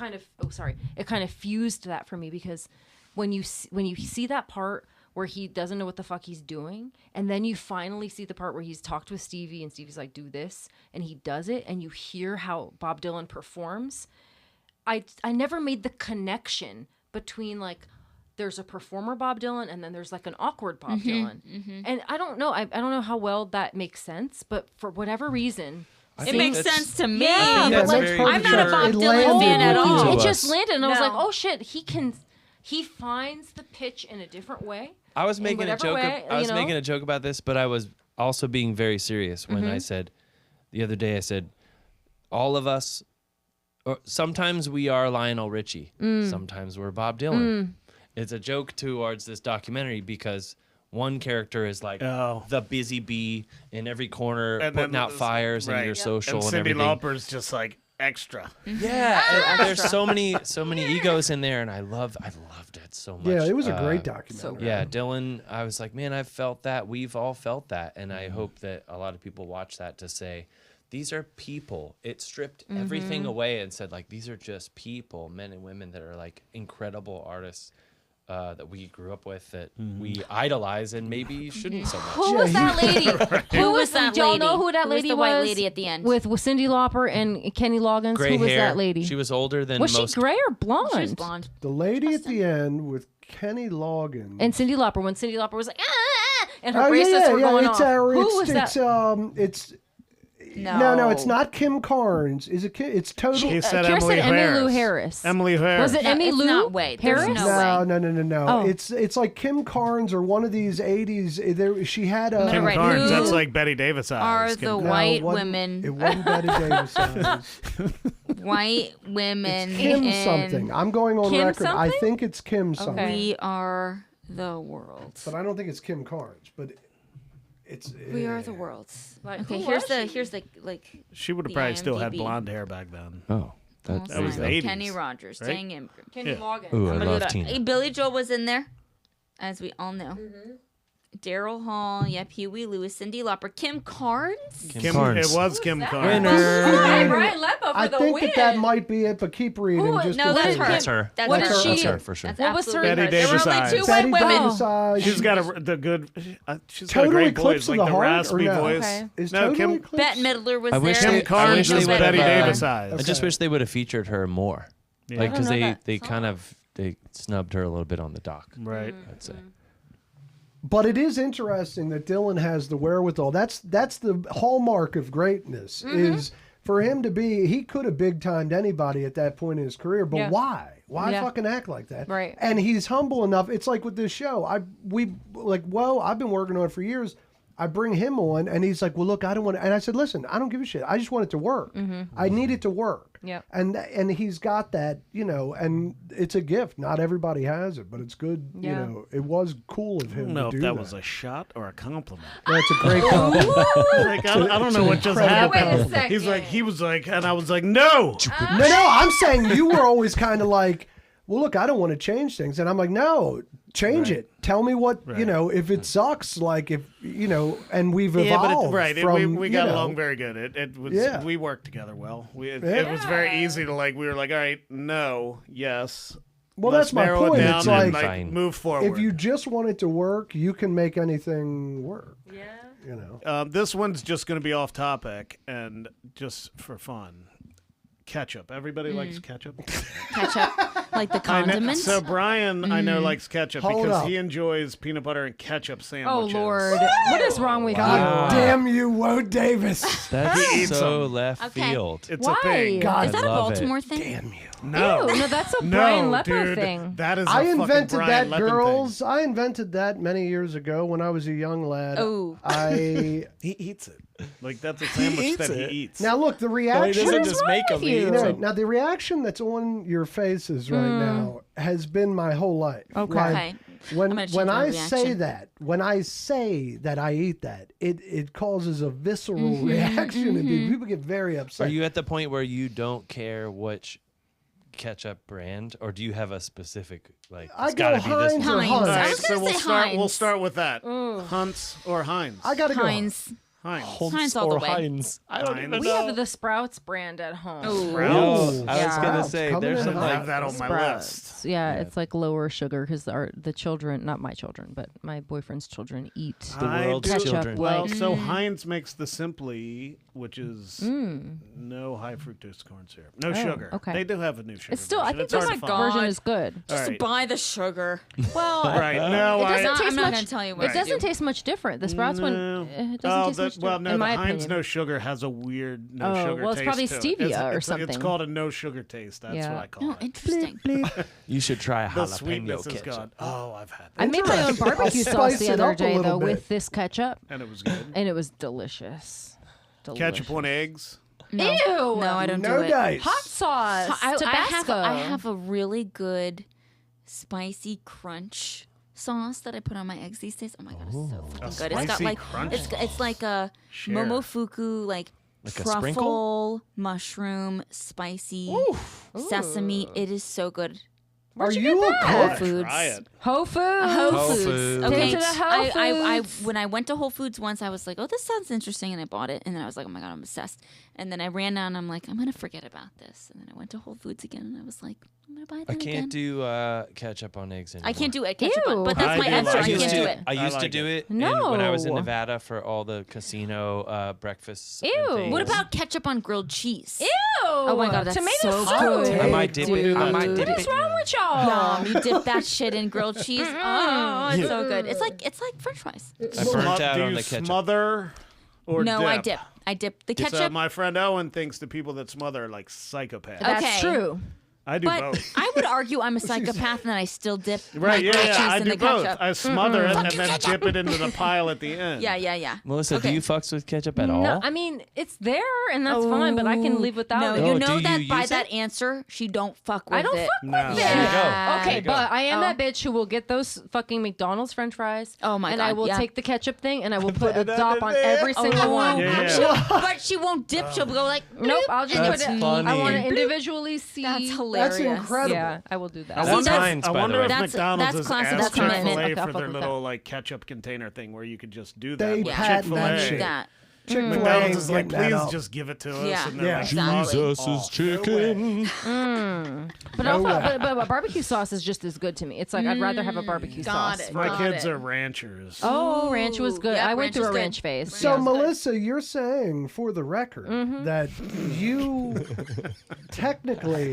kind of fused that for me, because when you see that part where he doesn't know what the fuck he's doing, and then you finally see the part where he's talked with Stevie and Stevie's like, do this, and he does it, and you hear how Bob Dylan performs. I never made the connection between like there's a performer Bob Dylan and then there's like an awkward Bob Dylan. And I don't know I don't know how well that makes sense, but for whatever reason It makes sense to me. Yeah, that's but very I'm not a Bob It Dylan landed fan at with you. all. it to just us. landed, and I was No. like, oh shit, he finds the pitch in a different way. I was in making a whatever joke. way, I was you know? making a joke about this, but I was also being very serious when I said the other day. I said, all of us, or sometimes we are Lionel Richie, sometimes we're Bob Dylan. It's a joke towards this documentary because one character is like the busy bee in every corner, And putting then out this- fires and right. your social And and Cyndi everything. Lauper's just like extra. Yeah, and there's so many egos in there, and I loved it so much. Yeah, it was a great documentary. Yeah, Dylan, I was like, man, I've felt that. We've all felt that. And I hope that a lot of people watch that to say, these are people. It stripped everything away and said, like, these are just people, men and women that are like incredible artists that we grew up with, that we idolize and maybe shouldn't so much. Who was that lady? Who was that Do y'all lady? know who that Who was lady the was? white lady at the end? With Cyndi Lauper and Kenny Loggins. Gray Who was hair. that lady? She was older than Was most. she gray or blonde? She was blonde. The lady at the end with Kenny Loggins. And Cyndi Lauper, when Cyndi Lauper was like, and her Oh, bracelets were going off. Who was that? No, it's not Kim Carnes. Is it Kim? It's totally. She said Kira Emily said Harris. Emmylou Harris. Emily Harris. Was it No, Emmy it's Lou not. Wait, there's Harris? no way. No. Oh. It's like Kim Carnes or one of these 80s. There, she had a. Kim Right, Carnes. who That's like Betty Davis eyes. are Kim the Carnes. white it wasn't- women. It wasn't Betty Davis eyes. White women. Kim in something. I'm going on Kim record. I something? think it's Kim something. Okay. We are the world. But I don't think it's Kim Carnes. But it's. We are the world. Like, Okay, who here's was the like. She would have The probably still had IMDb. blonde hair back then. Oh, that was the 80s, Kenny Rogers, right? Dang him. Kenny Yeah. Loggins. Ooh, I I'm gonna love do that. Tina. Hey, Billy Joel was in there, as we all know. Daryl Hall, yep, Huey Lewis, Cyndi Lauper, Kim Carnes. Kim Carnes. It was Kim that? Carnes. Winner. Hi, Brian Lepo for I the think win. that might be it, but keep reading. Who- just No, to that's see. her. That's her. That's What her. is she? That's her for sure. That's What was her- absolutely Betty her. There were Davis only eyes. two Betty white women. Davis eyes. She's got the good. She's got a Total great Eclipse voice, of like the the Heart, or raspy no? voice. Okay. Is No, Total Kim. Eclipse? Bette Midler was I wish there. they- Kim Carnes wish they was would Betty have, Davis eyes. I just wish they would have featured her more. Yeah. Like, I because don't know they that kind of they snubbed her a little bit on the dock. Right. I'd say. But it is interesting that Dylan has the wherewithal. That's the hallmark of greatness. Is for him to be. He could have big timed anybody at that point in his career. But Yeah. why? Why Yeah. fucking act like that? Right. And he's humble enough. It's like with this show. I've been working on it for years. I bring him on, and he's like, "Well, look, I don't want to." And I said, "Listen, I don't give a shit. I just want it to work. I need it to work." Yep. And he's got that, and it's a gift. Not everybody has it, but it's good. Yeah. It was cool of I him don't know to if do that was a shot or a compliment. That's a great compliment. Like, I don't know what just incredible happened. compliment. He was like, and I was like, no. No, I'm saying you were always kind of like, well, look, I don't want to change things. And I'm like, no, change it. Tell me what, if it sucks, like if, and we've evolved. From, we got along very good. It was, we worked together well. It was very easy to we were like, all right, no, yes. Well, Let's that's my narrow point. it down It's and like, move forward. if you just want it to work, you can make anything work. Yeah. This one's just going to be off topic and just for fun. Ketchup. Everybody likes ketchup. Ketchup, like the condiment. So Brian, I know, likes ketchup Hold because up. he enjoys peanut butter and ketchup Oh sandwiches. Lord, what is wrong with God you? damn you, Woe Davis. That's eats so them. left Okay. field. It's Why? a thing. God Is that a love it. Baltimore thing? damn you. No. Ew, no, that's a No, Brian Leppo dude, thing. that is a I fucking invented Brian that, Leppo girls. thing. I invented that many years ago when I was a young lad. Oh. I He eats it. Like, that's a sandwich eats that it. he eats. now look the Well, he reaction. doesn't is just wrong make with them. you? He eats No, them. now the reaction that's on your faces right now has been my whole life. Okay. Like, Okay. when I'm gonna change when my I say reaction. that, when I say that I eat that, it causes a visceral reaction, and people get very upset. Are you at the point where you don't care which ketchup brand, or do you have a specific I it's go gotta be this Heinz one? or Heinz. All Hunt's. I right, was so gonna say we'll Heinz. start with that. Hunts or Heinz? I gotta go Heinz. Heinz. Heinz all the way. Heinz. I don't Heinz. even We know. have the Sprouts brand at home. Ooh. Sprouts? Yo, I was Yeah. gonna Sprouts say coming there's in some hot. I like have that on my list. Yeah, it's like lower sugar because the children, not my children, but my boyfriend's children eat. the world's Ketchup, children. Well, like- so Heinz makes the Simply, which is no high fructose corn syrup, no sugar. okay. They do have a new sugar. It's still, I version. think It's the hard to Mac find. version is good. All Just right. buy the sugar. Well, Right. No, it I. doesn't No, taste I'm not much. gonna tell you what It to doesn't do. taste much different. The Sprouts one, it doesn't taste much well, different. no, in the my Heinz opinion. no sugar has a weird no Oh, sugar well, it's taste probably to it. stevia or It's something. called a no sugar taste. That's Yeah. what I call Oh, it. interesting. You should try The jalapeno sweetness is ketchup. gone. Oh, I've had I that, made my own barbecue I'll sauce spice the it other up a day little though bit. with this ketchup, and it was good. and it was delicious. Ketchup on eggs. No. Ew. No, I don't no do it. dice. Hot sauce, I Tabasco. have a really good spicy crunch sauce that I put on my eggs these days. Oh my god, it's so fucking good. It's got spicy like crunch it's like a Share. momofuku Like a truffle sprinkle? mushroom spicy sesame. It is so good. Are you you a get that? Whole cook? Foods. Try it. Whole Foods. Whole Whole Foods. Foods. Okay. Take it to Whole I Foods. when I went to Whole Foods once, I was like, "Oh, this sounds interesting," and I bought it. And then I was like, "Oh my god, I'm obsessed." And then I ran down. And I'm like, "I'm gonna forget about this." And then I went to Whole Foods again, and I was like, "I'm gonna buy that I again." can't do ketchup on eggs anymore. I can't do it ketchup, Ew. but that's I my do answer. like I I it. can't used do to. it. I used to like do it. it when I was in No. Nevada for all the casino breakfasts. and Ew. things. What about ketchup on grilled cheese? Ew. Oh my god, that's Tomato so soup. good. I might dip it. I might dip What's it. wrong with y'all? You dip that shit in grilled cheese. Oh, it's so good. It's like French fries. I burnt out Do on you the ketchup. smother or No, dip? I dip. I dip the So ketchup. my friend Owen thinks the people that smother are like psychopaths. That's Okay. true. I do but both. I would argue I'm a psychopath and I still dip my Right, grilled cheese I in do the both. ketchup. I smother it and then dip it into the pile at the end. Yeah. Melissa, Okay. do you fucks with ketchup at all? No, I mean it's there and that's fine, but I can live without No, it. Oh, you do know you that by use that it? answer, she don't fuck with I don't it. fuck No. with There it. you go. Okay, There you go. but I am Oh. that bitch who will get those fucking McDonald's French fries. Oh my and God, I will yeah. take the ketchup thing and I will put a it dop under on there. every single one. Yeah. But she won't dip. She'll go like, Nope, I'll just That's put it. funny. I want to individually see. that's hilarious. That's incredible. Yeah, I will do that. I See, want that's- Heinz, I by wonder the way. if That's- McDonald's that's has classic asked commitment. Chick-fil-A Okay, I'll for fuck their with little like ketchup container thing where you could just do that. They with patent Chick-fil-A. that Do shit. that. Chick-fil-A McDonald's ain't is like, getting that please up. just give it to us. Yeah. And they're Yeah. like, Exactly. Jesus' chicken. But also, but barbecue sauce is just as good to me. It's like I'd rather have a barbecue got sauce. it. my Got kids it. are ranchers. Oh, ranch was good. Yep, I went ranch through is a good. ranch phase. So, Yeah. Melissa, you're saying, for the record, that you technically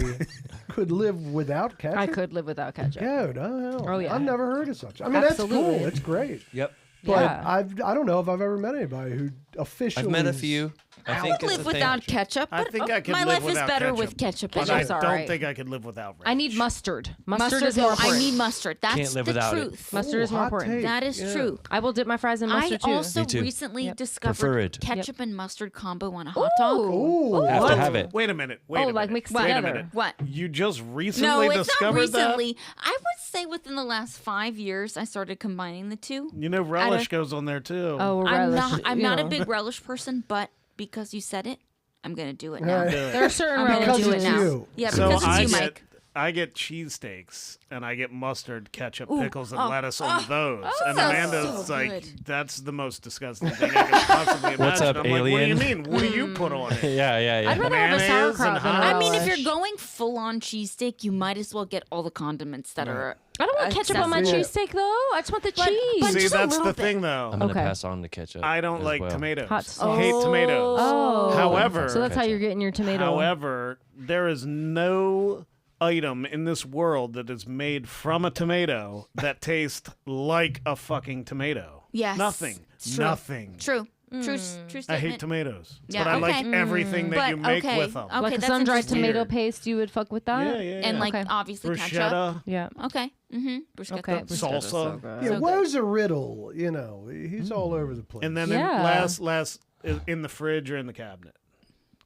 could live without ketchup? I could live without ketchup. Dude, oh, hell. Oh, yeah. I've never heard of such. I mean, that's Absolutely. cool. It's great. Yep. But Yeah. I don't know if I've ever met anybody who officially. I've met a few. I think it's live a thing. without ketchup. I But think I could my live life is without better ketchup, with ketchup. But and I Ketchup's all don't right. think I could live without relish. I need mustard. Mustard is mustard. more I important. need mustard. That's Can't live the without it. truth. Mustard is more hot important. take. That is Yeah. true. I will dip my fries in I mustard too. also Me too. recently Yep. discovered Preferred. ketchup and mustard combo on a hot dog. Ooh. Have What? to have it. Wait a minute. Wait a minute. like mixed Wait a together. minute. What? You just recently No, it's not discovered recently. I would say within the last 5 years, I started combining the two. that? You know, relish goes on there too. Oh, I'm relish, not. I'm you not know. a big relish person, but because you said it, I'm gonna do it now. Right. There are certain I'm gonna relish. Because do it it's now. you. Yeah, So because I it's you, get Mike. I get cheesesteaks and I get mustard, ketchup, Ooh, pickles, and oh, lettuce on those. And sounds Amanda's so like, good. that's the most disgusting thing I could possibly imagine. What's up, I'm like, what do you alien? mean? What do you put on it? Yeah. I'd rather have a Mayonnaise sauerkraut and than a hot- I mean, if relish. you're going full on cheesesteak, you might as well get all the condiments that are. I don't want ketchup on my Yeah. cheesesteak though. I just want the But- cheese. but See, just a that's little the bit. thing, though. I'm gonna Okay. pass on the ketchup. I don't as like well. tomatoes. Hot I sauce. hate tomatoes. Oh. However, So that's how you're getting your tomato. However, there is no item in this world that is made from a tomato that tastes like a fucking tomato. Yes. Nothing. It's true. Nothing. True. True statement. I hate tomatoes. Yeah, But I like okay. everything that But, you make okay, with them. okay. like a that's sun-dried interesting. tomato Weird. paste, you would fuck with that? Yeah, yeah, And yeah. like Okay. obviously ketchup. Bruschetta, Yeah. Okay. Mm-hmm. Bruschetta. Okay. Salsa. So good. Yeah, So Woe's a riddle. You know, he's all over the place. and then Yeah. last in the fridge or in the cabinet.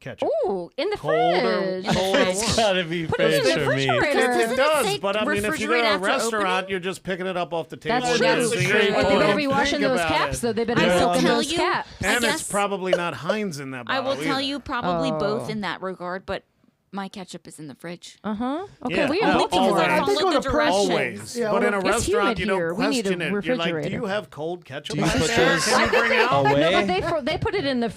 Ketchup. Ooh, in the Cold or fridge. cold or warm. It's gotta be Put it in fridge the for me. refrigerator. It Doesn't does, say but I mean, if you go refrigerate to a after restaurant, opening? you're just picking it up off the table. That's and true. using it. But they You better don't be washing think those about caps, it. though. They better I be will soaking tell those you- caps. I And it's guess- probably not Heinz in that I bottle will tell either. you probably Oh. both in that regard, but my ketchup is in the fridge. Okay, Yeah. we No, are Only looking because for I it. I think followed on the a press- directions. Always. Yeah, But in a well, it's restaurant, humid you here. don't We need a question it. You're like, do refrigerator. you have cold ketchup? Do you in put there? those Can you bring out? away? No, but they put it in the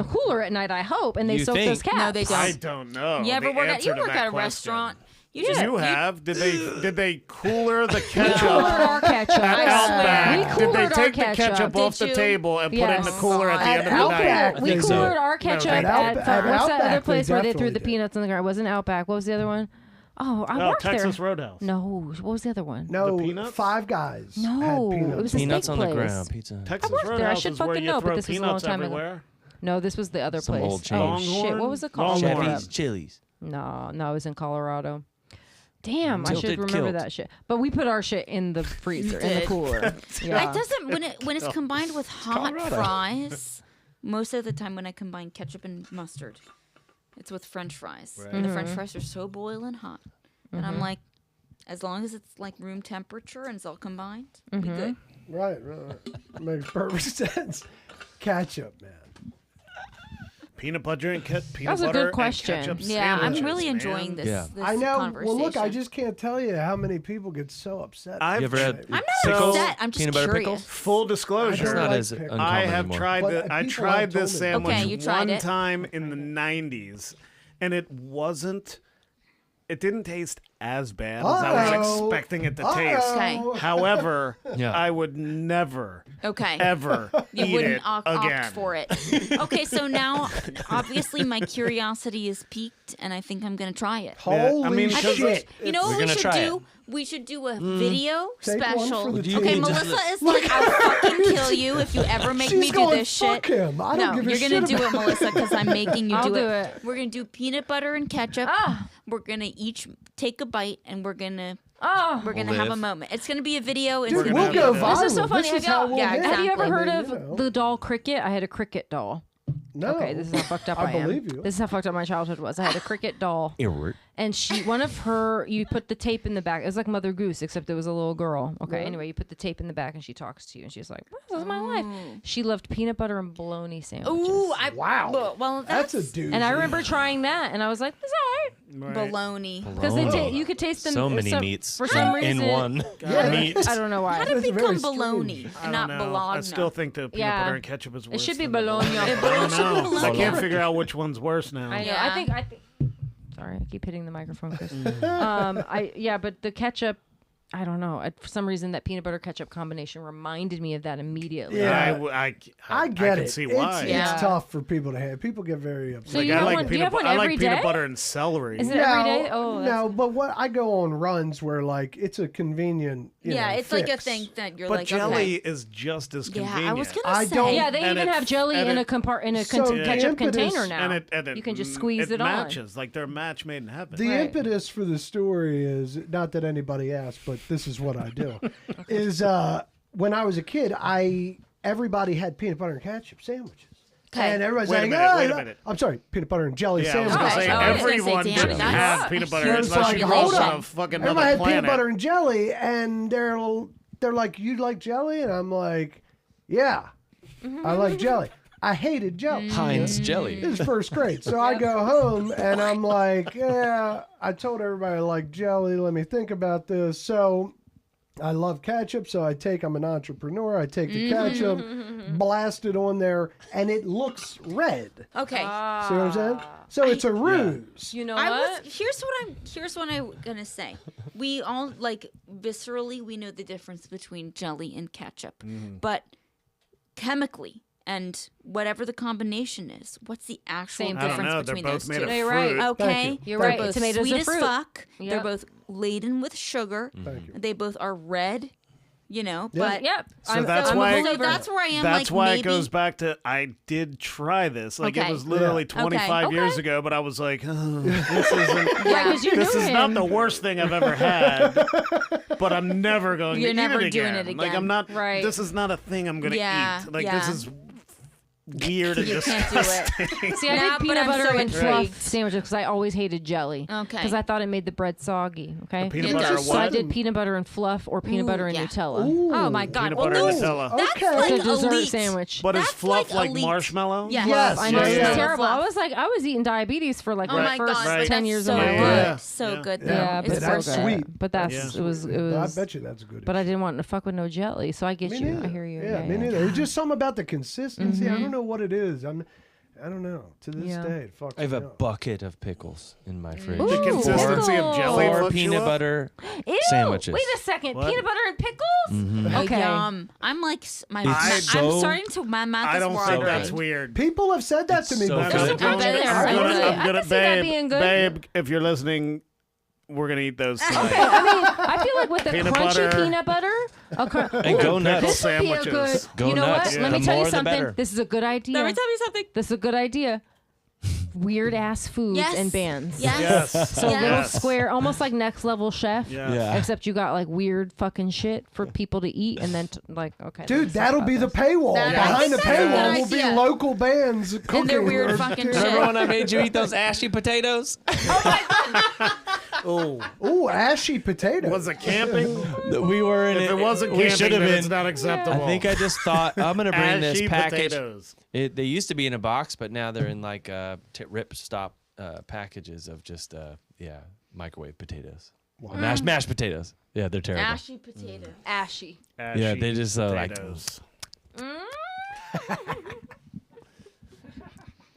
cooler at night, I hope, and they You soak think. those caps. No, they don't. I don't know. You ever the work at answer you to work that at a question. restaurant? You have? Did they cooler the We ketchup? coolered our ketchup. At I Outback, swear. did they We take the coolered our ketchup ketchup. off Did the you? table and put it in the Yes. cooler at the At end of the Outback, night? We they do. coolered our ketchup At at Outback- at what's that other Outback, they place where they threw definitely the did. peanuts in the ground? It wasn't Outback. What was the other one? Oh, I Oh, worked Texas there. Roadhouse. No, what was the other one? No, The peanuts? Five Guys. No, had it peanuts. was a Peanuts steak on the place. ground. Pizza. Texas worked there. I Roadhouse should is where fucking you know, but throw this was a long peanuts time ago. everywhere. No, this was the other Some place. old chain. Oh Longhorn? shit, what was it called? Longhorn. Chevy's Chili's. No, it was in Colorado. Damn, I Tilted should remember kilt. that shit. But we put our shit in the freezer, in the did. cooler. It Yeah. doesn't when it's combined with hot Colorado. fries. Most of the time, when I combine ketchup and mustard, it's with French fries, and the French fries are so boiling hot, and I'm like, as long as it's like room temperature and it's all combined, we good. Right. Makes perfect sense. Ketchup, man. Peanut butter and peanut That was a good butter question. and ketchup Yeah, I'm sandwiches, really man. enjoying this. Yeah. this I know. Conversation. Well, look, I just can't tell you how many people get so upset. I've- You ever had I'm not pickles? upset. I'm just Peanut butter curious. pickles? Full I disclosure. It's don't not like as pickles. uncommon I have anymore. tried But I people tried have this told me. sandwich Okay, you tried one it. time in the 90s, and it wasn't. It didn't taste as bad as I was Uh-oh. expecting it to Uh-oh. taste. Okay. However, Yeah. I would never, Okay. ever You eat wouldn't it opt again. for it. Okay, so now obviously my curiosity is piqued, and I think I'm gonna try it. Holy I mean, I think shit. you know We're what we gonna should try do? it. We should do a video Take one special. for the team. Okay, You Melissa just- is like, I'll fucking kill you if you ever make She's me do going, this "Fuck shit. him. I don't No, give a you're shit gonna do about it, Melissa, because I'm making you I'll do do it. it. We're gonna do peanut butter and ketchup. Ah. We're gonna each take a bite, and we're gonna Oh, have a Live. moment. It's gonna be a video. It's Dude, gonna we'll be go a viral. this is so funny. This Have is how y'all- we'll yeah, hit. exactly. have you ever I heard mean, of you know. the doll Cricket? I had a Cricket doll. No. Okay, this is how fucked up I I am. believe you. This is how fucked up my childhood was. I had a Cricket doll. Earwort. And one of her, you put the tape in the back. It was like Mother Goose, except it was a little girl. Okay, Yeah. anyway, you put the tape in the back and she talks to you and she's like, this is my life. She loved peanut butter and bologna sandwiches. Ooh, Wow. Well, That's a dude. And I remember trying that and I was like, this is all right. Right. baloney. Because you could taste them. So many meats For some reason. in one Yeah. meat. I don't know why. How did That's it very become bologna strange. I and don't not know. bologna? I still think the peanut Yeah. butter and ketchup is worse. It should be than the bologna. I don't know. Bologna. I can't figure out which one's worse now. I know. Yeah. I think. Sorry, I keep hitting the microphone, Chris. But the ketchup. I don't know. For some reason, that peanut butter ketchup combination reminded me of that immediately. Yeah. I get can it. see why. It's tough for people to have. People get very upset. So Like, you I have like one- do you have one I like every peanut day? butter and celery. Is it every day? Oh, no, but what I go on runs where like it's a convenient. It's like a fix. thing that you're But like, jelly okay. is just as Yeah, convenient. I was gonna I say. don't- Yeah, they And even it- have jelly and in it- a So the ketchup impetus- container now. and it you can just squeeze it matches. Like they're a match made in heaven. The Right. impetus for the story is not that anybody asked, but this is what I do. Is when I was a kid, everybody had peanut butter and ketchup sandwiches. Okay. And everybody's Wait a like, minute, "Oh, wait a minute." I'm sorry, peanut butter and jelly Yeah, I was sandwiches. gonna say Oh, I was gonna say, everyone damn, didn't that's- have peanut butter So it's unless like, you hold rolled on. on a fucking Everybody another had planet. peanut butter and jelly, and they're like, "You like jelly?" And I'm like, "Yeah, I like jelly." I hated jelly. Heinz jelly. This is first grade. So I go home and I'm like, yeah, I told everybody I like jelly. Let me think about this. So I love ketchup. So I'm an entrepreneur. I take the ketchup, blast it on there, and it looks red. Okay. See what I'm saying? So it's a ruse. You know I what? was here's what I'm gonna say. We all like viscerally we know the difference between jelly and ketchup. But chemically and whatever the combination is, what's the actual Same I don't difference know. They're between both those made two? of You're right. fruit. Okay, Thank you. You're they're right. both Tomatoes sweet are as fruit. fuck. They're Yep. both laden with sugar. Thank you. They both are red. But Yep. So that's why- so that's where I am. That's like, why maybe, it goes back to I did try this. Like Okay. it was literally Yeah. 25 Okay. years ago, but I was like, oh, this isn't. Yeah, because you This knew is him. not the worst thing I've ever had, but I'm never going You're to never eat it doing again. it Like again. I'm not. Right. This is not a thing I'm going to Yeah, eat. Like yeah. this is weird and You can't do disgusting. it. See, I Nah, did but peanut I'm butter so and fluff intrigued. sandwiches because I always hated jelly. Okay. Because I thought it made the bread soggy. Okay. Peanut Yeah, butter just what? So I did peanut butter and fluff or peanut Ooh, butter and yeah. Nutella. Oh my god! Peanut Well, butter no, and Nutella. that's Okay. like It's a dessert elite. sandwich. But is That's fluff like like elite. marshmallow? Yes. Yes. I know Yeah, it's yeah. terrible. Fluff. I was eating diabetes for like Oh the my first god! Right. But 10 that's years so of my good. life. Yeah. So Yeah. good. Yeah, though. but It's that's so good. sweet. But that's Yeah. it was. I bet you that's good. But I didn't want to fuck with no jelly, so I get Me you. neither. I hear you. Yeah, me neither. It's just something about the consistency. I don't know what it is. I don't know. To this Yeah. day, it fucks I have me a up. bucket of pickles in my fridge. Ooh, The consistency of jelly Four fucks you peanut up? butter Ew, sandwiches. Wait a second. What? Peanut butter and pickles? Okay. I'm like my. It's I'm so- starting to my mouth I is don't think watering. that's weird. People have said that to me so before. good. I've been there. I'm I'm gonna- gonna- I'm I can see that being good. Babe, if you're listening, we're gonna eat those tonight. Okay, I mean, I feel like with the Peanut crunchy butter. peanut butter, And go nuts. this would be a good. sandwiches. Go you know nuts. what? Yeah. Let me The tell you more, the something. better. This is a good idea. Let me tell you something. This is a good idea. Weird ass foods Yes. and bands. Yes. Yes. So Yes. little square, almost like Next Level Chef. Yeah. Except you got like weird fucking shit for people to eat, and then like okay. Dude, let's that'll talk be the about this. paywall. That- Behind I the think that's a good paywall will be idea. local bands cooking. And their weird or- fucking Yeah. shit. Remember when I made you eat those ashy potatoes? Oh, Ooh, ashy potato. was it camping? We were in If it wasn't we camping, should have then been. it's not acceptable. I think I just thought I'm gonna bring this Ashy package. potatoes. They used to be in a box, but now they're in like rip stop packages of just microwave potatoes. Mashed potatoes. Yeah, they're terrible. Ashy potato. Ashy. Ashy Yeah, they just like potatoes.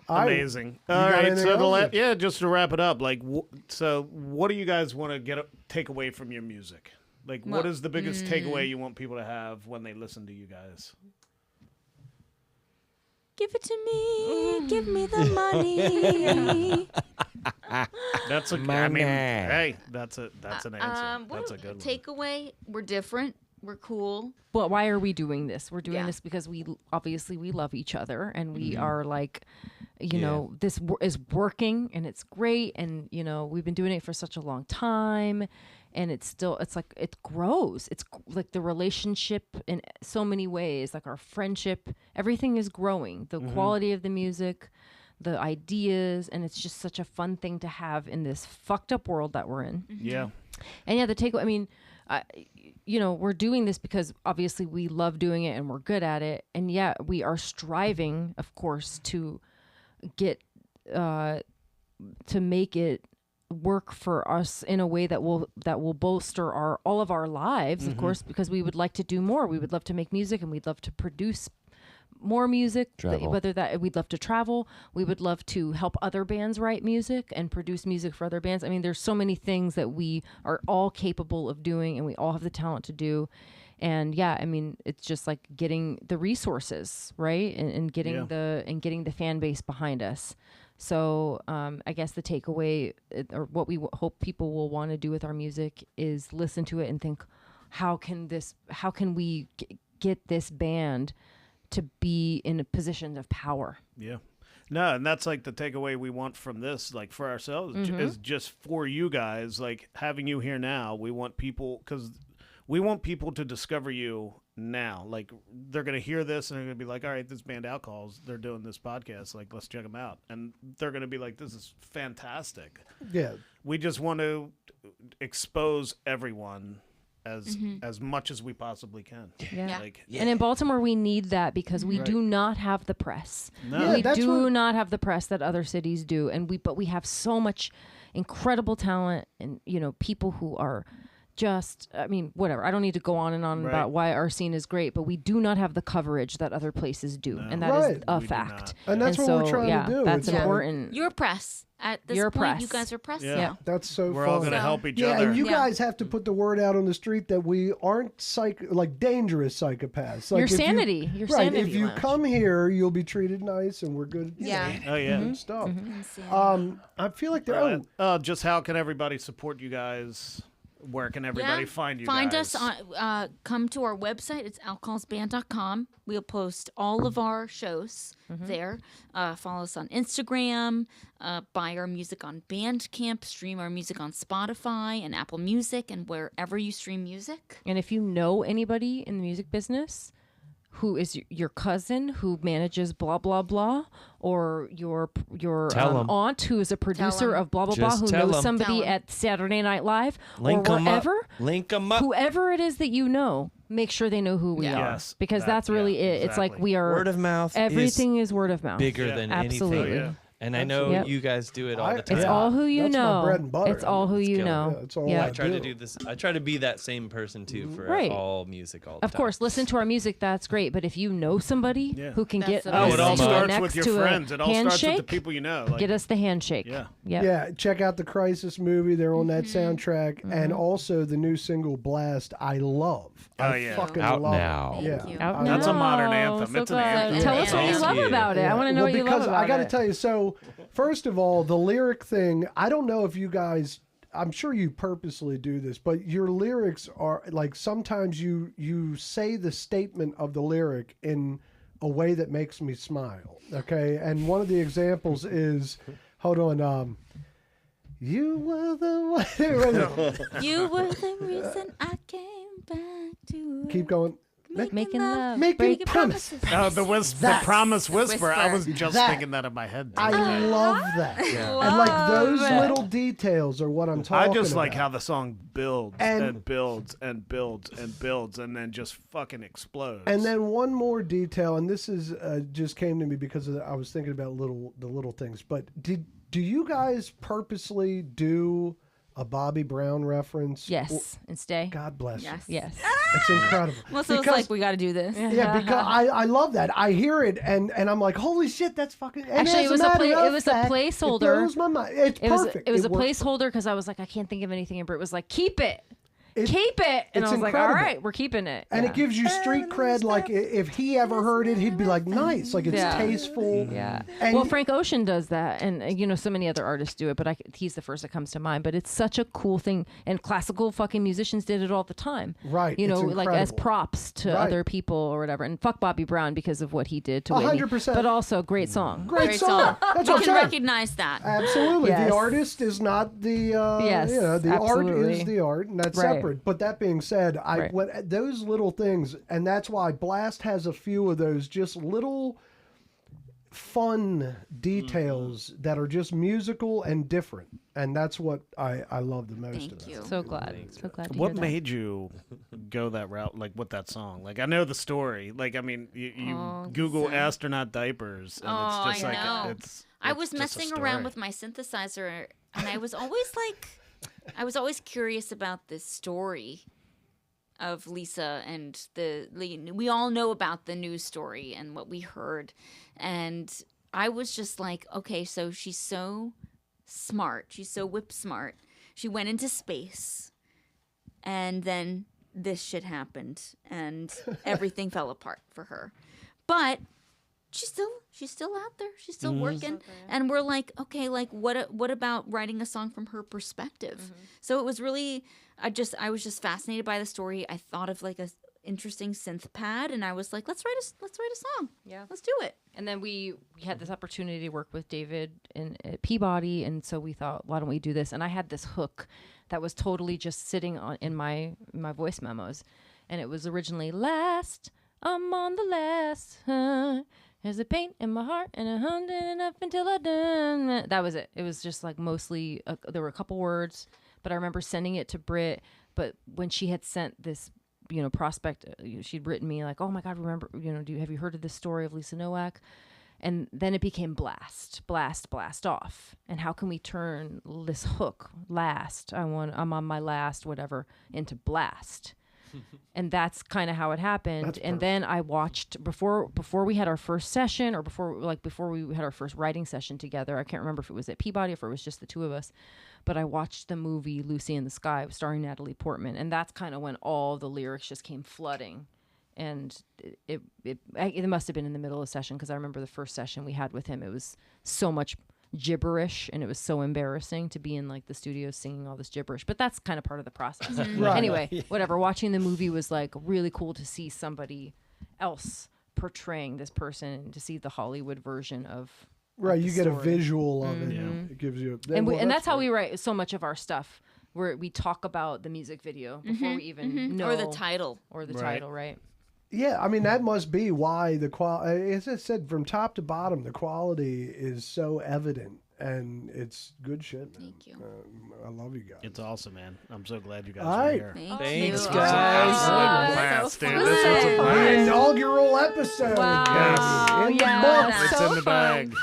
I- Amazing. got All right, anything so else? just to wrap it up, like, so what do you guys want to take away from your music? Like, what is the biggest takeaway you want people to have when they listen to you guys? Give it to me. Give me the money. That's a. I mean, Money. hey, that's an answer. That's a good one. Takeaway: we're different. We're cool. But why are we doing this? We're doing Yeah. this because we love each other, and we are like, you know, this is working and it's great, and you know we've been doing it for such a long time, and it's like it grows. It's like the relationship in so many ways, like our friendship, everything is growing. The quality of the music, the ideas, and it's just such a fun thing to have in this fucked up world that we're in. Yeah. And yeah, the takeaway, I mean, you know, we're doing this because obviously we love doing it and we're good at it. And yeah, we are striving, of course, to get, to make it work for us in a way that will bolster all of our lives, of course, because we would like to do more. We would love to make music and we'd love to produce more music, Travel. whether that we'd love to travel. We would love to help other bands write music and produce music for other bands. I mean, there's so many things that we are all capable of doing and we all have the talent to do. And yeah, I mean, it's just like getting the resources, right? And getting the fan base behind us. So I guess the takeaway, or what we hope people will want to do with our music, is listen to it and think, how can we get this band to be in a position of power? Yeah. No, and that's like the takeaway we want from this, like for ourselves, is just for you guys, like having you here now. We want people, because we want people to discover you now. Like they're going to hear this and they're going to be like, all right, this band Outcalls, they're doing this podcast. Like, let's check them out. And they're going to be like, this is fantastic. Yeah. We just want to expose everyone as much as we possibly can. Yeah. Like, And in Baltimore, we need that because we do not have the press. No. Yeah, We that's do what- not have the press that other cities do, but we have so much incredible talent, and people who are just, I mean, whatever. I don't need to go on and on Right. about why our scene is great, but we do not have the coverage that other places do, and that is Right. a We do fact. not. And that's what we're trying to do. That's It's like- important. You're press. At this You're point, press. you guys are press Yeah. now. That's so we're fun. all going to So- help each Yeah, other. and you Yeah. guys have to put the word out on the street that we aren't dangerous psychopaths. Like Your if you- sanity. Your right. sanity If you lounge. come here, you'll be treated nice, and we're good. Yeah. Oh, yeah. Good stuff. Insanity. I feel like they're. Just how can everybody support you guys? Where can everybody find you Find guys? us on, come to our website. It's outcallsband.com. We'll post all of our shows there. Follow us on Instagram. Buy our music on Bandcamp. Stream our music on Spotify and Apple Music and wherever you stream music. And if you know anybody in the music business who is your cousin who manages blah blah blah, or your Tell 'em. aunt who is a producer 'em. of blah blah Just blah, who tell knows 'em. somebody Tell 'em. at Saturday Night Live Link or 'em up. wherever, Link 'em up. whoever it is that you know, make sure they know who we Yeah. are. Yes, Because that- that's really yeah, it. It's like exactly. we are Word of mouth is Everything is word of mouth. bigger Yeah. than Absolutely. anything. Yeah. And I know Yep. you guys do it all the time. It's Yeah. all who you That's my know. bread and butter. It's all who you killing know. it. Yeah, it's all Yeah. I try to do. do this. I try to be that same person too for Right. all music all the Of time. course, listen to our music. That's great. But if you know somebody Yeah. who can That's get the us Oh, it all to a starts next with your to a friends. It all starts with the handshake, people you know. Like, get us the handshake. Yeah. Yep. Yeah, check out the Crisis movie. They're on that soundtrack, and also the new single "Blast." I love. Oh, I yeah. fucking Out love now. it. Thank Yeah, you. Out That's a now. modern anthem. So It's an glad. anthem. Tell us what you Thank love you. about it. I want to know what you love because about I got to it. tell you. So, first of all, the lyric thing. I don't know if you guys. I'm sure you purposely do this, but your lyrics are like sometimes you say the statement of the lyric in a way that makes me smile. Okay, and one of the examples is, hold on, you were the one. You were the reason I came back to Keep going. Making love. Making break- promises. Oh, the promise whisper. I was just That. thinking that in my head. I love that. And like those little details are what I'm talking I about. just like how the song builds And- and builds and builds and builds and then just fucking explodes. And then one more detail, and this is just came to me because I was thinking about the little things. But do you guys purposely do a Bobby Brown reference? Yes, and stay. God bless Yes. Yes. you. It's incredible. Well, so it's Because- like we got to do this. yeah, because I love that. I hear it and I'm like, holy shit, that's fucking. And Actually, as it was a matter play- of it was a fact, placeholder. It blows my mind. It's It was perfect. it was a works. placeholder because I was like, I can't think of anything, and Britt was like, keep it. It- Keep it. And it's I was like, incredible. all right, we're keeping it. And Yeah. it gives you street cred. Like if he ever heard it, he'd be like, nice. Like it's Yeah. tasteful. Yeah. And- well, Frank Ocean does that, and so many other artists do it, but he's the first that comes to mind. But it's such a cool thing, and classical fucking musicians did it all the time. Right, You know, it's like as incredible. props to Right. other people or whatever. And fuck Bobby Brown because of what he did to Whitney. 100%. But also, great song. Great song. That's We what I'm can saying. recognize that. Absolutely. Yes. The artist is not the Yes, the art absolutely. is the art, and that's Right. separate. But that being said, Right. those little things, and that's why Blast has a few of those just little fun details that are just musical and different, and that's what I love the most. Thank of you. So glad. So glad to what hear that. made you go that route, like with that song? Like I know the story. Like I mean, you Oh, Google so- astronaut diapers, and Oh, it's just I like know. it's. I was just a messing around story. with my synthesizer, and I was always curious about this story of Lisa and we all know about the news story and what we heard. And I was just like, okay, so she's so smart. She's so whip smart. She went into space and then this shit happened and everything fell apart for her. But she's still out there. She's still working. And we're like, okay, like what about writing a song from her perspective? So it was really, I was just fascinated by the story. I thought of like a interesting synth pad and I was like, let's write a song. Yeah. Let's do it. And then we had this opportunity to work with David at Peabody, and so we thought, why don't we do this? And I had this hook that was totally just sitting in my voice memos, and it was originally last. I'm on the last. There's a pain in my heart, and a hundred up until I done. That was it. It was just like mostly there were a couple words, but I remember sending it to Britt. But when she had sent this, prospect, she'd written me like, oh my God, remember, have you heard of this story of Lisa Nowak? And then it became blast off. And how can we turn this hook, last, I'm on my last, whatever, into blast? And that's kind of how it happened. And then I watched before we had our first session, or before we had our first writing session together. I can't remember if it was at Peabody or if it was just the two of us. But I watched the movie Lucy in the Sky starring Natalie Portman, and that's kind of when all the lyrics just came flooding. And it must have been in the middle of the session, because I remember the first session we had with him. It was so much gibberish, and it was so embarrassing to be in like the studio singing all this gibberish, but that's kind of part of the process. Right. Anyway, whatever, watching the movie was like really cool to see somebody else portraying this person and to see the Hollywood version of Right, you get a story. visual of it. It gives you And that's how we write so much of our stuff, where we talk about the music video before we even know, Or the title. title, right? Yeah, I mean, that must be why the quality, as I said, from top to bottom, the quality is so evident, and it's good shit, man. Thank you. I love you guys. It's awesome, man. I'm so glad you guys All are right. here. Thanks, you. guys. Blast, dude. This was a The blast. inaugural episode. Wow. In the Yeah. books. It's in the bag.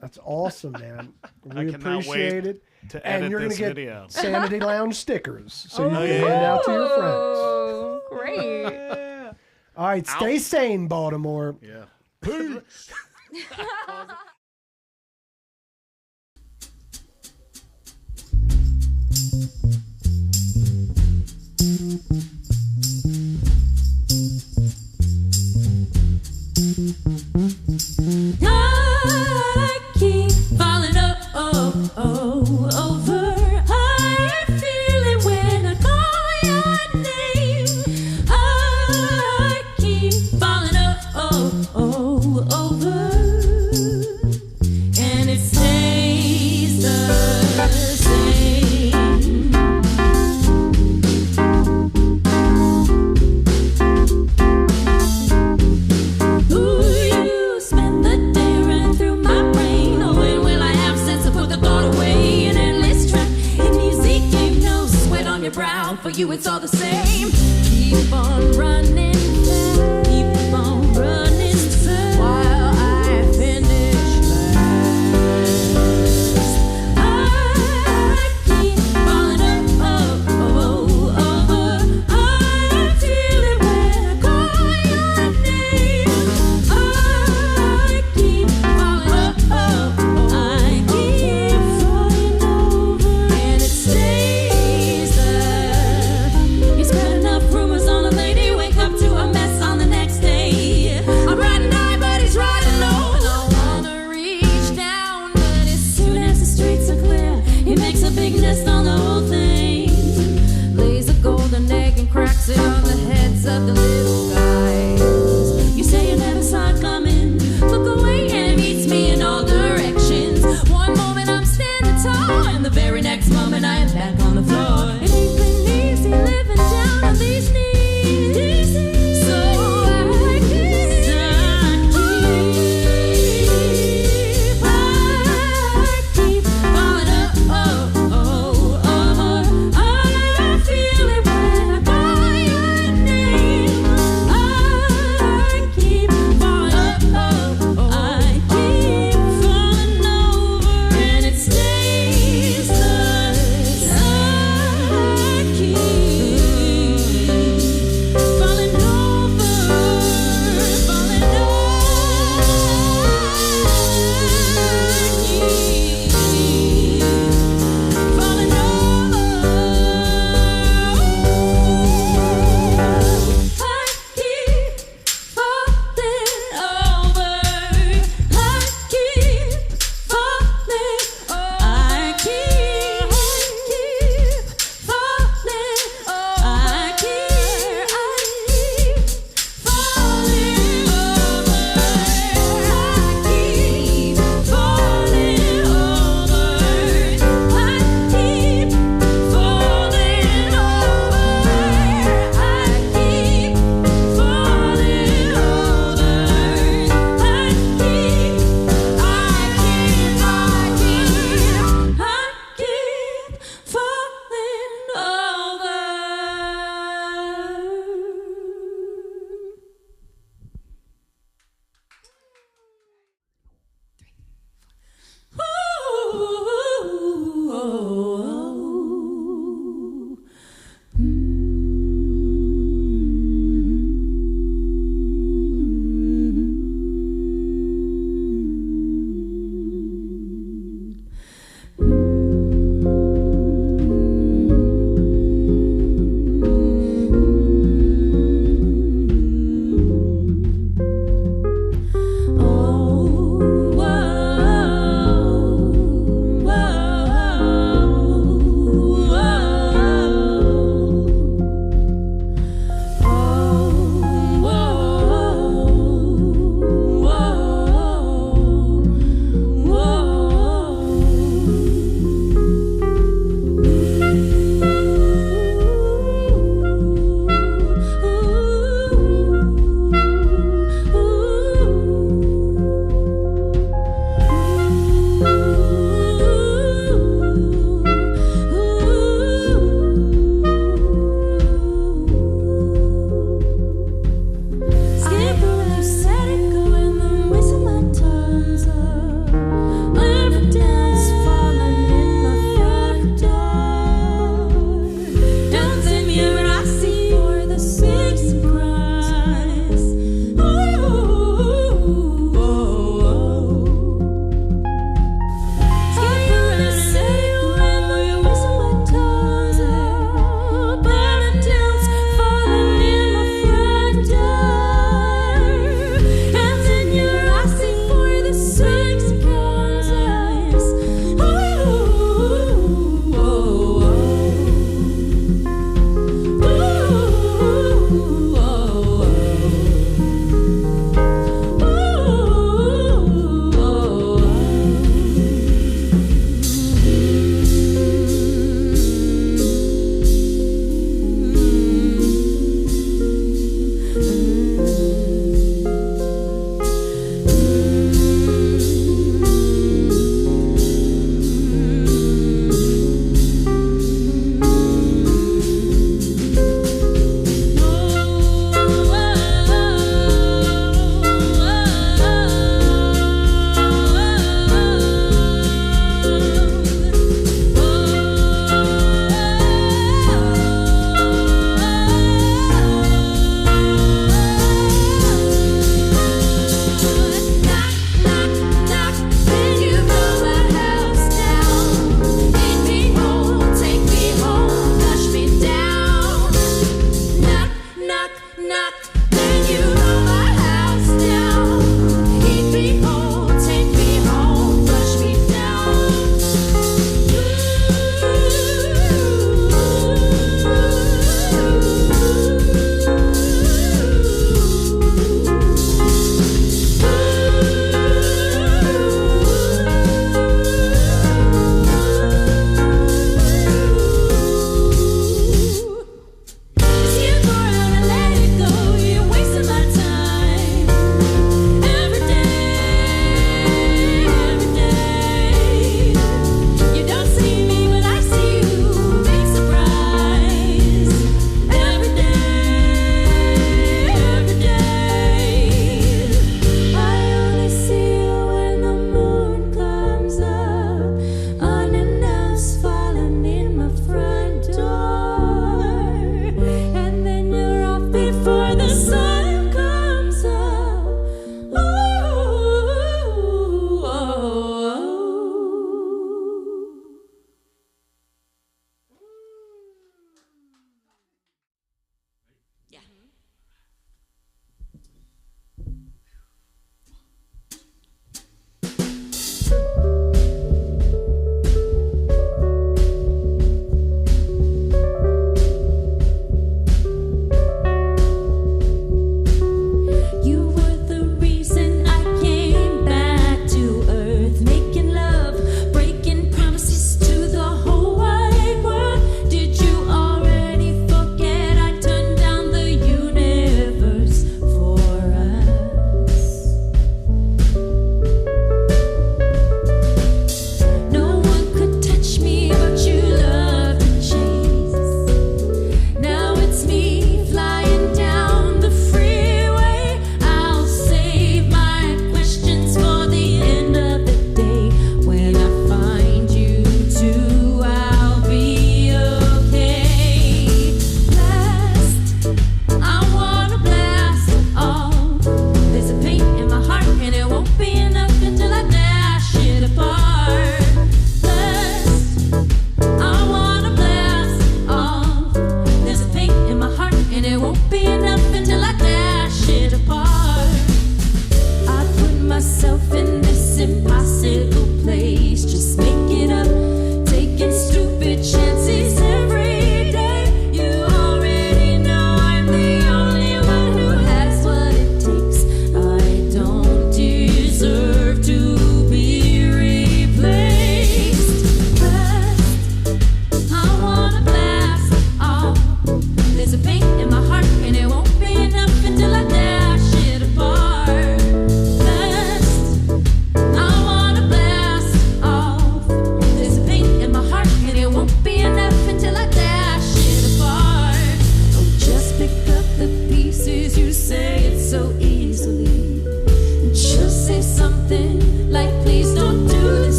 That's awesome, man. I We cannot appreciate wait it. to And edit you're this gonna get video. Sanity Lounge stickers, so you can yeah. hand out to your friends. Oh, great. All right, stay sane, Baltimore. Yeah. I keep falling over. I feel it when I call your name. I keep falling over, and it stays the same. Ooh, you spend the day running through my brain. Oh, when will I have sense to put the thought away? An endless track in music, ain't no sweat on your brow. For you, it's all the same. Keep on running fast. Keep on running fast while I finish last. I keep falling over. I feel it when I call your name. I keep falling I keep falling over, and it stays there. You spread enough rumors on a lady, wake up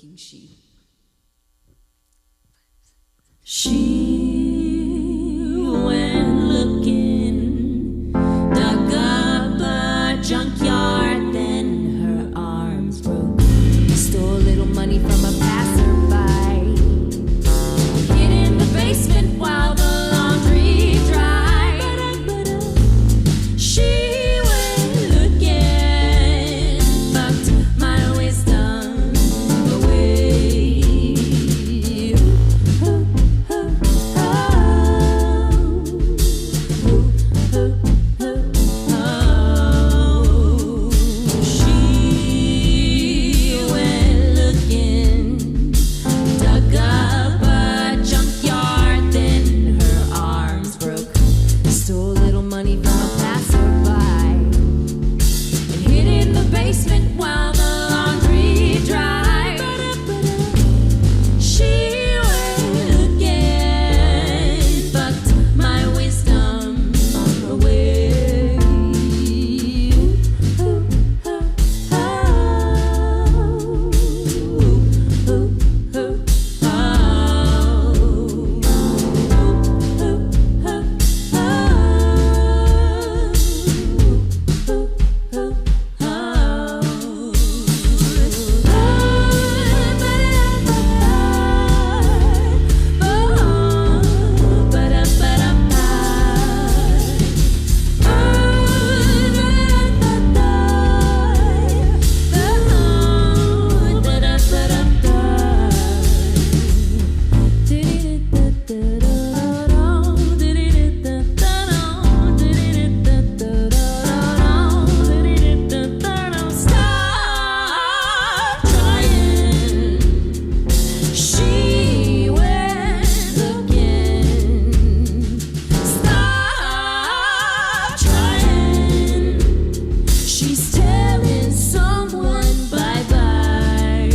seeking she. She went looking, dug up a junkyard, then her arms broke. Stole a little money from a passerby, hid in the basement while the laundry dried. She went looking, fucked my wisdom away. She went looking, dug up a junkyard, then her arms broke. Stole a little money from a passerby and hid in the basement while the laundry dried. She went looking, fucked my wisdom away. Stop trying. She went looking. Stop trying. She's telling someone bye-bye.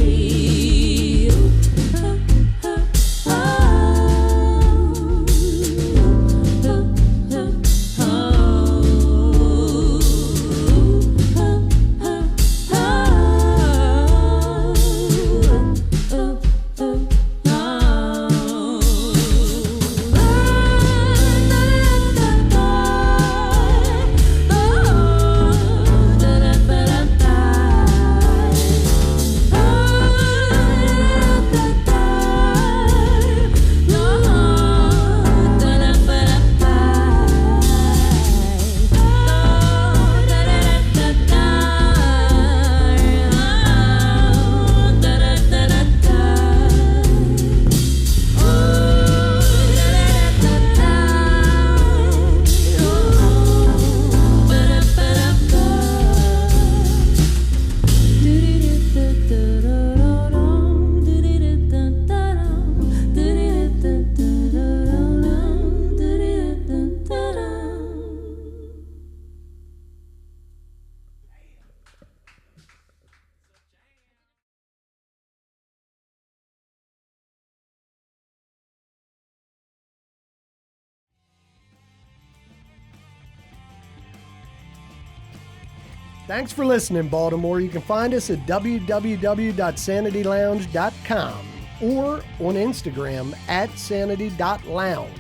Thanks for listening, Baltimore. You can find us at www.sanitylounge.com or on Instagram at sanity.lounge.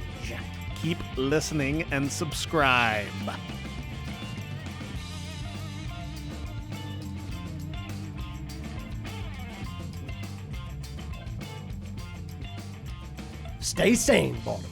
Keep listening and subscribe. Stay sane, Baltimore.